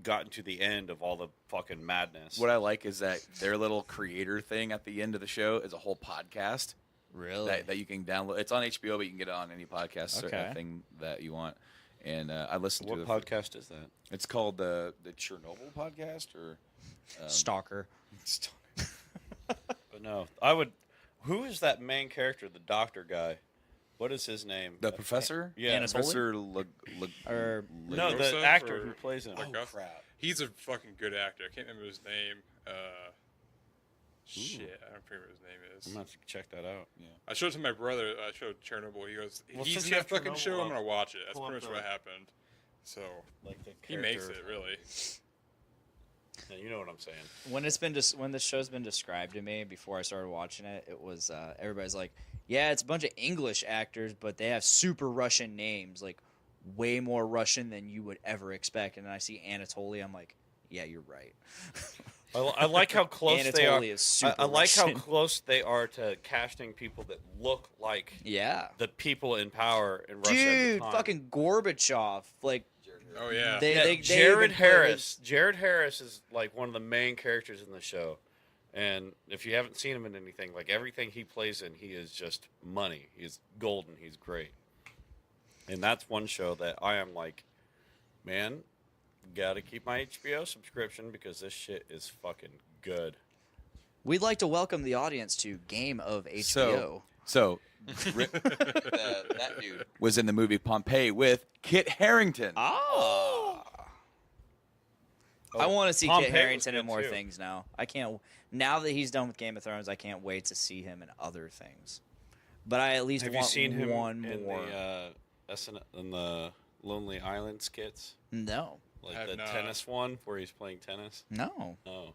[SPEAKER 4] gotten to the end of all the fucking madness.
[SPEAKER 3] What I like is that their little creator thing at the end of the show is a whole podcast
[SPEAKER 1] Really?
[SPEAKER 3] that you can download. It's on HBO, but you can get it on any podcast
[SPEAKER 1] Okay.
[SPEAKER 3] thing that you want. And I listened
[SPEAKER 4] What
[SPEAKER 3] to
[SPEAKER 4] podcast is that?
[SPEAKER 3] It's called the Chernobyl podcast or
[SPEAKER 1] Stalker.
[SPEAKER 4] But no, I would. Who is that main character, the doctor guy? What is his name?
[SPEAKER 3] the professor.
[SPEAKER 4] Yeah,
[SPEAKER 1] Anatoli?
[SPEAKER 3] Professor
[SPEAKER 1] Or-
[SPEAKER 4] no, the
[SPEAKER 5] Joseph
[SPEAKER 4] actor
[SPEAKER 5] or
[SPEAKER 4] who plays him.
[SPEAKER 5] like
[SPEAKER 4] Oh
[SPEAKER 5] Gus?
[SPEAKER 4] crap!
[SPEAKER 5] He's a fucking good actor. I can't remember his name. Shit, I don't remember what his name
[SPEAKER 4] I'm
[SPEAKER 5] is.
[SPEAKER 4] gonna have to check that out.
[SPEAKER 5] I showed it to my brother. I showed Chernobyl. He goes,
[SPEAKER 4] Well,
[SPEAKER 5] he's
[SPEAKER 4] since
[SPEAKER 5] in
[SPEAKER 4] you
[SPEAKER 5] that
[SPEAKER 4] have
[SPEAKER 5] fucking
[SPEAKER 4] Chernobyl
[SPEAKER 5] show. I'm
[SPEAKER 4] up,
[SPEAKER 5] gonna watch it. That's
[SPEAKER 4] pull
[SPEAKER 5] pretty
[SPEAKER 4] up
[SPEAKER 5] much what
[SPEAKER 4] the-
[SPEAKER 5] happened. So
[SPEAKER 4] Like the
[SPEAKER 5] he makes
[SPEAKER 4] character.
[SPEAKER 5] it really.
[SPEAKER 4] Yeah, you know what I'm saying.
[SPEAKER 1] When the show's been described to me before I started watching it, it was everybody's like, yeah, it's a bunch of English actors, but they have super Russian names, like way more Russian than you would ever expect. And then I see Anatoly, I'm like, yeah, you're right.
[SPEAKER 4] I like how close they are.
[SPEAKER 1] Anatoly is super
[SPEAKER 4] I like how
[SPEAKER 1] Russian.
[SPEAKER 4] close they are to casting people that look like
[SPEAKER 1] Yeah.
[SPEAKER 4] the people in power in Russia. at
[SPEAKER 1] Dude,
[SPEAKER 4] the time.
[SPEAKER 1] fucking Gorbachev. Like,
[SPEAKER 5] Oh yeah.
[SPEAKER 1] they
[SPEAKER 4] Jared
[SPEAKER 1] even put
[SPEAKER 4] Harris. Jared Harris is like one of the main characters in the show, and if you haven't seen him in anything, like everything he plays in, he is just money. He's golden. He's great, and that's one show that I am like, man, gotta keep my HBO subscription because this shit is fucking good.
[SPEAKER 1] We'd like to welcome the audience to Game of HBO.
[SPEAKER 3] So that dude was in the movie Pompeii with Kit Harington.
[SPEAKER 1] I want to see
[SPEAKER 4] Pompeii
[SPEAKER 1] Kit
[SPEAKER 4] was
[SPEAKER 1] Harington in
[SPEAKER 4] good,
[SPEAKER 1] more
[SPEAKER 4] too.
[SPEAKER 1] things now. I can't. Now that he's done with Game of Thrones, I can't wait to see him in other things. But I at least
[SPEAKER 4] Have you
[SPEAKER 1] want
[SPEAKER 4] seen him
[SPEAKER 1] one
[SPEAKER 4] in
[SPEAKER 1] more.
[SPEAKER 4] in the Lonely Island skits?
[SPEAKER 1] No,
[SPEAKER 5] I
[SPEAKER 4] Like
[SPEAKER 5] have
[SPEAKER 4] the
[SPEAKER 5] not.
[SPEAKER 4] tennis one where he's playing tennis?
[SPEAKER 1] no.
[SPEAKER 4] No.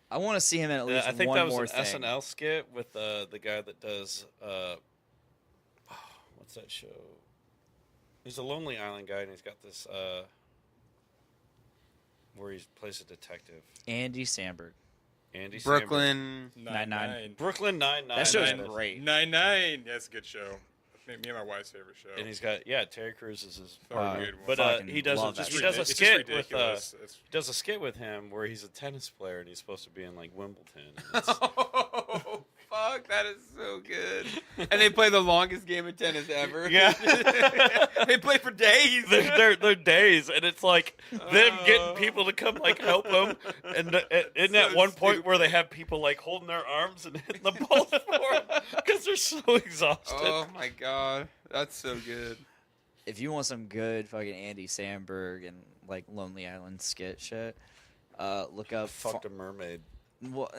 [SPEAKER 1] I want to see him in at least
[SPEAKER 4] I think
[SPEAKER 1] one
[SPEAKER 4] that was
[SPEAKER 1] more
[SPEAKER 4] an
[SPEAKER 1] thing.
[SPEAKER 4] SNL skit with the guy that does what's that show? He's a Lonely Island guy, and he's got this where he plays a detective.
[SPEAKER 1] Andy Samberg.
[SPEAKER 4] Andy Samberg.
[SPEAKER 2] Brooklyn.
[SPEAKER 1] 9-9.
[SPEAKER 4] Brooklyn Nine-Nine.
[SPEAKER 1] That show's
[SPEAKER 4] Nine-Nine.
[SPEAKER 1] great.
[SPEAKER 5] 9-9. Yeah, it's a good show. Me and my wife's favorite show.
[SPEAKER 4] And he's got Terry Crews is his.
[SPEAKER 5] Fucking good one.
[SPEAKER 4] But
[SPEAKER 1] Fucking
[SPEAKER 4] he does
[SPEAKER 1] love that
[SPEAKER 4] he
[SPEAKER 1] show.
[SPEAKER 4] does a
[SPEAKER 5] It's just
[SPEAKER 4] skit with
[SPEAKER 5] ridiculous. It's-
[SPEAKER 4] he does a skit with him where he's a tennis player and he's supposed to be in like Wimbledon. And it's-
[SPEAKER 2] Oh, fuck, that is so good. And they play the longest game of tennis ever.
[SPEAKER 4] Yeah.
[SPEAKER 2] They play for days.
[SPEAKER 4] they're days, and it's like them
[SPEAKER 2] Oh.
[SPEAKER 4] getting people to come like help them, and isn't that
[SPEAKER 2] So
[SPEAKER 4] one point
[SPEAKER 2] stupid.
[SPEAKER 4] where they have people like holding their arms and hitting the ball for them because they're so exhausted.
[SPEAKER 2] Oh my god, that's so good.
[SPEAKER 1] If you want some good fucking Andy Samberg and like Lonely Island skit shit, look up.
[SPEAKER 4] Fucked a mermaid.
[SPEAKER 1] Well,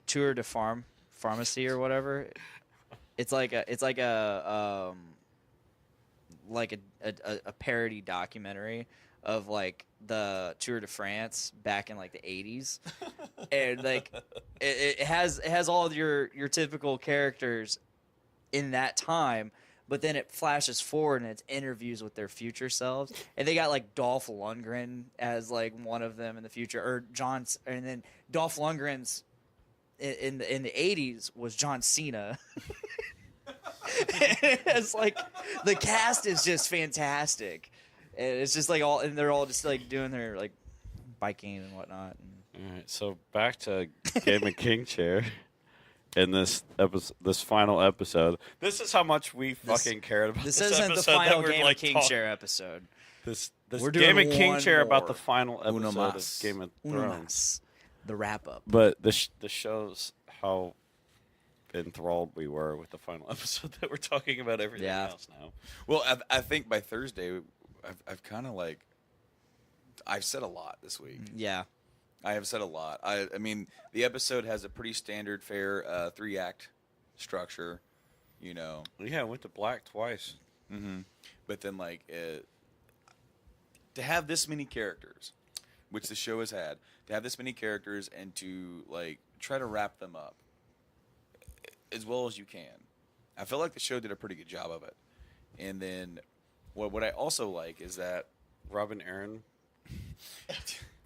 [SPEAKER 1] Tour de Pharmacy or whatever. It's like a parody documentary of like the Tour de France back in like the 80s, and like it has all of your typical characters in that time, but then it flashes forward and it's interviews with their future selves, and they got like Dolph Lundgren as like one of them in the future, or and then Dolph Lundgren's in the 80s was John Cena. It's like the cast is just fantastic, and it's just like and they're all just like doing their like biking and whatnot.
[SPEAKER 4] All right, so back to Game of King Chair. In this final episode, this is how much we fucking cared about
[SPEAKER 1] This
[SPEAKER 4] this
[SPEAKER 1] isn't the
[SPEAKER 4] episode
[SPEAKER 1] final
[SPEAKER 4] that we're,
[SPEAKER 1] Game
[SPEAKER 4] like,
[SPEAKER 1] of King Chair episode.
[SPEAKER 4] This
[SPEAKER 1] We're
[SPEAKER 4] Game
[SPEAKER 1] doing
[SPEAKER 4] of King
[SPEAKER 1] one
[SPEAKER 4] Chair about
[SPEAKER 1] more.
[SPEAKER 4] the final
[SPEAKER 3] Uno
[SPEAKER 4] episode
[SPEAKER 3] mas.
[SPEAKER 4] of Game of
[SPEAKER 1] Uno
[SPEAKER 4] Thrones.
[SPEAKER 1] mas. The wrap up.
[SPEAKER 4] But this shows how enthralled we were with the final episode that we're talking about everything
[SPEAKER 1] Yeah.
[SPEAKER 4] else now.
[SPEAKER 3] Well, I think by Thursday, I've kind of like, I've said a lot this week.
[SPEAKER 1] Yeah.
[SPEAKER 3] I have said a lot. I mean, the episode has a pretty standard fare 3-act structure, you know.
[SPEAKER 4] Yeah, I went to black twice.
[SPEAKER 3] Mm-hmm. But then, like, to have this many characters, which the show has had, to have this many characters and to, like, try to wrap them up as well as you can. I feel like the show did a pretty good job of it. And then what I also like is that
[SPEAKER 4] Robin Aaron.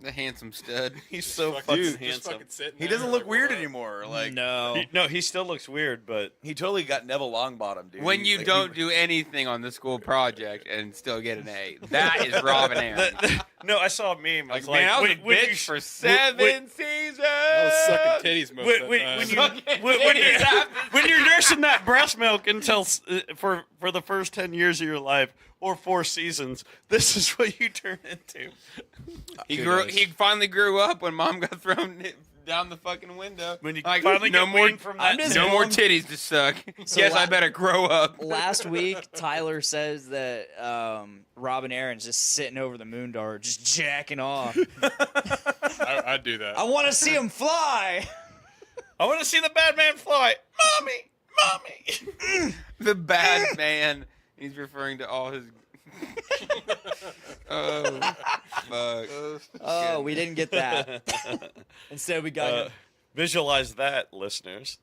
[SPEAKER 2] The handsome stud.
[SPEAKER 4] He's so
[SPEAKER 5] Just
[SPEAKER 4] fucking
[SPEAKER 3] dude,
[SPEAKER 5] Just
[SPEAKER 4] handsome.
[SPEAKER 5] fucking sitting
[SPEAKER 3] he
[SPEAKER 5] there,
[SPEAKER 3] doesn't look
[SPEAKER 5] like,
[SPEAKER 3] weird
[SPEAKER 5] what?
[SPEAKER 3] anymore. Like,
[SPEAKER 1] No.
[SPEAKER 4] He still looks weird, but
[SPEAKER 3] he totally got Neville Longbottom, dude.
[SPEAKER 2] When
[SPEAKER 3] He-
[SPEAKER 2] you
[SPEAKER 3] like,
[SPEAKER 2] don't
[SPEAKER 3] he-
[SPEAKER 2] do anything on the school project and still get an A, that is Robin Aaron.
[SPEAKER 4] no, I saw a meme.
[SPEAKER 2] Like,
[SPEAKER 4] It's
[SPEAKER 2] man, I was a
[SPEAKER 4] when you
[SPEAKER 2] bitch
[SPEAKER 4] sh-
[SPEAKER 2] for
[SPEAKER 4] when-
[SPEAKER 2] 7 seasons.
[SPEAKER 5] I was sucking titties most of the time.
[SPEAKER 4] when you're nursing that breast milk until for the first 10 years of your life or 4 seasons, this is what you turn into.
[SPEAKER 2] He finally grew up when mom got thrown down the fucking window.
[SPEAKER 4] When you
[SPEAKER 2] like,
[SPEAKER 4] finally
[SPEAKER 2] no
[SPEAKER 4] get
[SPEAKER 2] more,
[SPEAKER 4] weaned from that
[SPEAKER 2] no more titties to suck.
[SPEAKER 1] So
[SPEAKER 2] Guess I better grow up.
[SPEAKER 1] Last week, Tyler says that Robin Aaron's just sitting over the Moondar, just jacking off.
[SPEAKER 5] I'd do that.
[SPEAKER 1] I want to see him fly.
[SPEAKER 4] I want to see the bad man fly. Mommy.
[SPEAKER 2] The bad man. He's referring to all his. Oh, fuck.
[SPEAKER 1] Oh, we didn't get that. Instead, we got him.
[SPEAKER 4] Visualize that, listeners.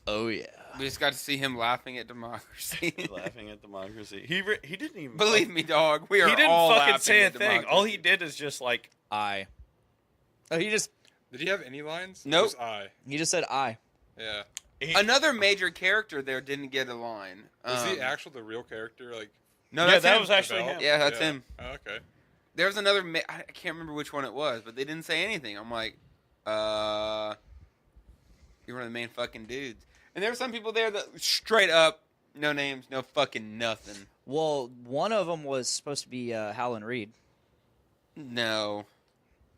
[SPEAKER 1] Oh, yeah.
[SPEAKER 2] We just got to see him laughing at democracy.
[SPEAKER 4] Laughing at democracy. He didn't even
[SPEAKER 2] Believe me, dog. We are
[SPEAKER 4] He didn't
[SPEAKER 2] all
[SPEAKER 4] fucking
[SPEAKER 2] laughing
[SPEAKER 4] say a
[SPEAKER 2] at
[SPEAKER 4] thing.
[SPEAKER 2] democracy.
[SPEAKER 4] All he did is just like
[SPEAKER 1] I. Oh, he just
[SPEAKER 5] Did he have any lines?
[SPEAKER 2] Nope.
[SPEAKER 5] Just I.
[SPEAKER 1] said I.
[SPEAKER 5] Yeah.
[SPEAKER 2] Another major character there didn't get a line.
[SPEAKER 5] Was he the real character? Like,
[SPEAKER 2] No,
[SPEAKER 4] yeah,
[SPEAKER 2] that's
[SPEAKER 4] that
[SPEAKER 2] him.
[SPEAKER 4] was actually
[SPEAKER 5] Vel?
[SPEAKER 4] him.
[SPEAKER 2] Yeah, that's him.
[SPEAKER 5] Oh, okay.
[SPEAKER 2] There was another. I can't remember which one it was, but they didn't say anything. I'm like, you're one of the main fucking dudes. And there were some people there that straight up, no names, no fucking nothing.
[SPEAKER 1] Well, one of them was supposed to be Howland Reed.
[SPEAKER 2] No.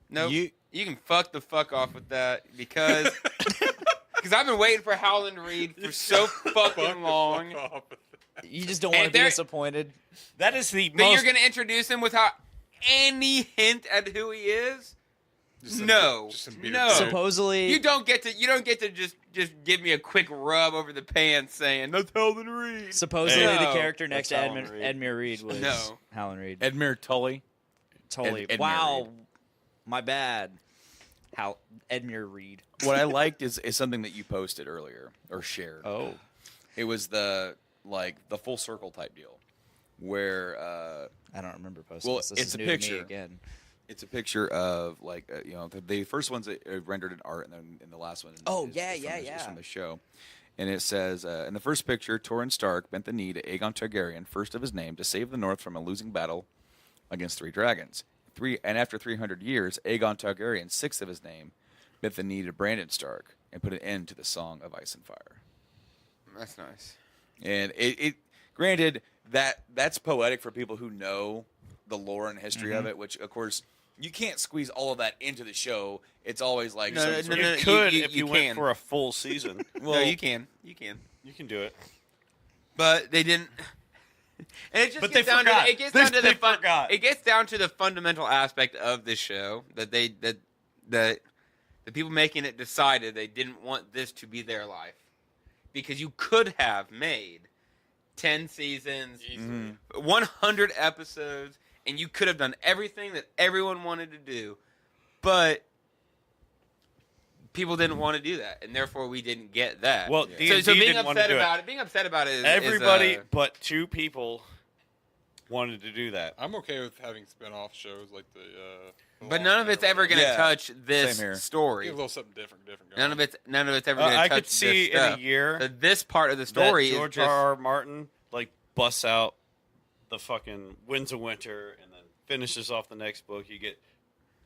[SPEAKER 2] Nope.
[SPEAKER 3] You-
[SPEAKER 2] You can fuck the fuck off with that because I've been waiting for Howland Reed for so fucking long.
[SPEAKER 5] Fuck off.
[SPEAKER 1] You just don't want to be
[SPEAKER 2] there-
[SPEAKER 1] disappointed.
[SPEAKER 4] that is the
[SPEAKER 2] That
[SPEAKER 4] most
[SPEAKER 2] you're gonna introduce him without any hint at who he is?
[SPEAKER 5] Just some-
[SPEAKER 2] No.
[SPEAKER 5] just some bearded
[SPEAKER 2] No.
[SPEAKER 5] dude.
[SPEAKER 1] Supposedly,
[SPEAKER 2] You don't get to just give me a quick rub over the pants saying that's Howland Reed.
[SPEAKER 1] supposedly
[SPEAKER 2] No.
[SPEAKER 1] the character next to
[SPEAKER 4] That's Howland Reed.
[SPEAKER 1] Edmure Reed was
[SPEAKER 2] No.
[SPEAKER 1] Howland Reed.
[SPEAKER 3] Edmure Tully.
[SPEAKER 1] Totally.
[SPEAKER 3] Edmure
[SPEAKER 1] Wow.
[SPEAKER 3] Reed.
[SPEAKER 1] My bad. How Edmure Reed.
[SPEAKER 3] What I liked is something that you posted earlier or shared.
[SPEAKER 1] Oh.
[SPEAKER 3] It was the full circle type deal, where
[SPEAKER 1] I don't remember posting
[SPEAKER 3] Well,
[SPEAKER 1] this. This
[SPEAKER 3] it's
[SPEAKER 1] is
[SPEAKER 3] a
[SPEAKER 1] new to me
[SPEAKER 3] picture.
[SPEAKER 1] again.
[SPEAKER 3] it's a picture of the first one's rendered in art, and then in the last one.
[SPEAKER 1] Oh,
[SPEAKER 3] is
[SPEAKER 1] yeah,
[SPEAKER 3] from
[SPEAKER 1] yeah,
[SPEAKER 3] the- is
[SPEAKER 1] yeah.
[SPEAKER 3] from the show, and it says in the first picture, Torrhen Stark bent the knee to Aegon Targaryen, first of his name, to save the North from a losing battle against 3 dragons. And after 300 years, Aegon Targaryen, sixth of his name, bent the knee to Branden Stark and put an end to the Song of Ice and Fire.
[SPEAKER 2] That's nice.
[SPEAKER 3] And it granted that's poetic for people who know the lore and history of it, which of course you can't squeeze all of that into the show. It's always like
[SPEAKER 2] No,
[SPEAKER 3] some
[SPEAKER 2] no,
[SPEAKER 3] sort
[SPEAKER 2] no,
[SPEAKER 3] of-
[SPEAKER 2] no.
[SPEAKER 4] you could
[SPEAKER 2] you
[SPEAKER 4] if you
[SPEAKER 2] can.
[SPEAKER 4] went for a full season.
[SPEAKER 2] No, you can. You can.
[SPEAKER 4] You can do it.
[SPEAKER 2] But they didn't. And it just
[SPEAKER 4] But
[SPEAKER 2] gets
[SPEAKER 4] they
[SPEAKER 2] down
[SPEAKER 4] forgot.
[SPEAKER 2] to it gets
[SPEAKER 4] They-
[SPEAKER 2] down to
[SPEAKER 4] they
[SPEAKER 2] the
[SPEAKER 4] forgot.
[SPEAKER 2] it gets down to the fundamental aspect of this show that The people making it decided they didn't want this to be their life. Because you could have made 10 seasons,
[SPEAKER 5] Easily.
[SPEAKER 2] 100 episodes, and you could have done everything that everyone wanted to do. But people didn't want to do that, and therefore we didn't get that.
[SPEAKER 4] Well,
[SPEAKER 5] Yeah.
[SPEAKER 4] D&D
[SPEAKER 2] so being
[SPEAKER 4] didn't want to
[SPEAKER 2] upset
[SPEAKER 4] do
[SPEAKER 2] about
[SPEAKER 4] it.
[SPEAKER 2] it, being upset about it is
[SPEAKER 4] Everybody but 2 people wanted to do that.
[SPEAKER 5] I'm okay with having spin-off shows like the.
[SPEAKER 2] but none of it's ever going to
[SPEAKER 3] Yeah.
[SPEAKER 2] touch this
[SPEAKER 3] Same here.
[SPEAKER 2] story.
[SPEAKER 5] Give a little something different. Going
[SPEAKER 2] None of it's ever going to
[SPEAKER 4] I
[SPEAKER 2] touch
[SPEAKER 4] could see
[SPEAKER 2] this
[SPEAKER 4] in
[SPEAKER 2] stuff.
[SPEAKER 4] a year
[SPEAKER 2] So this part of the story
[SPEAKER 4] that
[SPEAKER 2] is
[SPEAKER 4] George
[SPEAKER 2] just
[SPEAKER 4] R.R. Martin like busts out the fucking Winds of Winter and then finishes off the next book. You get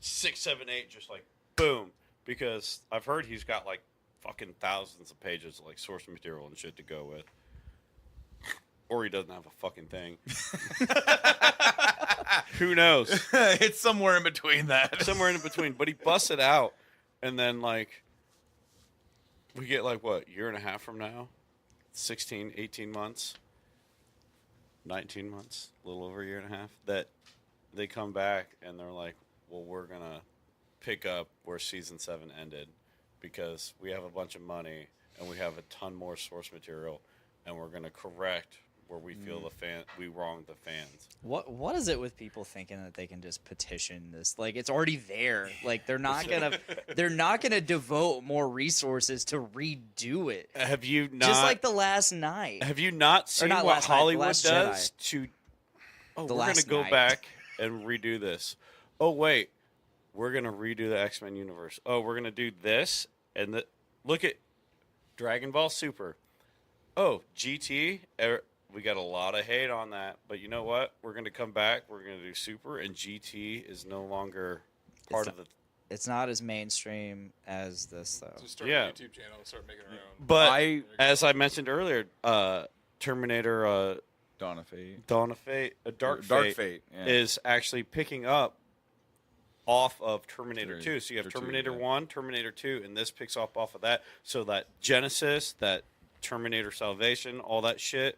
[SPEAKER 4] 6, 7, 8, just like boom. Because I've heard he's got like fucking thousands of pages of like source material and shit to go with. Or he doesn't have a fucking thing. Who knows?
[SPEAKER 3] It's somewhere in between that.
[SPEAKER 4] Somewhere in between. But he busts it out, and then like we get like what, year and a half from now? 16, 18 months, 19 months, a little over a year and a half, that they come back and they're like, well, we're gonna pick up where season 7 ended because we have a bunch of money and we have a ton more source material, and we're gonna correct where we feel we wronged the fans.
[SPEAKER 1] What is it with people thinking that they can just petition this? Like, it's already there. Like, they're not gonna devote more resources to redo it.
[SPEAKER 4] Have you not?
[SPEAKER 1] Just like The Last Night.
[SPEAKER 4] Have you not seen
[SPEAKER 1] not
[SPEAKER 4] what
[SPEAKER 1] Last Night, The
[SPEAKER 4] Hollywood
[SPEAKER 1] Last
[SPEAKER 4] does to? Oh,
[SPEAKER 1] The
[SPEAKER 4] we're gonna
[SPEAKER 1] Last
[SPEAKER 4] go
[SPEAKER 1] Night.
[SPEAKER 4] back and redo this. Oh wait, we're gonna redo the X-Men universe. Oh, we're gonna do this and look at Dragon Ball Super. Oh, GT. We got a lot of hate on that, but you know what? We're gonna come back. We're gonna do Super, and GT is no longer part of the.
[SPEAKER 1] It's not as mainstream as this, though.
[SPEAKER 5] Just start
[SPEAKER 4] Yeah.
[SPEAKER 5] a YouTube channel and start making our own.
[SPEAKER 4] But as I mentioned earlier, Terminator.
[SPEAKER 3] Dawn of Fate.
[SPEAKER 4] Dark Fate
[SPEAKER 3] Yeah.
[SPEAKER 4] is actually picking up off of Terminator
[SPEAKER 3] Terminator
[SPEAKER 4] 2. So you have
[SPEAKER 3] 2,
[SPEAKER 4] Terminator
[SPEAKER 3] yeah.
[SPEAKER 4] 1, Terminator 2, and this picks up off of that. So that Genesis, that Terminator Salvation, all that shit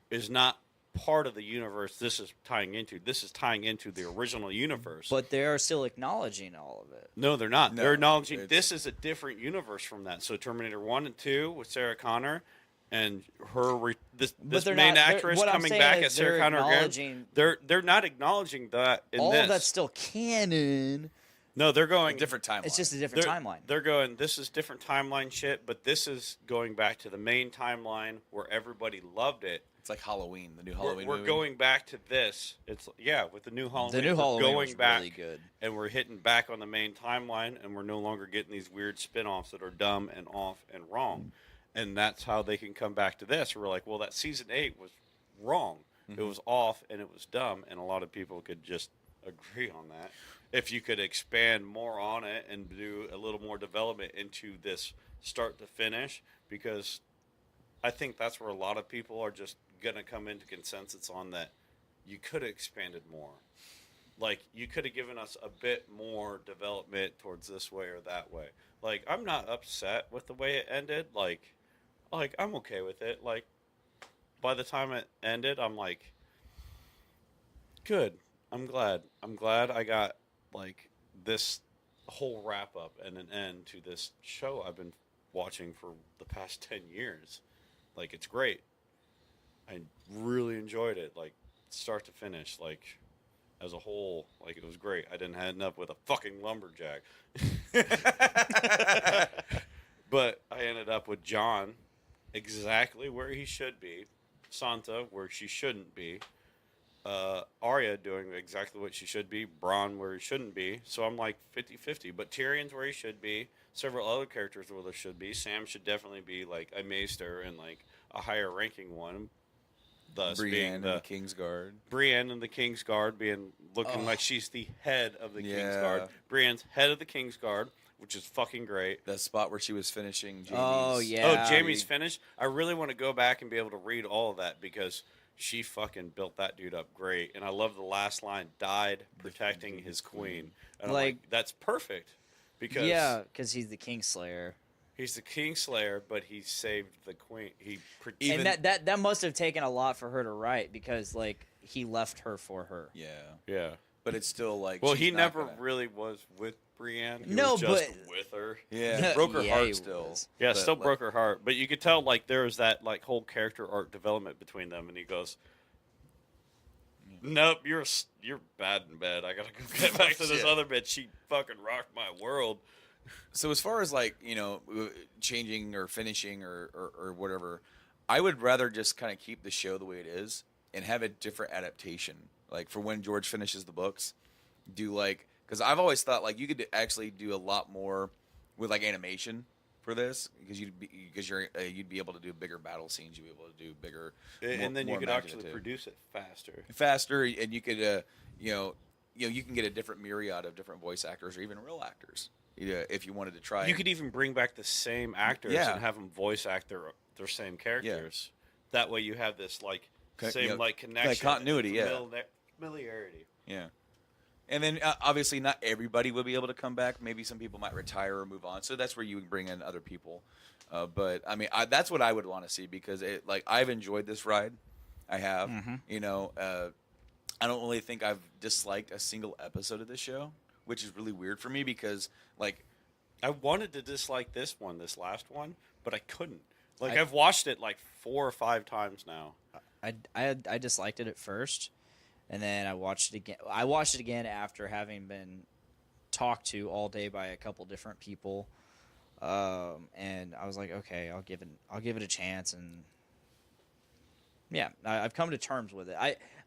[SPEAKER 4] is not part of the universe this is tying into. This is tying into the original universe.
[SPEAKER 1] But they are still acknowledging all of it.
[SPEAKER 4] No, they're not.
[SPEAKER 3] No,
[SPEAKER 4] They're acknowledging
[SPEAKER 3] it's-
[SPEAKER 4] this is a different universe from that. So Terminator 1 and 2 with Sarah Connor and her this
[SPEAKER 1] they're
[SPEAKER 4] main
[SPEAKER 1] not-
[SPEAKER 4] actress
[SPEAKER 1] what I'm
[SPEAKER 4] coming
[SPEAKER 1] saying
[SPEAKER 4] back
[SPEAKER 1] is
[SPEAKER 4] as Sarah
[SPEAKER 1] they're
[SPEAKER 4] Connor again.
[SPEAKER 1] acknowledging-
[SPEAKER 4] They're not acknowledging that in
[SPEAKER 1] All
[SPEAKER 4] this.
[SPEAKER 1] of that's still canon.
[SPEAKER 4] No, they're going
[SPEAKER 3] different timeline.
[SPEAKER 1] It's just a different timeline.
[SPEAKER 4] They're going, this is different timeline shit, but this is going back to the main timeline where everybody loved it.
[SPEAKER 3] It's like Halloween, the new Halloween
[SPEAKER 4] We're
[SPEAKER 3] movie.
[SPEAKER 4] going back to this. It's with the new Halloween.
[SPEAKER 1] The new
[SPEAKER 4] we're
[SPEAKER 1] Halloween
[SPEAKER 4] going
[SPEAKER 1] was
[SPEAKER 4] back,
[SPEAKER 1] really good.
[SPEAKER 4] and we're hitting back on the main timeline, and we're no longer getting these weird spin-offs that are dumb and off and wrong. And that's how they can come back to this. We're like, well, that season 8 was wrong. It was off and it was dumb, and a lot of people could just agree on that. If you could expand more on it and do a little more development into this start to finish, because I think that's where a lot of people are just going to come into consensus on that. You could have expanded more. Like, you could have given us a bit more development towards this way or that way. Like, I'm not upset with the way it ended. Like I'm okay with it. Like, by the time it ended, I'm like, good. I'm glad I got like this whole wrap up and an end to this show I've been watching for the past 10 years. Like, it's great. I really enjoyed it, like start to finish, like as a whole. Like, it was great. I didn't end up with a fucking lumberjack. But I ended up with John exactly where he should be, Santa where she shouldn't be, Arya doing exactly what she should be, Bronn where he shouldn't be. So I'm like 50-50. But Tyrion's where he should be. Several other characters where they should be. Sam should definitely be like a maester and like a higher ranking one. Thus
[SPEAKER 3] Brienne
[SPEAKER 4] being
[SPEAKER 3] and the Kingsguard.
[SPEAKER 4] Brienne and the Kingsguard looking like she's the head of the
[SPEAKER 3] Yeah.
[SPEAKER 4] Kingsguard. Brienne's head of the Kingsguard, which is fucking great.
[SPEAKER 3] That spot where she was finishing Jamie's.
[SPEAKER 1] Oh, yeah.
[SPEAKER 4] Oh, Jamie's finished. I really want to go back and be able to read all of that because she fucking built that dude up great. And I love the last line, died protecting his queen. And I'm like, that's perfect. Because
[SPEAKER 1] he's the Kingslayer.
[SPEAKER 4] he's the Kingslayer, but he saved the queen.
[SPEAKER 1] And that must have taken a lot for her to write because, like, he left her for her.
[SPEAKER 3] Yeah.
[SPEAKER 4] Yeah.
[SPEAKER 3] but it's still like.
[SPEAKER 4] Well,
[SPEAKER 3] she's
[SPEAKER 4] he
[SPEAKER 3] not
[SPEAKER 4] never
[SPEAKER 3] gonna-
[SPEAKER 4] really was with Brienne. He
[SPEAKER 1] No,
[SPEAKER 4] was just
[SPEAKER 1] but-
[SPEAKER 4] with her.
[SPEAKER 3] Yeah, broke her
[SPEAKER 1] Yeah, he
[SPEAKER 3] heart still.
[SPEAKER 1] was.
[SPEAKER 4] Yeah,
[SPEAKER 3] But,
[SPEAKER 4] still
[SPEAKER 3] like-
[SPEAKER 4] broke her heart. But you could tell, like, there was that, like, whole character arc development between them. And he goes, nope, you're bad in bed. I gotta go get back to this
[SPEAKER 3] Yeah.
[SPEAKER 4] other bitch. She fucking rocked my world.
[SPEAKER 3] So as far as like changing or finishing or whatever, I would rather just kind of keep the show the way it is and have a different adaptation. Like for when George finishes the books, do like because I've always thought like you could actually do a lot more with like animation for this because you'd be able to do bigger battle scenes. You'd be able to do bigger,
[SPEAKER 4] And then
[SPEAKER 3] more
[SPEAKER 4] you could actually
[SPEAKER 3] imaginative.
[SPEAKER 4] produce it faster.
[SPEAKER 3] And you could you can get a different myriad of different voice actors or even real actors. If you wanted to try,
[SPEAKER 4] You could even bring back the same actors
[SPEAKER 3] Yeah.
[SPEAKER 4] and have them voice act their same characters. That way you have this, like, same, like, connection.
[SPEAKER 3] like continuity, yeah.
[SPEAKER 4] Familiarity.
[SPEAKER 3] Yeah. And then obviously not everybody will be able to come back. Maybe some people might retire or move on. So that's where you can bring in other people. But I mean, that's what I would want to see because I've enjoyed this ride. I have. I don't really think I've disliked a single episode of this show, which is really weird for me because like
[SPEAKER 4] I wanted to dislike this last one, but I couldn't. Like, I've watched it, like, 4 or 5 times now.
[SPEAKER 1] I disliked it at first, and then I watched it again. I watched it again after having been talked to all day by a couple different people, and I was like, okay, I'll give it a chance, and yeah, I've come to terms with it.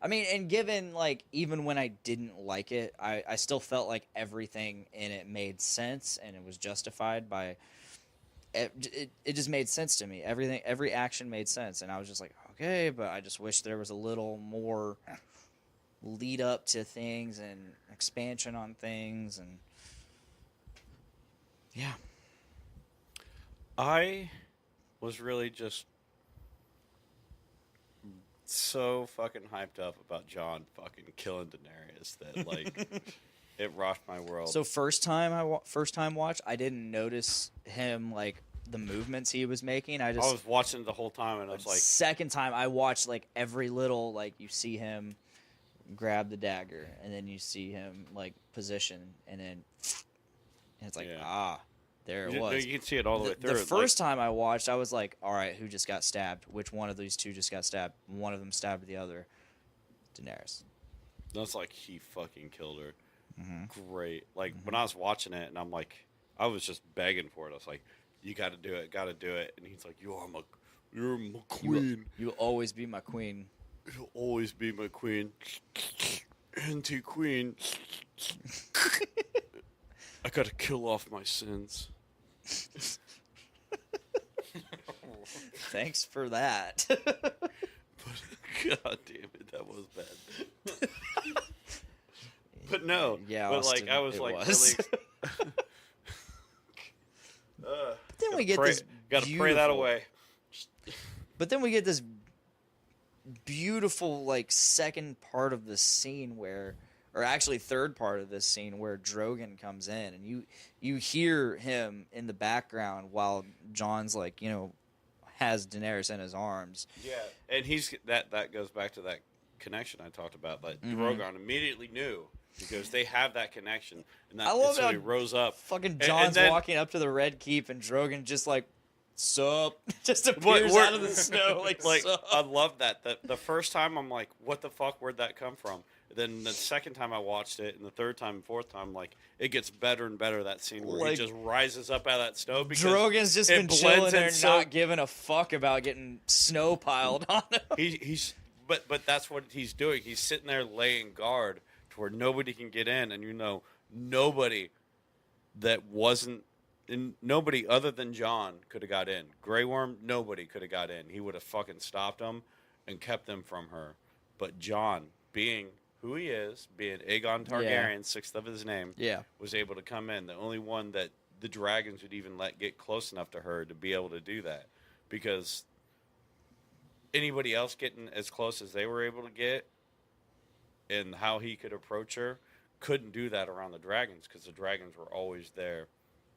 [SPEAKER 1] I mean, and given like even when I didn't like it, I still felt like everything in it made sense and it was justified by. It just made sense to me. Every action made sense, and I was just like, okay, but I just wish there was a little more lead up to things and expansion on things, and yeah.
[SPEAKER 4] I was really just so fucking hyped up about Jon fucking killing Daenerys that, like, it rocked my world.
[SPEAKER 1] So first time watch, I didn't notice him like the movements he was making. I
[SPEAKER 4] was watching the whole time, and I was like,
[SPEAKER 1] second time I watched like every little like you see him grab the dagger, and then you see him like position, and then and it's like there it was.
[SPEAKER 4] You can see it all the way through.
[SPEAKER 1] The first time I watched, I was like, all right, who just got stabbed? Which one of these two just got stabbed? One of them stabbed the other. Daenerys.
[SPEAKER 4] That's like he fucking killed her.
[SPEAKER 1] Mm-hmm.
[SPEAKER 4] Great. Like when I was watching it, and I'm like, I was just begging for it. I was like, you got to do it, got to do it. And he's like, you're my queen.
[SPEAKER 1] You'll always be my queen.
[SPEAKER 4] You'll always be my queen. Anti-queen. I got to kill off my sins.
[SPEAKER 1] Thanks for that.
[SPEAKER 4] But God damn it, that was bad. But no,
[SPEAKER 1] Yeah,
[SPEAKER 4] but
[SPEAKER 1] Austin,
[SPEAKER 4] like I was
[SPEAKER 1] it
[SPEAKER 4] like
[SPEAKER 1] was.
[SPEAKER 4] really.
[SPEAKER 1] Then we get
[SPEAKER 4] pray,
[SPEAKER 1] this.
[SPEAKER 4] gotta pray that
[SPEAKER 1] beautiful-
[SPEAKER 4] away.
[SPEAKER 1] But then we get this beautiful, like, second part of the scene where, or actually third part of this scene where Drogon comes in, and you hear him in the background while Jon's like, has Daenerys in his arms.
[SPEAKER 4] Yeah, and he's that goes back to that connection I talked about. That
[SPEAKER 1] Mm-hmm.
[SPEAKER 4] Drogon immediately knew because they have that connection, and that,
[SPEAKER 1] I love
[SPEAKER 4] so
[SPEAKER 1] how
[SPEAKER 4] he rose up.
[SPEAKER 1] Fucking
[SPEAKER 4] And
[SPEAKER 1] Jon's
[SPEAKER 4] then-
[SPEAKER 1] walking up to the Red Keep, and Drogon just like, sup, just appears out of the snow, like sup.
[SPEAKER 4] I love that. The first time I'm like, what the fuck? Where'd that come from? Then the second time I watched it, and the third time, and fourth time, like it gets better and better. That scene where
[SPEAKER 1] Like,
[SPEAKER 4] he just rises up out of that snow because
[SPEAKER 1] Drogon's just
[SPEAKER 4] it
[SPEAKER 1] been
[SPEAKER 4] blends
[SPEAKER 1] chilling
[SPEAKER 4] in
[SPEAKER 1] there,
[SPEAKER 4] so-
[SPEAKER 1] not giving a fuck about getting snow piled on him.
[SPEAKER 4] he's but that's what he's doing. He's sitting there laying guard to where nobody can get in, and nobody that wasn't. And nobody other than Jon could have got in. Grey Worm, nobody could have got in. He would have fucking stopped them and kept them from her. But Jon, being who he is, being Aegon Targaryen, sixth of his name,
[SPEAKER 1] Yeah.
[SPEAKER 4] was able to come in. The only one that the dragons would even let get close enough to her to be able to do that. Because anybody else getting as close as they were able to get and how he could approach her couldn't do that around the dragons because the dragons were always there.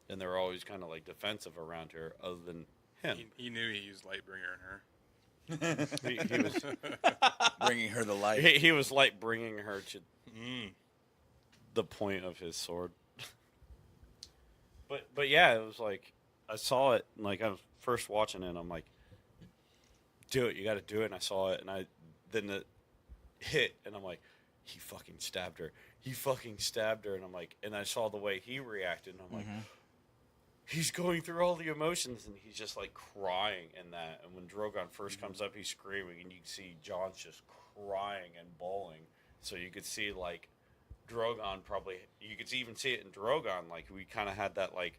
[SPEAKER 4] And they were always kind of like defensive around her, other than him.
[SPEAKER 5] He knew he used Lightbringer in her.
[SPEAKER 4] He was
[SPEAKER 3] bringing her the light.
[SPEAKER 4] he was like bringing her to the point of his sword. But yeah, it was like I saw it. And like I was first watching it, and I'm like, do it. You got to do it. And I saw it, and then it hit, and I'm like, he fucking stabbed her. He fucking stabbed her, and I'm like, and I saw the way he reacted, and I'm like, he's going through all the emotions, and he's just like crying in that. And when Drogon first comes up, he's screaming, and you can see Jon's just crying and bawling. So you could see like Drogon probably, you could even see it in Drogon. Like we kind of had that like,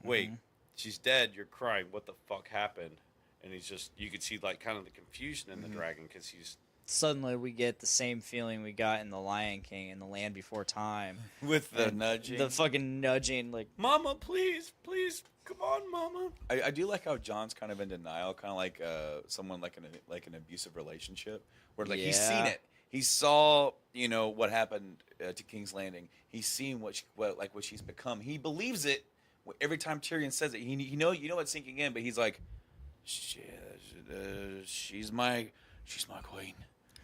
[SPEAKER 4] wait, she's dead. You're crying. What the fuck happened? And he's just, you could see like kind of the confusion in the dragon because he's.
[SPEAKER 1] Suddenly we get the same feeling we got in The Lion King and The Land Before Time.
[SPEAKER 3] With the nudging.
[SPEAKER 1] The fucking nudging, like,
[SPEAKER 4] Mama, please, come on, Mama.
[SPEAKER 3] I do like how John's kind of in denial, kind of like someone like an abusive relationship, where like he's seen it. He saw, what happened to King's Landing. He's seen what she's become. He believes it every time Tyrion says it. You know it's sinking in, but he's like, she's my queen.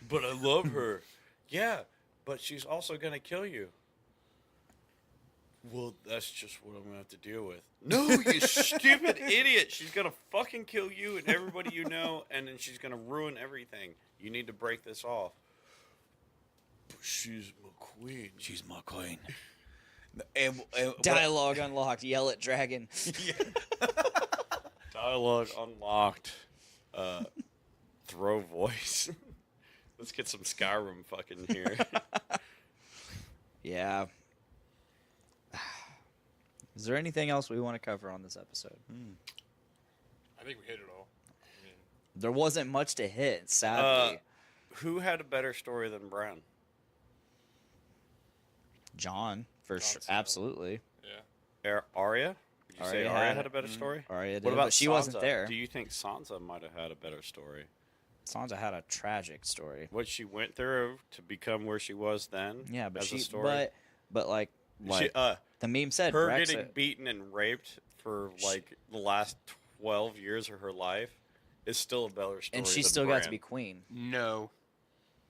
[SPEAKER 4] But I love her. Yeah, but she's also going to kill you. Well, that's just what I'm going to have to deal with. No, you stupid idiot. She's going to fucking kill you and everybody you know, and then she's going to ruin everything. You need to break this off. But she's my queen.
[SPEAKER 3] She's my queen. And
[SPEAKER 1] dialogue unlocked. Yell at dragon.
[SPEAKER 4] Dialogue unlocked. Throw voice. Let's get some Skyrim fucking here.
[SPEAKER 1] Yeah. Is there anything else we want to cover on this episode?
[SPEAKER 5] I think we hit it all. I mean,
[SPEAKER 1] There wasn't much to hit, sadly.
[SPEAKER 4] Who had a better story than Bran?
[SPEAKER 1] John, for sure.
[SPEAKER 5] Snow.
[SPEAKER 1] Absolutely.
[SPEAKER 5] yeah.
[SPEAKER 4] Arya? Did you say Arya had a better story?
[SPEAKER 1] Arya did,
[SPEAKER 4] What about
[SPEAKER 1] but she
[SPEAKER 4] Sansa?
[SPEAKER 1] wasn't there.
[SPEAKER 4] Do you think Sansa might have had a better story?
[SPEAKER 1] Sansa had a tragic story.
[SPEAKER 4] What she went through to become where she was then?
[SPEAKER 1] Yeah, but
[SPEAKER 4] as a
[SPEAKER 1] she,
[SPEAKER 4] story?
[SPEAKER 1] but like
[SPEAKER 4] She,
[SPEAKER 1] the meme said,
[SPEAKER 4] her
[SPEAKER 1] Brexit.
[SPEAKER 4] getting beaten and raped for like the last 12 years of her life is still a better story.
[SPEAKER 1] And she
[SPEAKER 4] than
[SPEAKER 1] still got to
[SPEAKER 4] Bran.
[SPEAKER 1] be queen.
[SPEAKER 2] No,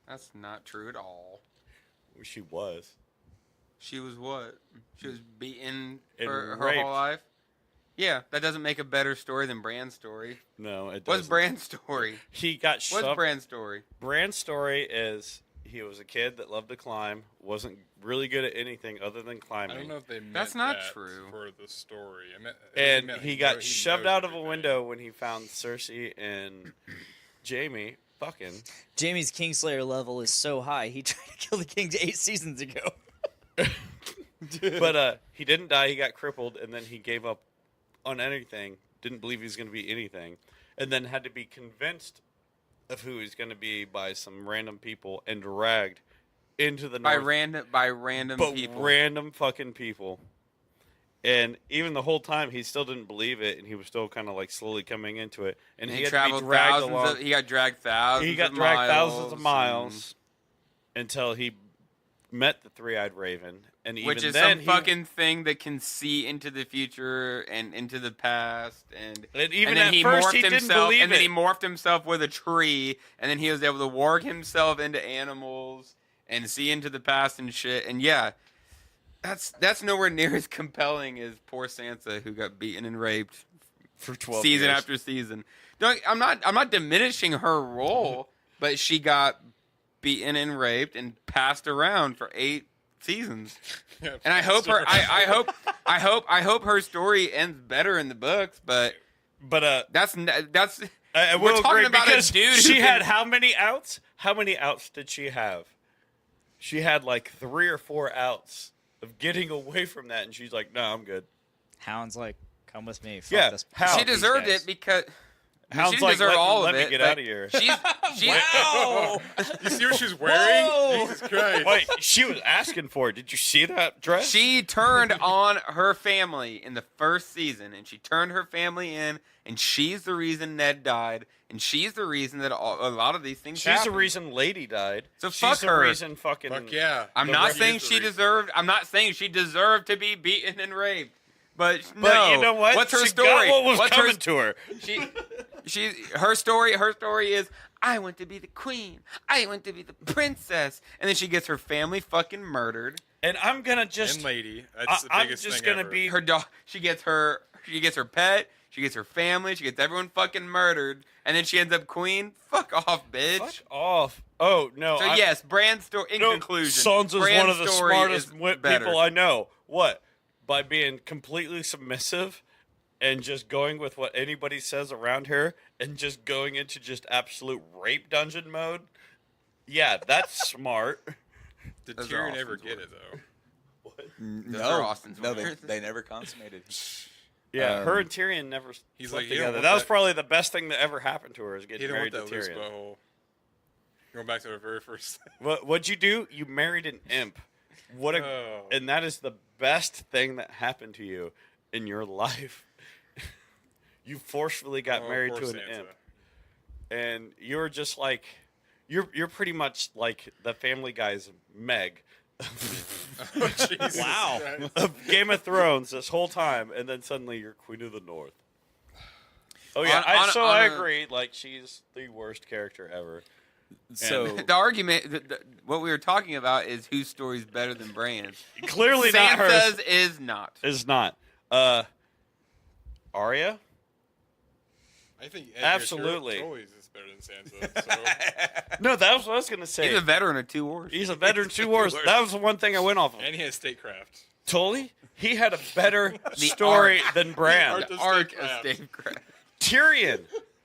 [SPEAKER 2] that's not true at all.
[SPEAKER 4] She was.
[SPEAKER 2] She was what? She was beaten
[SPEAKER 4] And
[SPEAKER 2] for her
[SPEAKER 4] raped.
[SPEAKER 2] whole life? Yeah, that doesn't make a better story than Bran's story.
[SPEAKER 4] No, it doesn't.
[SPEAKER 2] What's Bran's story?
[SPEAKER 4] He got
[SPEAKER 2] What's
[SPEAKER 4] shoved.
[SPEAKER 2] Bran's story?
[SPEAKER 4] Bran's story is he was a kid that loved to climb, wasn't really good at anything other than climbing.
[SPEAKER 5] I don't know if they meant
[SPEAKER 2] That's not
[SPEAKER 5] that
[SPEAKER 2] true.
[SPEAKER 5] for the story. I meant,
[SPEAKER 4] And
[SPEAKER 5] meant
[SPEAKER 4] he got
[SPEAKER 5] knows
[SPEAKER 4] shoved out of a
[SPEAKER 5] everything.
[SPEAKER 4] window when he found Cersei and Jamie fucking.
[SPEAKER 1] Jamie's Kingslayer level is so high, he tried to kill the king 8 seasons ago.
[SPEAKER 4] But he didn't die. He got crippled, and then he gave up on anything. Didn't believe he was going to be anything, and then had to be convinced of who he's going to be by some random people and dragged into the
[SPEAKER 2] By
[SPEAKER 4] north.
[SPEAKER 2] random
[SPEAKER 4] but
[SPEAKER 2] people.
[SPEAKER 4] random fucking people. And even the whole time, he still didn't believe it, and he was still kind of like slowly coming into it. And
[SPEAKER 2] And
[SPEAKER 4] he
[SPEAKER 2] he
[SPEAKER 4] had to be
[SPEAKER 2] traveled
[SPEAKER 4] dragged
[SPEAKER 2] thousands.
[SPEAKER 4] along.
[SPEAKER 2] He got dragged thousands.
[SPEAKER 4] He got
[SPEAKER 2] of
[SPEAKER 4] dragged
[SPEAKER 2] miles
[SPEAKER 4] thousands of
[SPEAKER 2] and-
[SPEAKER 4] miles until he met the three-eyed raven. And even
[SPEAKER 2] Which is
[SPEAKER 4] then,
[SPEAKER 2] some fucking thing that can see into the future and into the past, and
[SPEAKER 4] even
[SPEAKER 2] and then
[SPEAKER 4] at
[SPEAKER 2] he
[SPEAKER 4] first
[SPEAKER 2] morphed
[SPEAKER 4] he didn't
[SPEAKER 2] himself,
[SPEAKER 4] believe
[SPEAKER 2] and then
[SPEAKER 4] it.
[SPEAKER 2] he morphed himself with a tree, and then he was able to warg himself into animals and see into the past and shit. And yeah, that's nowhere near as compelling as poor Sansa, who got beaten and raped
[SPEAKER 3] for 12
[SPEAKER 2] season
[SPEAKER 3] years.
[SPEAKER 2] after season. I'm not diminishing her role, but she got beaten and raped and passed around for 8 seasons.
[SPEAKER 5] Yeah,
[SPEAKER 2] And I hope her I hope her story ends better in the books, but
[SPEAKER 4] But
[SPEAKER 2] that's
[SPEAKER 4] I
[SPEAKER 2] we're
[SPEAKER 4] will
[SPEAKER 2] talking
[SPEAKER 4] agree,
[SPEAKER 2] about a
[SPEAKER 4] because
[SPEAKER 2] dude who
[SPEAKER 4] she
[SPEAKER 2] can-
[SPEAKER 4] had how many outs? How many outs did she have? She had like 3 or 4 outs of getting away from that, and she's like, "No, I'm good."
[SPEAKER 1] Hound's like, come with me. Fuck
[SPEAKER 4] Yeah,
[SPEAKER 1] this.
[SPEAKER 4] How?
[SPEAKER 2] she
[SPEAKER 1] fuck these
[SPEAKER 2] deserved
[SPEAKER 1] guys.
[SPEAKER 2] it because
[SPEAKER 4] Hound's
[SPEAKER 2] she didn't
[SPEAKER 4] like,
[SPEAKER 2] deserve all
[SPEAKER 4] let
[SPEAKER 2] of
[SPEAKER 4] me
[SPEAKER 2] it.
[SPEAKER 4] get
[SPEAKER 2] but
[SPEAKER 4] out of here.
[SPEAKER 2] She's
[SPEAKER 1] Wow!
[SPEAKER 5] You see what she's wearing?
[SPEAKER 1] Whoa!
[SPEAKER 5] Jesus Christ.
[SPEAKER 4] Wait, she was asking for it. Did you see that dress?
[SPEAKER 2] She turned on her family in the first season, and she turned her family in, and she's the reason Ned died, and she's the reason that a lot of these things
[SPEAKER 4] She's the
[SPEAKER 2] happened.
[SPEAKER 4] reason Lady died.
[SPEAKER 2] So
[SPEAKER 4] she's
[SPEAKER 2] fuck
[SPEAKER 4] the
[SPEAKER 2] her.
[SPEAKER 4] reason fucking.
[SPEAKER 5] Fuck yeah.
[SPEAKER 2] I'm
[SPEAKER 5] The
[SPEAKER 2] not
[SPEAKER 5] rep
[SPEAKER 2] saying
[SPEAKER 5] is the
[SPEAKER 2] she
[SPEAKER 5] reason.
[SPEAKER 2] deserved. I'm not saying she deserved to be beaten and raped. But
[SPEAKER 4] But
[SPEAKER 2] no.
[SPEAKER 4] you know what?
[SPEAKER 2] What's her
[SPEAKER 4] She
[SPEAKER 2] story?
[SPEAKER 4] got what was
[SPEAKER 2] What's
[SPEAKER 4] coming
[SPEAKER 2] her,
[SPEAKER 4] to her.
[SPEAKER 2] Her story is I want to be the queen. I want to be the princess. And then she gets her family fucking murdered.
[SPEAKER 4] And I'm gonna just.
[SPEAKER 5] And lady. That's the
[SPEAKER 4] I'm
[SPEAKER 5] biggest
[SPEAKER 4] just
[SPEAKER 5] thing
[SPEAKER 4] gonna
[SPEAKER 5] ever.
[SPEAKER 4] be.
[SPEAKER 2] Her dog. She gets her pet. She gets her family. She gets everyone fucking murdered, and then she ends up queen. Fuck off, bitch.
[SPEAKER 4] Fuck off. Oh no.
[SPEAKER 2] So yes, Bran's story. In conclusion,
[SPEAKER 4] Sansa's one
[SPEAKER 2] Bran's
[SPEAKER 4] of the
[SPEAKER 2] story
[SPEAKER 4] smartest
[SPEAKER 2] is better.
[SPEAKER 4] people I know. What? By being completely submissive and just going with what anybody says around her and just going into just absolute rape dungeon mode. Yeah, that's smart.
[SPEAKER 5] Did
[SPEAKER 2] Those are
[SPEAKER 5] Tyrion
[SPEAKER 2] Austin's
[SPEAKER 5] ever get
[SPEAKER 2] words.
[SPEAKER 5] it though?
[SPEAKER 2] Those
[SPEAKER 3] No,
[SPEAKER 2] are Austin's
[SPEAKER 3] no,
[SPEAKER 2] words.
[SPEAKER 3] they never consummated.
[SPEAKER 4] Yeah, her and Tyrion never
[SPEAKER 5] He's
[SPEAKER 4] slept
[SPEAKER 5] like, you don't
[SPEAKER 4] together.
[SPEAKER 5] want
[SPEAKER 4] That was
[SPEAKER 5] that-
[SPEAKER 4] probably the best thing that ever happened to her is
[SPEAKER 5] He
[SPEAKER 4] getting
[SPEAKER 5] didn't
[SPEAKER 4] married
[SPEAKER 5] want
[SPEAKER 4] to
[SPEAKER 5] that loose
[SPEAKER 4] Tyrion.
[SPEAKER 5] butthole. Going back to the very first.
[SPEAKER 4] What'd you do? You married an imp. What a
[SPEAKER 5] Oh.
[SPEAKER 4] and that is the best thing that happened to you in your life. You forcefully got
[SPEAKER 5] Oh,
[SPEAKER 4] married
[SPEAKER 5] poor
[SPEAKER 4] to an
[SPEAKER 5] Sansa.
[SPEAKER 4] imp, and you're just like you're pretty much like the Family Guy's Meg
[SPEAKER 5] Oh, Jesus
[SPEAKER 4] Wow.
[SPEAKER 5] Christ.
[SPEAKER 4] of Game of Thrones this whole time, and then suddenly you're Queen of the North. Oh yeah, I agree. Like she's the worst character ever.
[SPEAKER 3] So
[SPEAKER 2] The argument, what we were talking about, is whose story is better than Bran's.
[SPEAKER 4] Clearly not hers.
[SPEAKER 2] Sansa's is not.
[SPEAKER 4] Is not. Arya?
[SPEAKER 5] I think Edgar
[SPEAKER 4] Absolutely.
[SPEAKER 5] always is better than Sansa. So.
[SPEAKER 4] No, that was what I was gonna say.
[SPEAKER 2] He's a veteran of 2 wars.
[SPEAKER 4] He's a veteran 2 wars. That was the one thing I went off of.
[SPEAKER 5] And he has statecraft.
[SPEAKER 4] Tully, he had a better story than Bran.
[SPEAKER 5] art
[SPEAKER 2] The
[SPEAKER 5] of
[SPEAKER 2] arc
[SPEAKER 5] statecraft.
[SPEAKER 2] of statecraft.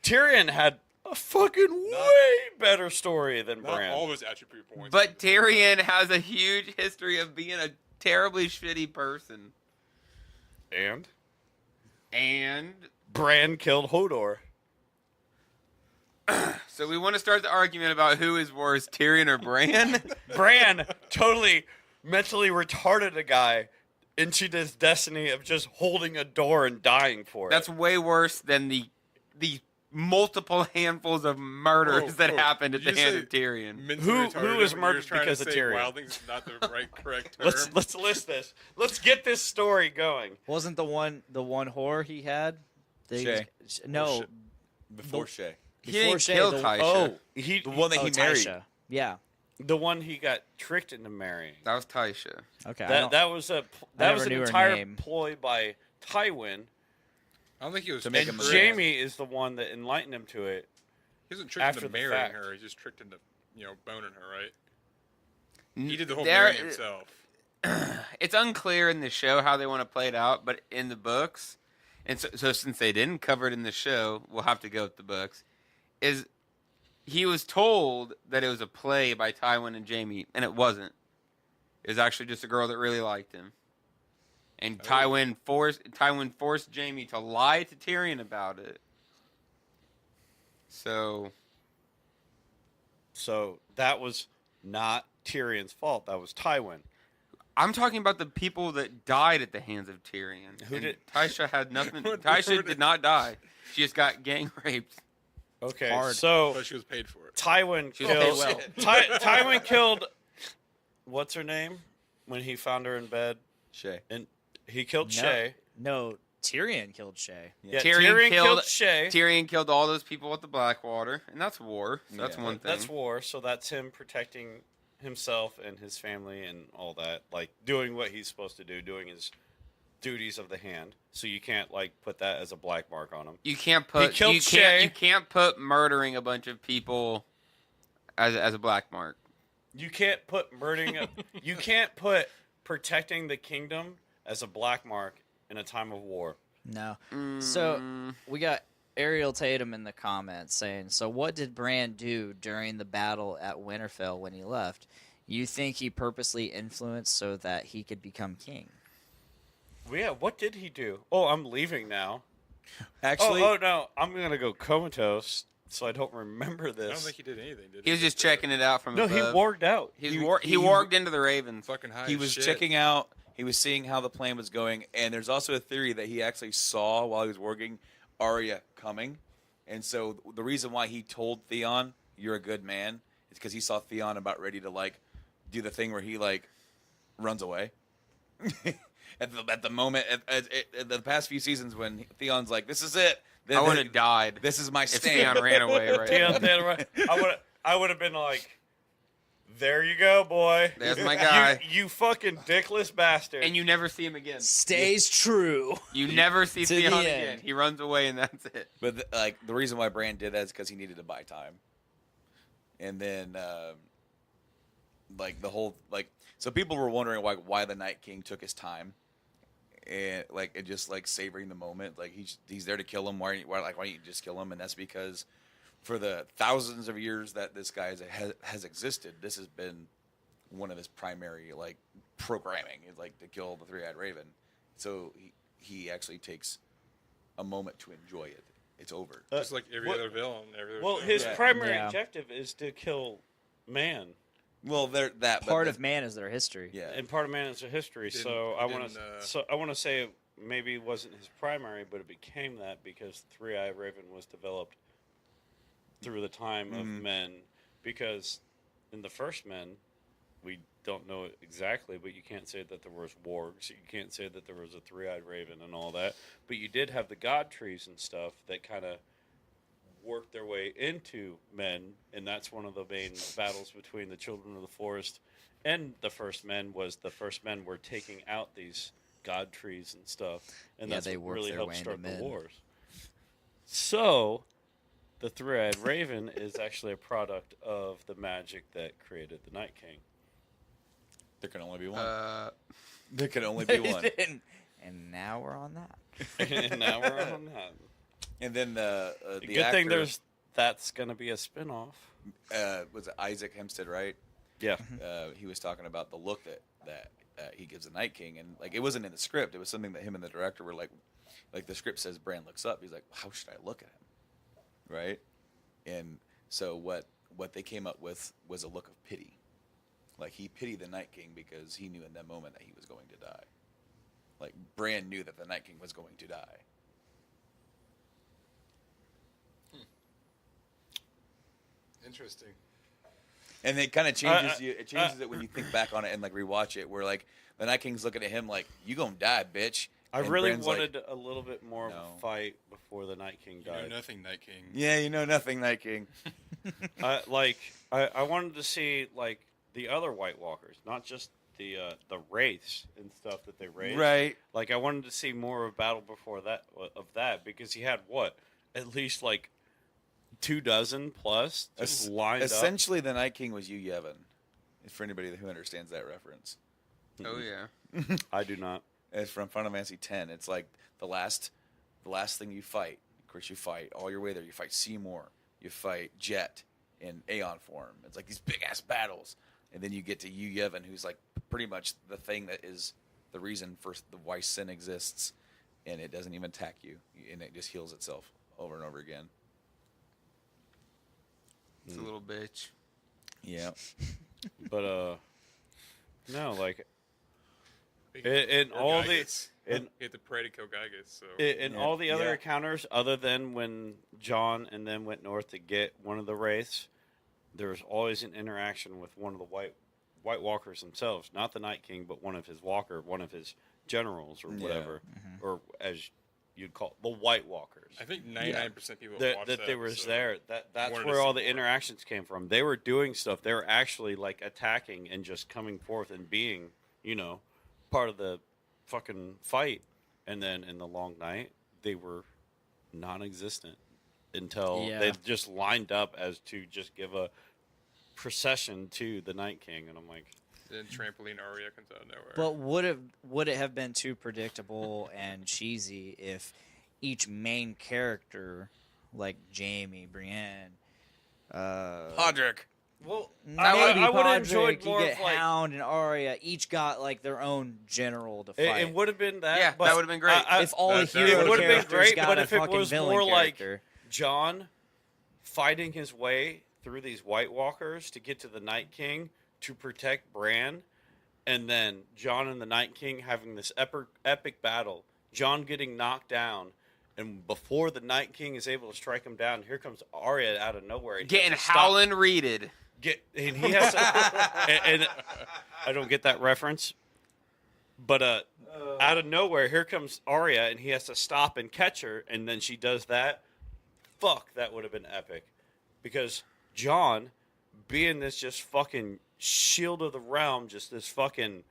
[SPEAKER 4] Tyrion had a fucking way better story than
[SPEAKER 5] Not
[SPEAKER 4] Bran.
[SPEAKER 5] all of his attribute points.
[SPEAKER 2] But Tyrion has a huge history of being a terribly shitty person. And
[SPEAKER 4] Bran killed Hodor.
[SPEAKER 2] so we want to start the argument about who is worse, Tyrion or Bran?
[SPEAKER 4] Bran totally mentally retarded a guy into this destiny of just holding a door and dying for it.
[SPEAKER 2] That's way worse than the multiple handfuls of murders that happened at the
[SPEAKER 5] Did you
[SPEAKER 2] hands
[SPEAKER 5] say
[SPEAKER 2] of Tyrion.
[SPEAKER 5] mentally
[SPEAKER 4] Who
[SPEAKER 5] retarded
[SPEAKER 4] is
[SPEAKER 5] when
[SPEAKER 4] murdered
[SPEAKER 5] you're trying
[SPEAKER 4] because
[SPEAKER 5] to
[SPEAKER 4] of
[SPEAKER 5] say
[SPEAKER 4] Tyrion?
[SPEAKER 5] Wildlings is not the correct term.
[SPEAKER 4] Let's list this. Let's get this story going.
[SPEAKER 1] Wasn't the one whore he had?
[SPEAKER 3] Shay.
[SPEAKER 1] No,
[SPEAKER 3] Before
[SPEAKER 1] The-
[SPEAKER 3] Shay.
[SPEAKER 2] He
[SPEAKER 1] before
[SPEAKER 2] didn't
[SPEAKER 1] Shay,
[SPEAKER 2] kill
[SPEAKER 1] the-
[SPEAKER 2] Tysha.
[SPEAKER 4] Oh,
[SPEAKER 3] The one that he married.
[SPEAKER 1] Tysha. Yeah.
[SPEAKER 4] the one he got tricked into marrying.
[SPEAKER 2] That was Tysha.
[SPEAKER 1] Okay.
[SPEAKER 4] That was an
[SPEAKER 1] never knew her
[SPEAKER 4] entire
[SPEAKER 1] name.
[SPEAKER 4] ploy by Tywin,
[SPEAKER 5] I don't think he was
[SPEAKER 3] To make
[SPEAKER 4] and
[SPEAKER 3] him murder.
[SPEAKER 4] Jamie is the one that enlightened him to it.
[SPEAKER 5] He wasn't tricked
[SPEAKER 4] after
[SPEAKER 5] into
[SPEAKER 4] the
[SPEAKER 5] marrying
[SPEAKER 4] fact.
[SPEAKER 5] her. He just tricked into, boning her, right? He did the whole
[SPEAKER 2] There-
[SPEAKER 5] marrying himself.
[SPEAKER 2] It's unclear in the show how they want to play it out, but in the books, and so since they didn't cover it in the show, we'll have to go with the books. Is he was told that it was a play by Tywin and Jamie, and it wasn't. It was actually just a girl that really liked him, and Tywin forced Jamie to lie to Tyrion about it. So
[SPEAKER 4] that was not Tyrion's fault. That was Tywin.
[SPEAKER 2] I'm talking about the people that died at the hands of Tyrion.
[SPEAKER 4] Who
[SPEAKER 2] And
[SPEAKER 4] did-
[SPEAKER 2] Tysha had nothing.
[SPEAKER 5] What-
[SPEAKER 2] Tysha
[SPEAKER 5] what-
[SPEAKER 2] did not die. She just got gang raped.
[SPEAKER 4] Okay,
[SPEAKER 1] Hard.
[SPEAKER 4] so
[SPEAKER 5] But she was paid for it.
[SPEAKER 4] Tywin
[SPEAKER 2] She was paid
[SPEAKER 4] killed.
[SPEAKER 2] well.
[SPEAKER 4] Tywin killed. What's her name? When he found her in bed,
[SPEAKER 3] Shay.
[SPEAKER 4] and he killed
[SPEAKER 1] No.
[SPEAKER 4] Shay.
[SPEAKER 1] No, Tyrion killed Shay.
[SPEAKER 4] Yeah,
[SPEAKER 2] Tyrion killed-
[SPEAKER 4] Shay.
[SPEAKER 2] Tyrion killed all those people at the Blackwater, and that's war. So that's
[SPEAKER 3] Yeah.
[SPEAKER 2] one thing.
[SPEAKER 4] That's war. So that's him protecting himself and his family and all that, like doing what he's supposed to do, doing his duties of the hand. So you can't like put that as a black mark on him.
[SPEAKER 2] You can't put
[SPEAKER 4] killed
[SPEAKER 2] you
[SPEAKER 4] Shay.
[SPEAKER 2] can't put murdering a bunch of people as a black mark.
[SPEAKER 4] You can't put murdering. You can't put protecting the kingdom as a black mark in a time of war.
[SPEAKER 1] No. So we got Ariel Tatum in the comments saying, so what did Bran do during the battle at Winterfell when he left? You think he purposely influenced so that he could become king?
[SPEAKER 4] Well, yeah, what did he do? Oh, I'm leaving now.
[SPEAKER 3] Actually,
[SPEAKER 4] Oh no, I'm gonna go comatose, so I don't remember
[SPEAKER 5] I don't
[SPEAKER 4] this.
[SPEAKER 5] think he did anything, did
[SPEAKER 2] He was just checking it out from
[SPEAKER 4] No,
[SPEAKER 2] above.
[SPEAKER 4] he warged out.
[SPEAKER 2] He
[SPEAKER 3] he-
[SPEAKER 2] warged into the Ravens.
[SPEAKER 5] Fucking high
[SPEAKER 3] he
[SPEAKER 5] as
[SPEAKER 3] was
[SPEAKER 5] shit.
[SPEAKER 3] checking out. He was seeing how the plan was going, and there's also a theory that he actually saw while he was working Arya coming, and so the reason why he told Theon, "You're a good man," is because he saw Theon about ready to like do the thing where he like runs away. At the moment, at the past few seasons, when Theon's like, "This is it,"
[SPEAKER 2] I would have died
[SPEAKER 3] This is my
[SPEAKER 2] if
[SPEAKER 3] stand.
[SPEAKER 2] Theon ran away. Right?
[SPEAKER 4] Yeah, I would have been like, There you go, boy.
[SPEAKER 2] There's my guy.
[SPEAKER 4] You fucking dickless bastard.
[SPEAKER 2] And you never see him again.
[SPEAKER 1] Stays true.
[SPEAKER 2] You never see
[SPEAKER 1] To the
[SPEAKER 2] Theon
[SPEAKER 1] end.
[SPEAKER 2] again. He runs away and that's it.
[SPEAKER 3] But the reason why Bran did that is because he needed to buy time. And then, so people were wondering why the Night King took his time, and just savoring the moment. Like he's there to kill him. Why don't you just kill him? And that's because for the thousands of years that this guy has existed, this has been one of his primary programming is to kill the three-eyed raven. So he actually takes a moment to enjoy it. It's over.
[SPEAKER 5] Just like every other villain.
[SPEAKER 4] His primary
[SPEAKER 1] Yeah.
[SPEAKER 4] objective is to kill man.
[SPEAKER 3] Well,
[SPEAKER 1] Part of man is their history.
[SPEAKER 3] yeah.
[SPEAKER 4] And part of man is a history. So I want to say it maybe wasn't his primary, but it became that because Three-Eyed Raven was developed through the time of men. Because in the first Men, we don't know it exactly, but you can't say that there was wargs. You can't say that there was a Three-Eyed Raven and all that. But you did have the god trees and stuff that kind of worked their way into men, and that's one of the main battles between the Children of the Forest and the First Men. Was the First Men were taking out these god trees and stuff, and
[SPEAKER 1] Yeah,
[SPEAKER 4] that's
[SPEAKER 1] they
[SPEAKER 4] what
[SPEAKER 1] worked
[SPEAKER 4] really
[SPEAKER 1] their
[SPEAKER 4] helped
[SPEAKER 1] way
[SPEAKER 4] start
[SPEAKER 1] into
[SPEAKER 4] the
[SPEAKER 1] men.
[SPEAKER 4] wars. So, the Three-Eyed Raven is actually a product of the magic that created the Night King.
[SPEAKER 3] There can only be one. There can only be one.
[SPEAKER 1] And now we're on that.
[SPEAKER 4] And now we're on that.
[SPEAKER 3] And then the
[SPEAKER 4] Good
[SPEAKER 3] actor,
[SPEAKER 4] thing that's going to be a spinoff.
[SPEAKER 3] was it Isaac Hempstead, right?
[SPEAKER 4] Yeah.
[SPEAKER 3] He was talking about the look that he gives the Night King, and it wasn't in the script. It was something that him and the director were like the script says Bran looks up. He's like, how should I look at him, right? And so what they came up with was a look of pity. Like he pitied the Night King because he knew in that moment that he was going to die. Like Bran knew that the Night King was going to die.
[SPEAKER 5] Interesting.
[SPEAKER 3] And it kind of changes you. It changes it when you think back on it and rewatch it. Where the Night King's looking at him like, "You gonna die, bitch."
[SPEAKER 4] I
[SPEAKER 3] And
[SPEAKER 4] really
[SPEAKER 3] Bran's
[SPEAKER 4] wanted a little bit more of
[SPEAKER 3] No.
[SPEAKER 4] a fight before the Night King
[SPEAKER 5] You
[SPEAKER 4] died.
[SPEAKER 5] know nothing, Night King.
[SPEAKER 3] Yeah, you know nothing, Night King.
[SPEAKER 4] I wanted to see the other White Walkers, not just the wraiths and stuff that they raised.
[SPEAKER 3] Right.
[SPEAKER 4] Like I wanted to see more of battle before that because he had at least 24 plus just lined up.
[SPEAKER 3] Essentially, the Night King was Hugh Yevon. For anybody who understands that reference,
[SPEAKER 2] Oh yeah.
[SPEAKER 4] I do not.
[SPEAKER 3] it's from Final Fantasy X. It's like the last thing you fight. Of course, you fight all your way there. You fight Seymour. You fight Jet in Aeon form. It's like these big ass battles, and then you get to Hugh Yevon, who's pretty much the thing that is the reason for why sin exists, and it doesn't even attack you, and it just heals itself over and over again.
[SPEAKER 2] It's a little bitch.
[SPEAKER 3] Yeah.
[SPEAKER 4] But no,
[SPEAKER 5] Big
[SPEAKER 4] in
[SPEAKER 5] or
[SPEAKER 4] all
[SPEAKER 5] Gygus.
[SPEAKER 4] the in
[SPEAKER 5] He had to pray to kill Gygus. So
[SPEAKER 4] in all the other
[SPEAKER 3] Yeah.
[SPEAKER 4] encounters, other than when Jon and them went north to get one of the wraiths, there was always an interaction with one of the White Walkers themselves, not the Night King, but one of his generals or
[SPEAKER 3] Yeah.
[SPEAKER 4] whatever, or as you'd call the White Walkers.
[SPEAKER 5] I think 99% of people
[SPEAKER 4] That
[SPEAKER 5] watched
[SPEAKER 4] that they were
[SPEAKER 5] so
[SPEAKER 4] there. That's
[SPEAKER 5] wanted to
[SPEAKER 4] where all
[SPEAKER 5] see
[SPEAKER 4] the
[SPEAKER 5] more.
[SPEAKER 4] interactions came from. They were doing stuff. They were actually attacking and just coming forth and being, part of the fucking fight. And then in the Long Night, they were non-existent until they just lined up as to just give a procession to the Night King. And I'm like,
[SPEAKER 5] Then trampoline Arya comes out of nowhere.
[SPEAKER 1] But would it have been too predictable and cheesy if each main character, like Jaime, Brienne,
[SPEAKER 3] Podrick.
[SPEAKER 4] well,
[SPEAKER 1] maybe
[SPEAKER 4] I would have
[SPEAKER 1] Podrick,
[SPEAKER 4] enjoyed
[SPEAKER 1] you
[SPEAKER 4] more
[SPEAKER 1] get
[SPEAKER 4] of
[SPEAKER 1] Hound and Arya, each got their own general to fight.
[SPEAKER 4] it would have been that.
[SPEAKER 2] Yeah,
[SPEAKER 4] but
[SPEAKER 2] that would have been great.
[SPEAKER 1] if all the
[SPEAKER 5] That
[SPEAKER 1] hero
[SPEAKER 5] would've been
[SPEAKER 1] characters
[SPEAKER 4] great,
[SPEAKER 1] got
[SPEAKER 4] but
[SPEAKER 1] a
[SPEAKER 4] if it
[SPEAKER 1] fucking
[SPEAKER 4] was
[SPEAKER 1] villain
[SPEAKER 4] more like-
[SPEAKER 1] character.
[SPEAKER 4] Jon fighting his way through these White Walkers to get to the Night King to protect Bran, and then Jon and the Night King having this epic battle. Jon getting knocked down, and before the Night King is able to strike him down, here comes Arya out of nowhere. And he
[SPEAKER 2] Getting
[SPEAKER 4] has to stop-
[SPEAKER 2] howling reeded.
[SPEAKER 4] and he has to, and I don't get that reference, but out of nowhere, here comes Arya, and he has to stop and catch her, and then she does that. Fuck, that would have been epic, because Jon, being this just fucking Shield of the Realm, just this fucking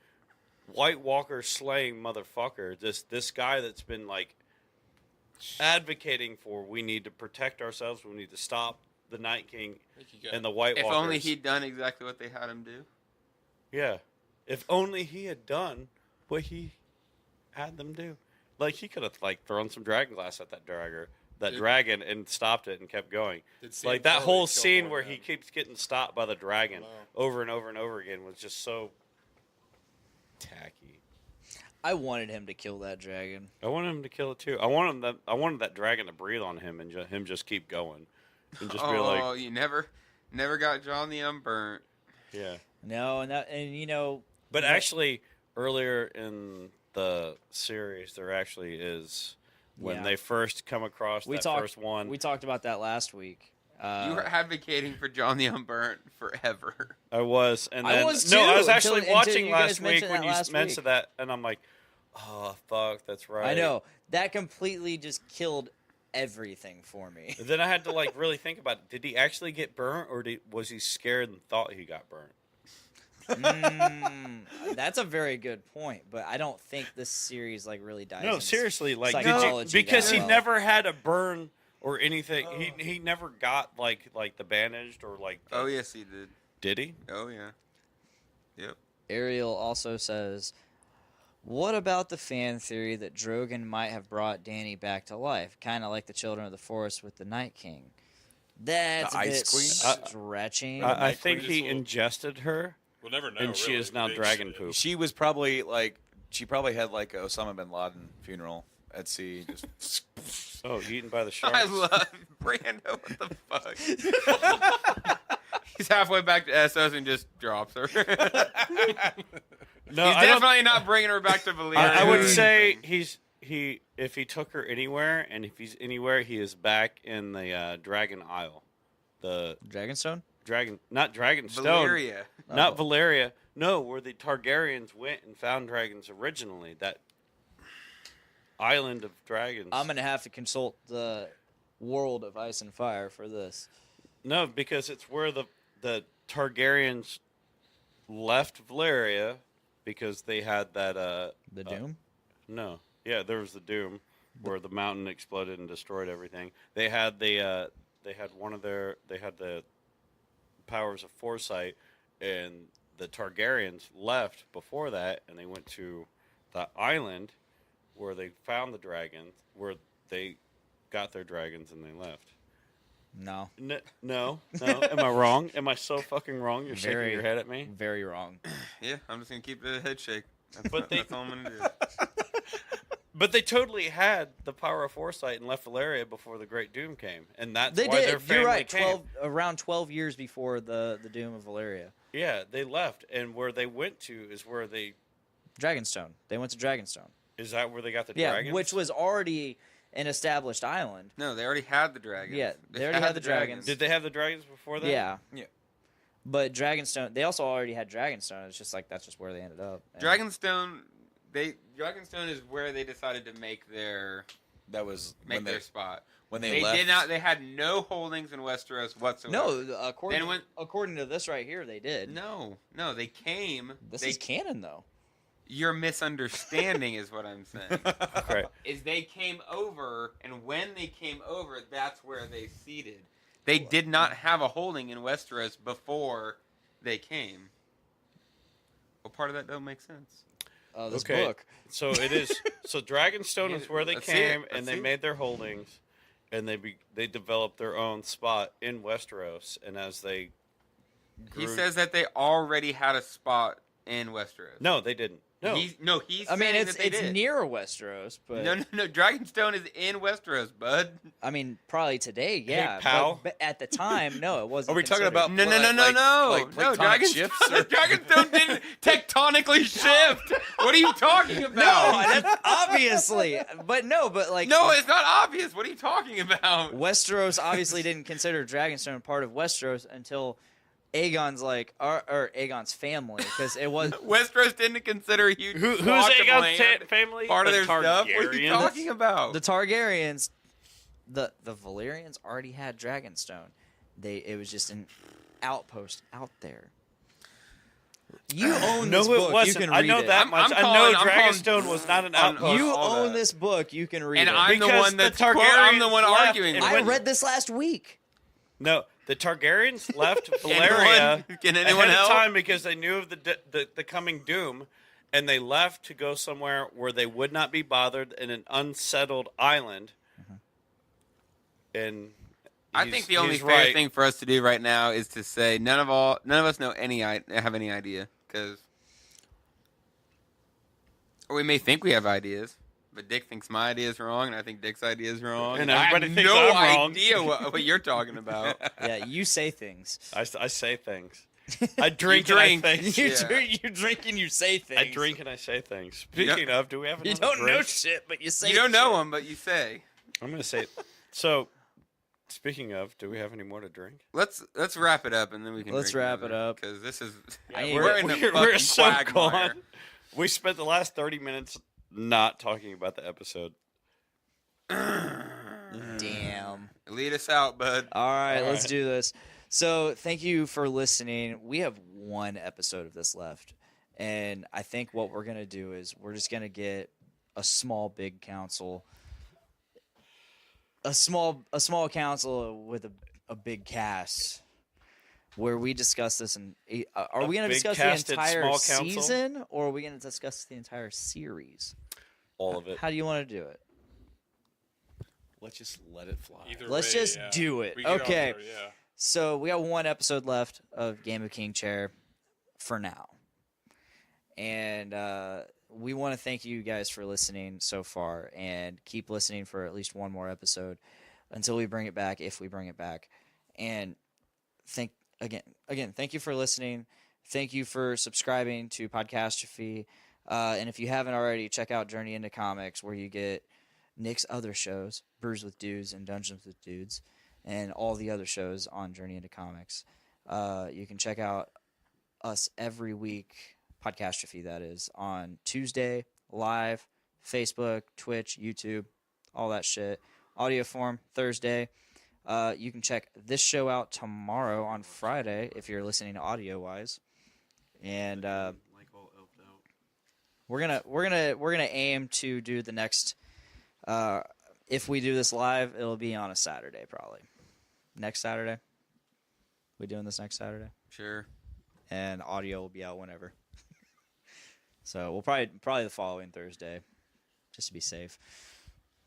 [SPEAKER 4] White Walker slaying motherfucker. This guy that's been like advocating for we need to protect ourselves, we need to stop the Night King and the White
[SPEAKER 2] If
[SPEAKER 4] Walkers.
[SPEAKER 2] only he'd done exactly what they had him do.
[SPEAKER 4] Yeah. If only he had done what he had them do. Like, he could have, like, thrown some dragon glass at that dragon and stopped it and kept going. Like, that whole scene where he keeps getting stopped by the dragon over and over and over again was just so tacky.
[SPEAKER 1] I wanted him to kill that dragon.
[SPEAKER 4] I wanted him to kill it, too. I wanted that dragon to breathe on him and him just keep going. And just be like...
[SPEAKER 2] Oh, you never got John the Unburnt.
[SPEAKER 4] Yeah.
[SPEAKER 1] No, and you know...
[SPEAKER 4] But actually, earlier in the series, there actually is when they first come across first one.
[SPEAKER 1] We talked about that last week.
[SPEAKER 2] You were advocating for John the Unburnt forever.
[SPEAKER 4] I was, and then
[SPEAKER 1] I was too,
[SPEAKER 4] no, I was actually
[SPEAKER 1] until
[SPEAKER 4] watching
[SPEAKER 1] you guys
[SPEAKER 4] last week
[SPEAKER 1] mentioned
[SPEAKER 4] when
[SPEAKER 1] that
[SPEAKER 4] you
[SPEAKER 1] last
[SPEAKER 4] mentioned
[SPEAKER 1] week.
[SPEAKER 4] that, and I'm like, oh fuck, that's right.
[SPEAKER 1] I know that completely just killed everything for me.
[SPEAKER 4] Then I had to like really think about it. Did he actually get burnt, or was he scared and thought he got burnt?
[SPEAKER 1] That's a very good point, but I don't think this series like really dives.
[SPEAKER 4] No,
[SPEAKER 1] into
[SPEAKER 4] seriously, like
[SPEAKER 1] psychology
[SPEAKER 4] because
[SPEAKER 1] that
[SPEAKER 4] he
[SPEAKER 1] well.
[SPEAKER 4] never had a burn or anything. He never got like the bandaged or like.
[SPEAKER 2] Oh yes, he did.
[SPEAKER 4] Did he?
[SPEAKER 2] Oh yeah. Yep.
[SPEAKER 1] Ariel also says, "What about the fan theory that Drogon might have brought Dany back to life, kind of like the Children of the Forest with the Night King?" That's
[SPEAKER 3] The
[SPEAKER 1] a
[SPEAKER 3] Ice
[SPEAKER 1] bit
[SPEAKER 3] Queen?
[SPEAKER 1] stretching.
[SPEAKER 4] I think
[SPEAKER 5] Queen
[SPEAKER 4] he
[SPEAKER 5] is cool.
[SPEAKER 4] ingested her.
[SPEAKER 5] We'll never know.
[SPEAKER 4] And she
[SPEAKER 5] really.
[SPEAKER 4] is now
[SPEAKER 5] Big
[SPEAKER 4] dragon
[SPEAKER 5] shit.
[SPEAKER 4] poop.
[SPEAKER 3] She was probably like she probably had like a Osama bin Laden funeral at sea. Just
[SPEAKER 4] Oh, eaten by the sharks.
[SPEAKER 2] I love Brando. What the fuck? He's halfway back to Essos and just drops her.
[SPEAKER 4] No,
[SPEAKER 2] He's
[SPEAKER 4] I don't.
[SPEAKER 2] definitely not bringing her back to Valyria.
[SPEAKER 4] I would
[SPEAKER 2] or
[SPEAKER 4] say
[SPEAKER 2] anything.
[SPEAKER 4] if he took her anywhere, and if he's anywhere, he is back in the Dragon Isle, the
[SPEAKER 1] Dragonstone?
[SPEAKER 4] not Dragonstone,
[SPEAKER 2] Valyria.
[SPEAKER 4] not Valeria. No, where the Targaryens went and found dragons originally. That island of dragons.
[SPEAKER 1] I'm gonna have to consult the World of Ice and Fire for this.
[SPEAKER 4] No, because it's where the Targaryens left Valeria because they had that
[SPEAKER 1] The Doom?
[SPEAKER 4] No. Yeah, there was the Doom where the mountain exploded and destroyed everything. They had the powers of foresight, and the Targaryens left before that, and they went to the island where they found the dragons, where they got their dragons and they left.
[SPEAKER 1] No.
[SPEAKER 4] No. Am I wrong? Am I so fucking wrong? You're shaking
[SPEAKER 1] Very-
[SPEAKER 4] your head at me?
[SPEAKER 1] Very wrong.
[SPEAKER 2] Yeah, I'm just gonna keep the head shake.
[SPEAKER 4] But
[SPEAKER 2] That's all I'm gonna do.
[SPEAKER 4] But they totally had the power of foresight and left Valeria before the Great Doom came, and that's
[SPEAKER 1] They
[SPEAKER 4] why
[SPEAKER 1] did.
[SPEAKER 4] their family
[SPEAKER 1] You're right.
[SPEAKER 4] came.
[SPEAKER 1] Around 12 years before the Doom of Valyria.
[SPEAKER 4] Yeah, they left, and where they went to is where they
[SPEAKER 1] Dragonstone. They went to Dragonstone.
[SPEAKER 4] is that where they got the
[SPEAKER 1] Yeah,
[SPEAKER 4] dragons?
[SPEAKER 1] which was already an established island.
[SPEAKER 2] No, they already had the dragons.
[SPEAKER 1] Yeah, they already had the dragons.
[SPEAKER 4] Did they have the dragons before that?
[SPEAKER 1] Yeah.
[SPEAKER 3] Yeah.
[SPEAKER 1] But Dragonstone, they also already had Dragonstone. It's just like that's just where they ended up. And
[SPEAKER 2] Dragonstone. Dragonstone is where they decided to make their
[SPEAKER 3] that was
[SPEAKER 2] their spot.
[SPEAKER 3] when
[SPEAKER 2] They
[SPEAKER 3] they left.
[SPEAKER 2] did not. They had no holdings in Westeros whatsoever.
[SPEAKER 1] No, according
[SPEAKER 2] Then when-
[SPEAKER 1] according to this right here, they did.
[SPEAKER 2] No. They came.
[SPEAKER 1] This
[SPEAKER 2] they,
[SPEAKER 1] is canon though.
[SPEAKER 2] Your misunderstanding is what I'm saying.
[SPEAKER 4] Right.
[SPEAKER 2] Is they came over, and when they came over, that's where they seated. They did not have a holding in Westeros before they came. What part of that don't make sense?
[SPEAKER 1] This
[SPEAKER 4] Okay.
[SPEAKER 1] book.
[SPEAKER 4] So it is. So Dragonstone is where they
[SPEAKER 2] Let's see
[SPEAKER 4] came,
[SPEAKER 2] it.
[SPEAKER 4] and
[SPEAKER 2] Let's
[SPEAKER 4] they
[SPEAKER 2] see it.
[SPEAKER 4] made their holdings, and they developed their own spot in Westeros. And as they
[SPEAKER 2] He
[SPEAKER 4] grew,
[SPEAKER 2] says that they already had a spot in Westeros.
[SPEAKER 4] no, they didn't. No,
[SPEAKER 2] He's
[SPEAKER 1] I mean,
[SPEAKER 2] saying
[SPEAKER 1] it's
[SPEAKER 2] that they
[SPEAKER 1] it's
[SPEAKER 2] did.
[SPEAKER 1] near Westeros, but
[SPEAKER 2] No. Dragonstone is in Westeros, bud.
[SPEAKER 1] I mean, probably today, yeah.
[SPEAKER 4] pal.
[SPEAKER 1] But at the time, no, it wasn't.
[SPEAKER 3] Are we talking
[SPEAKER 1] considered.
[SPEAKER 3] about
[SPEAKER 2] No.
[SPEAKER 3] like tectonic shifts? Or?
[SPEAKER 2] Dragonstone didn't tectonically shift. What are you talking
[SPEAKER 1] No,
[SPEAKER 2] about?
[SPEAKER 1] that's obviously, but like
[SPEAKER 2] No, it's not obvious. What are you talking about?
[SPEAKER 1] Westeros obviously didn't consider Dragonstone part of Westeros until Aegon's or Aegon's family, because it was
[SPEAKER 2] Westeros didn't consider huge.
[SPEAKER 4] who's
[SPEAKER 2] block of
[SPEAKER 4] Aegon's
[SPEAKER 2] land
[SPEAKER 4] family?
[SPEAKER 2] part of
[SPEAKER 4] The
[SPEAKER 2] their stuff? What are you
[SPEAKER 4] Targaryens?
[SPEAKER 2] talking about?
[SPEAKER 1] the Targaryens. The Valyrians already had Dragonstone. It was just an outpost out there. You own
[SPEAKER 4] No,
[SPEAKER 1] this
[SPEAKER 4] it
[SPEAKER 1] book.
[SPEAKER 4] wasn't.
[SPEAKER 1] You can
[SPEAKER 4] I
[SPEAKER 1] read
[SPEAKER 4] know
[SPEAKER 1] it.
[SPEAKER 4] that
[SPEAKER 2] I'm
[SPEAKER 4] much. I
[SPEAKER 2] calling-
[SPEAKER 4] know
[SPEAKER 2] I'm
[SPEAKER 4] Dragonstone was not an outpost.
[SPEAKER 1] You
[SPEAKER 2] all
[SPEAKER 1] own
[SPEAKER 2] that.
[SPEAKER 1] this book. You can read
[SPEAKER 2] And
[SPEAKER 1] it.
[SPEAKER 2] I'm the
[SPEAKER 4] Because
[SPEAKER 2] one
[SPEAKER 4] the
[SPEAKER 2] that's I'm the
[SPEAKER 4] Targaryens
[SPEAKER 2] one
[SPEAKER 4] left
[SPEAKER 2] arguing.
[SPEAKER 4] and
[SPEAKER 2] with
[SPEAKER 1] I
[SPEAKER 2] it.
[SPEAKER 1] read this last week.
[SPEAKER 4] No, the Targaryens left Valyria
[SPEAKER 2] Can anyone
[SPEAKER 4] ahead
[SPEAKER 2] help?
[SPEAKER 4] of time because they knew of the coming doom, and they left to go somewhere where they would not be bothered in an unsettled island. And
[SPEAKER 2] I think the only fair thing for us to do right now is to say none of us know have any idea, because or we may think we have ideas, but Dick thinks my idea is wrong, and I think Dick's idea is wrong,
[SPEAKER 4] And
[SPEAKER 2] I have
[SPEAKER 4] everybody thinks
[SPEAKER 2] no
[SPEAKER 4] I'm wrong.
[SPEAKER 2] idea what you're talking about.
[SPEAKER 1] Yeah, you say things.
[SPEAKER 4] I say things. I drink,
[SPEAKER 2] You
[SPEAKER 4] and I
[SPEAKER 2] drink.
[SPEAKER 4] think.
[SPEAKER 1] You
[SPEAKER 2] Yeah.
[SPEAKER 1] drink. You drink and you say things.
[SPEAKER 4] I drink and I say things. Speaking of, do we have
[SPEAKER 1] You
[SPEAKER 4] another
[SPEAKER 1] don't know
[SPEAKER 4] drink?
[SPEAKER 1] shit, but you say.
[SPEAKER 2] You don't know
[SPEAKER 1] shit.
[SPEAKER 2] him, but you say.
[SPEAKER 4] I'm going to say. So, speaking of, do we have any more to drink?
[SPEAKER 2] Let's wrap it up, and then we can.
[SPEAKER 1] Let's wrap it up.
[SPEAKER 2] because this is
[SPEAKER 1] I-
[SPEAKER 2] we're in a
[SPEAKER 4] we're
[SPEAKER 2] fucking
[SPEAKER 4] so
[SPEAKER 2] quagmire.
[SPEAKER 4] gone. We spent the last 30 minutes not talking about the episode.
[SPEAKER 1] Damn.
[SPEAKER 2] Lead us out, bud.
[SPEAKER 1] All right,
[SPEAKER 4] All
[SPEAKER 1] let's
[SPEAKER 4] right.
[SPEAKER 1] do this. So, thank you for listening. We have one episode of this left, and I think what we're gonna do is we're just gonna get a small big council, a small council with a big cast, where we discuss this. And are we gonna
[SPEAKER 4] big
[SPEAKER 1] discuss the
[SPEAKER 4] casted
[SPEAKER 1] entire
[SPEAKER 4] small council?
[SPEAKER 1] season, or are we gonna discuss the entire series?
[SPEAKER 4] All of it.
[SPEAKER 1] How do you want to do it?
[SPEAKER 3] Let's just let it fly.
[SPEAKER 5] Either
[SPEAKER 1] Let's
[SPEAKER 5] way,
[SPEAKER 1] just
[SPEAKER 5] yeah.
[SPEAKER 1] do it.
[SPEAKER 5] We get on
[SPEAKER 1] Okay.
[SPEAKER 5] board, yeah.
[SPEAKER 1] So we got one episode left of Game of King Chair for now. And we want to thank you guys for listening so far, and keep listening for at least one more episode until we bring it back, if we bring it back. And thank you for listening. Thank you for subscribing to Podcastrophe. And if you haven't already, check out Journey into Comics, where you get Nick's other shows, Brews with Dudes and Dungeons with Dudes, and all the other shows on Journey into Comics. You can check out us every week, Podcastrophe that is, on Tuesday, live, Facebook, Twitch, YouTube, all that shit. Audio form, Thursday. You can check this show out tomorrow on Friday if you're listening audio-wise. And
[SPEAKER 4] Like all elfed out.
[SPEAKER 1] we're gonna aim to do the next. If we do this live, it'll be on a Saturday probably. Next Saturday. We doing this next Saturday,
[SPEAKER 2] Sure.
[SPEAKER 1] and audio will be out whenever. So we'll probably the following Thursday, just to be safe.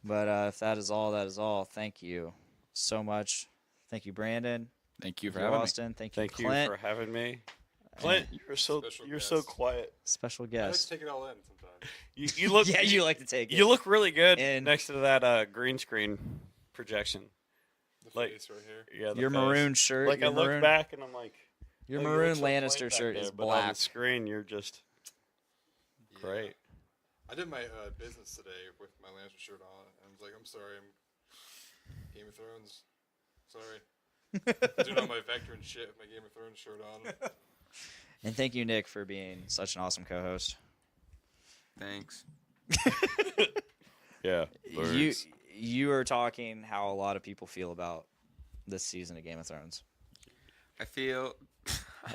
[SPEAKER 1] But if that is all. Thank you so much. Thank you, Brandon.
[SPEAKER 3] Thank you for
[SPEAKER 1] Thank you,
[SPEAKER 3] having me.
[SPEAKER 1] Austin. Thank you,
[SPEAKER 4] Thank you
[SPEAKER 1] Clint.
[SPEAKER 4] for having me. Clint, you're so
[SPEAKER 5] Special guest.
[SPEAKER 4] quiet.
[SPEAKER 1] Special
[SPEAKER 5] I like to
[SPEAKER 1] guest.
[SPEAKER 5] take it all in sometimes.
[SPEAKER 4] You look
[SPEAKER 1] Yeah, you like to take it.
[SPEAKER 4] you look really good
[SPEAKER 1] And-
[SPEAKER 4] next to that green screen projection.
[SPEAKER 5] The
[SPEAKER 4] Like-
[SPEAKER 5] face right here.
[SPEAKER 4] Yeah, the
[SPEAKER 1] Your
[SPEAKER 4] face.
[SPEAKER 1] maroon shirt.
[SPEAKER 4] Like I
[SPEAKER 1] your
[SPEAKER 4] look
[SPEAKER 1] maroon,
[SPEAKER 4] back and I'm like,
[SPEAKER 1] Your
[SPEAKER 4] oh, you
[SPEAKER 1] maroon
[SPEAKER 4] look so plain
[SPEAKER 1] Lannister
[SPEAKER 4] back
[SPEAKER 1] shirt
[SPEAKER 4] there,
[SPEAKER 1] is
[SPEAKER 4] but on
[SPEAKER 1] black.
[SPEAKER 4] the screen, you're just great.
[SPEAKER 5] I did my business today with my Lancer shirt on, and I was like, I'm sorry, I'm Game of Thrones. Sorry. Doing all my veteran shit with my Game of Thrones shirt on.
[SPEAKER 1] And thank you, Nick, for being such an awesome co-host.
[SPEAKER 2] Thanks.
[SPEAKER 4] Yeah.
[SPEAKER 1] You are talking how a lot of people feel about this season of Game of Thrones.
[SPEAKER 2] I feel.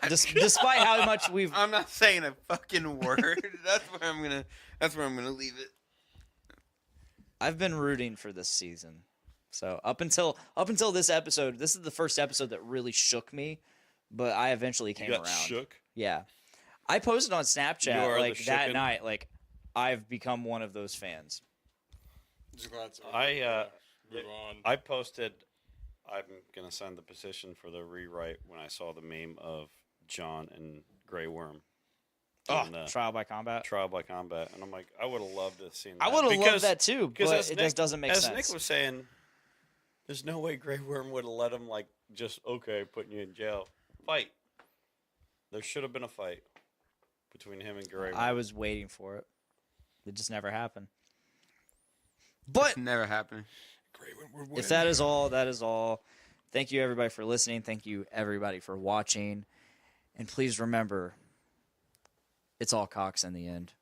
[SPEAKER 1] Despite how much we've
[SPEAKER 2] I'm not saying a fucking word. That's where I'm gonna leave it.
[SPEAKER 1] I've been rooting for this season. So up until this episode, this is the first episode that really shook me, but I eventually came
[SPEAKER 4] You got
[SPEAKER 1] around.
[SPEAKER 4] shook.
[SPEAKER 1] Yeah. I posted on
[SPEAKER 4] You
[SPEAKER 1] Snapchat
[SPEAKER 4] are the
[SPEAKER 1] like that
[SPEAKER 4] shooken.
[SPEAKER 1] night, like I've become one of those fans.
[SPEAKER 5] Just glad it's over.
[SPEAKER 4] I
[SPEAKER 5] move on.
[SPEAKER 4] I posted. I'm gonna sign the petition for the rewrite when I saw the meme of John and Grey Worm. in the
[SPEAKER 1] Trial by combat.
[SPEAKER 4] Trial by Combat, and I'm like, I would have loved to have seen that.
[SPEAKER 1] I would have loved
[SPEAKER 4] Because-
[SPEAKER 1] that too,
[SPEAKER 4] because
[SPEAKER 1] but
[SPEAKER 4] as
[SPEAKER 1] it
[SPEAKER 4] Nick-
[SPEAKER 1] just doesn't make
[SPEAKER 4] as
[SPEAKER 1] sense.
[SPEAKER 4] Nick was saying, there's no way Grey Worm would have let him like just putting you in jail. Fight. There should have been a fight between him and Grey Worm.
[SPEAKER 1] I was waiting for it. It just never happened. But
[SPEAKER 2] It's never happened.
[SPEAKER 5] Great, we're
[SPEAKER 1] if that is all, that is all. Thank you, everybody, for listening. Thank you, everybody, for watching. And please remember, it's all cocks in the end.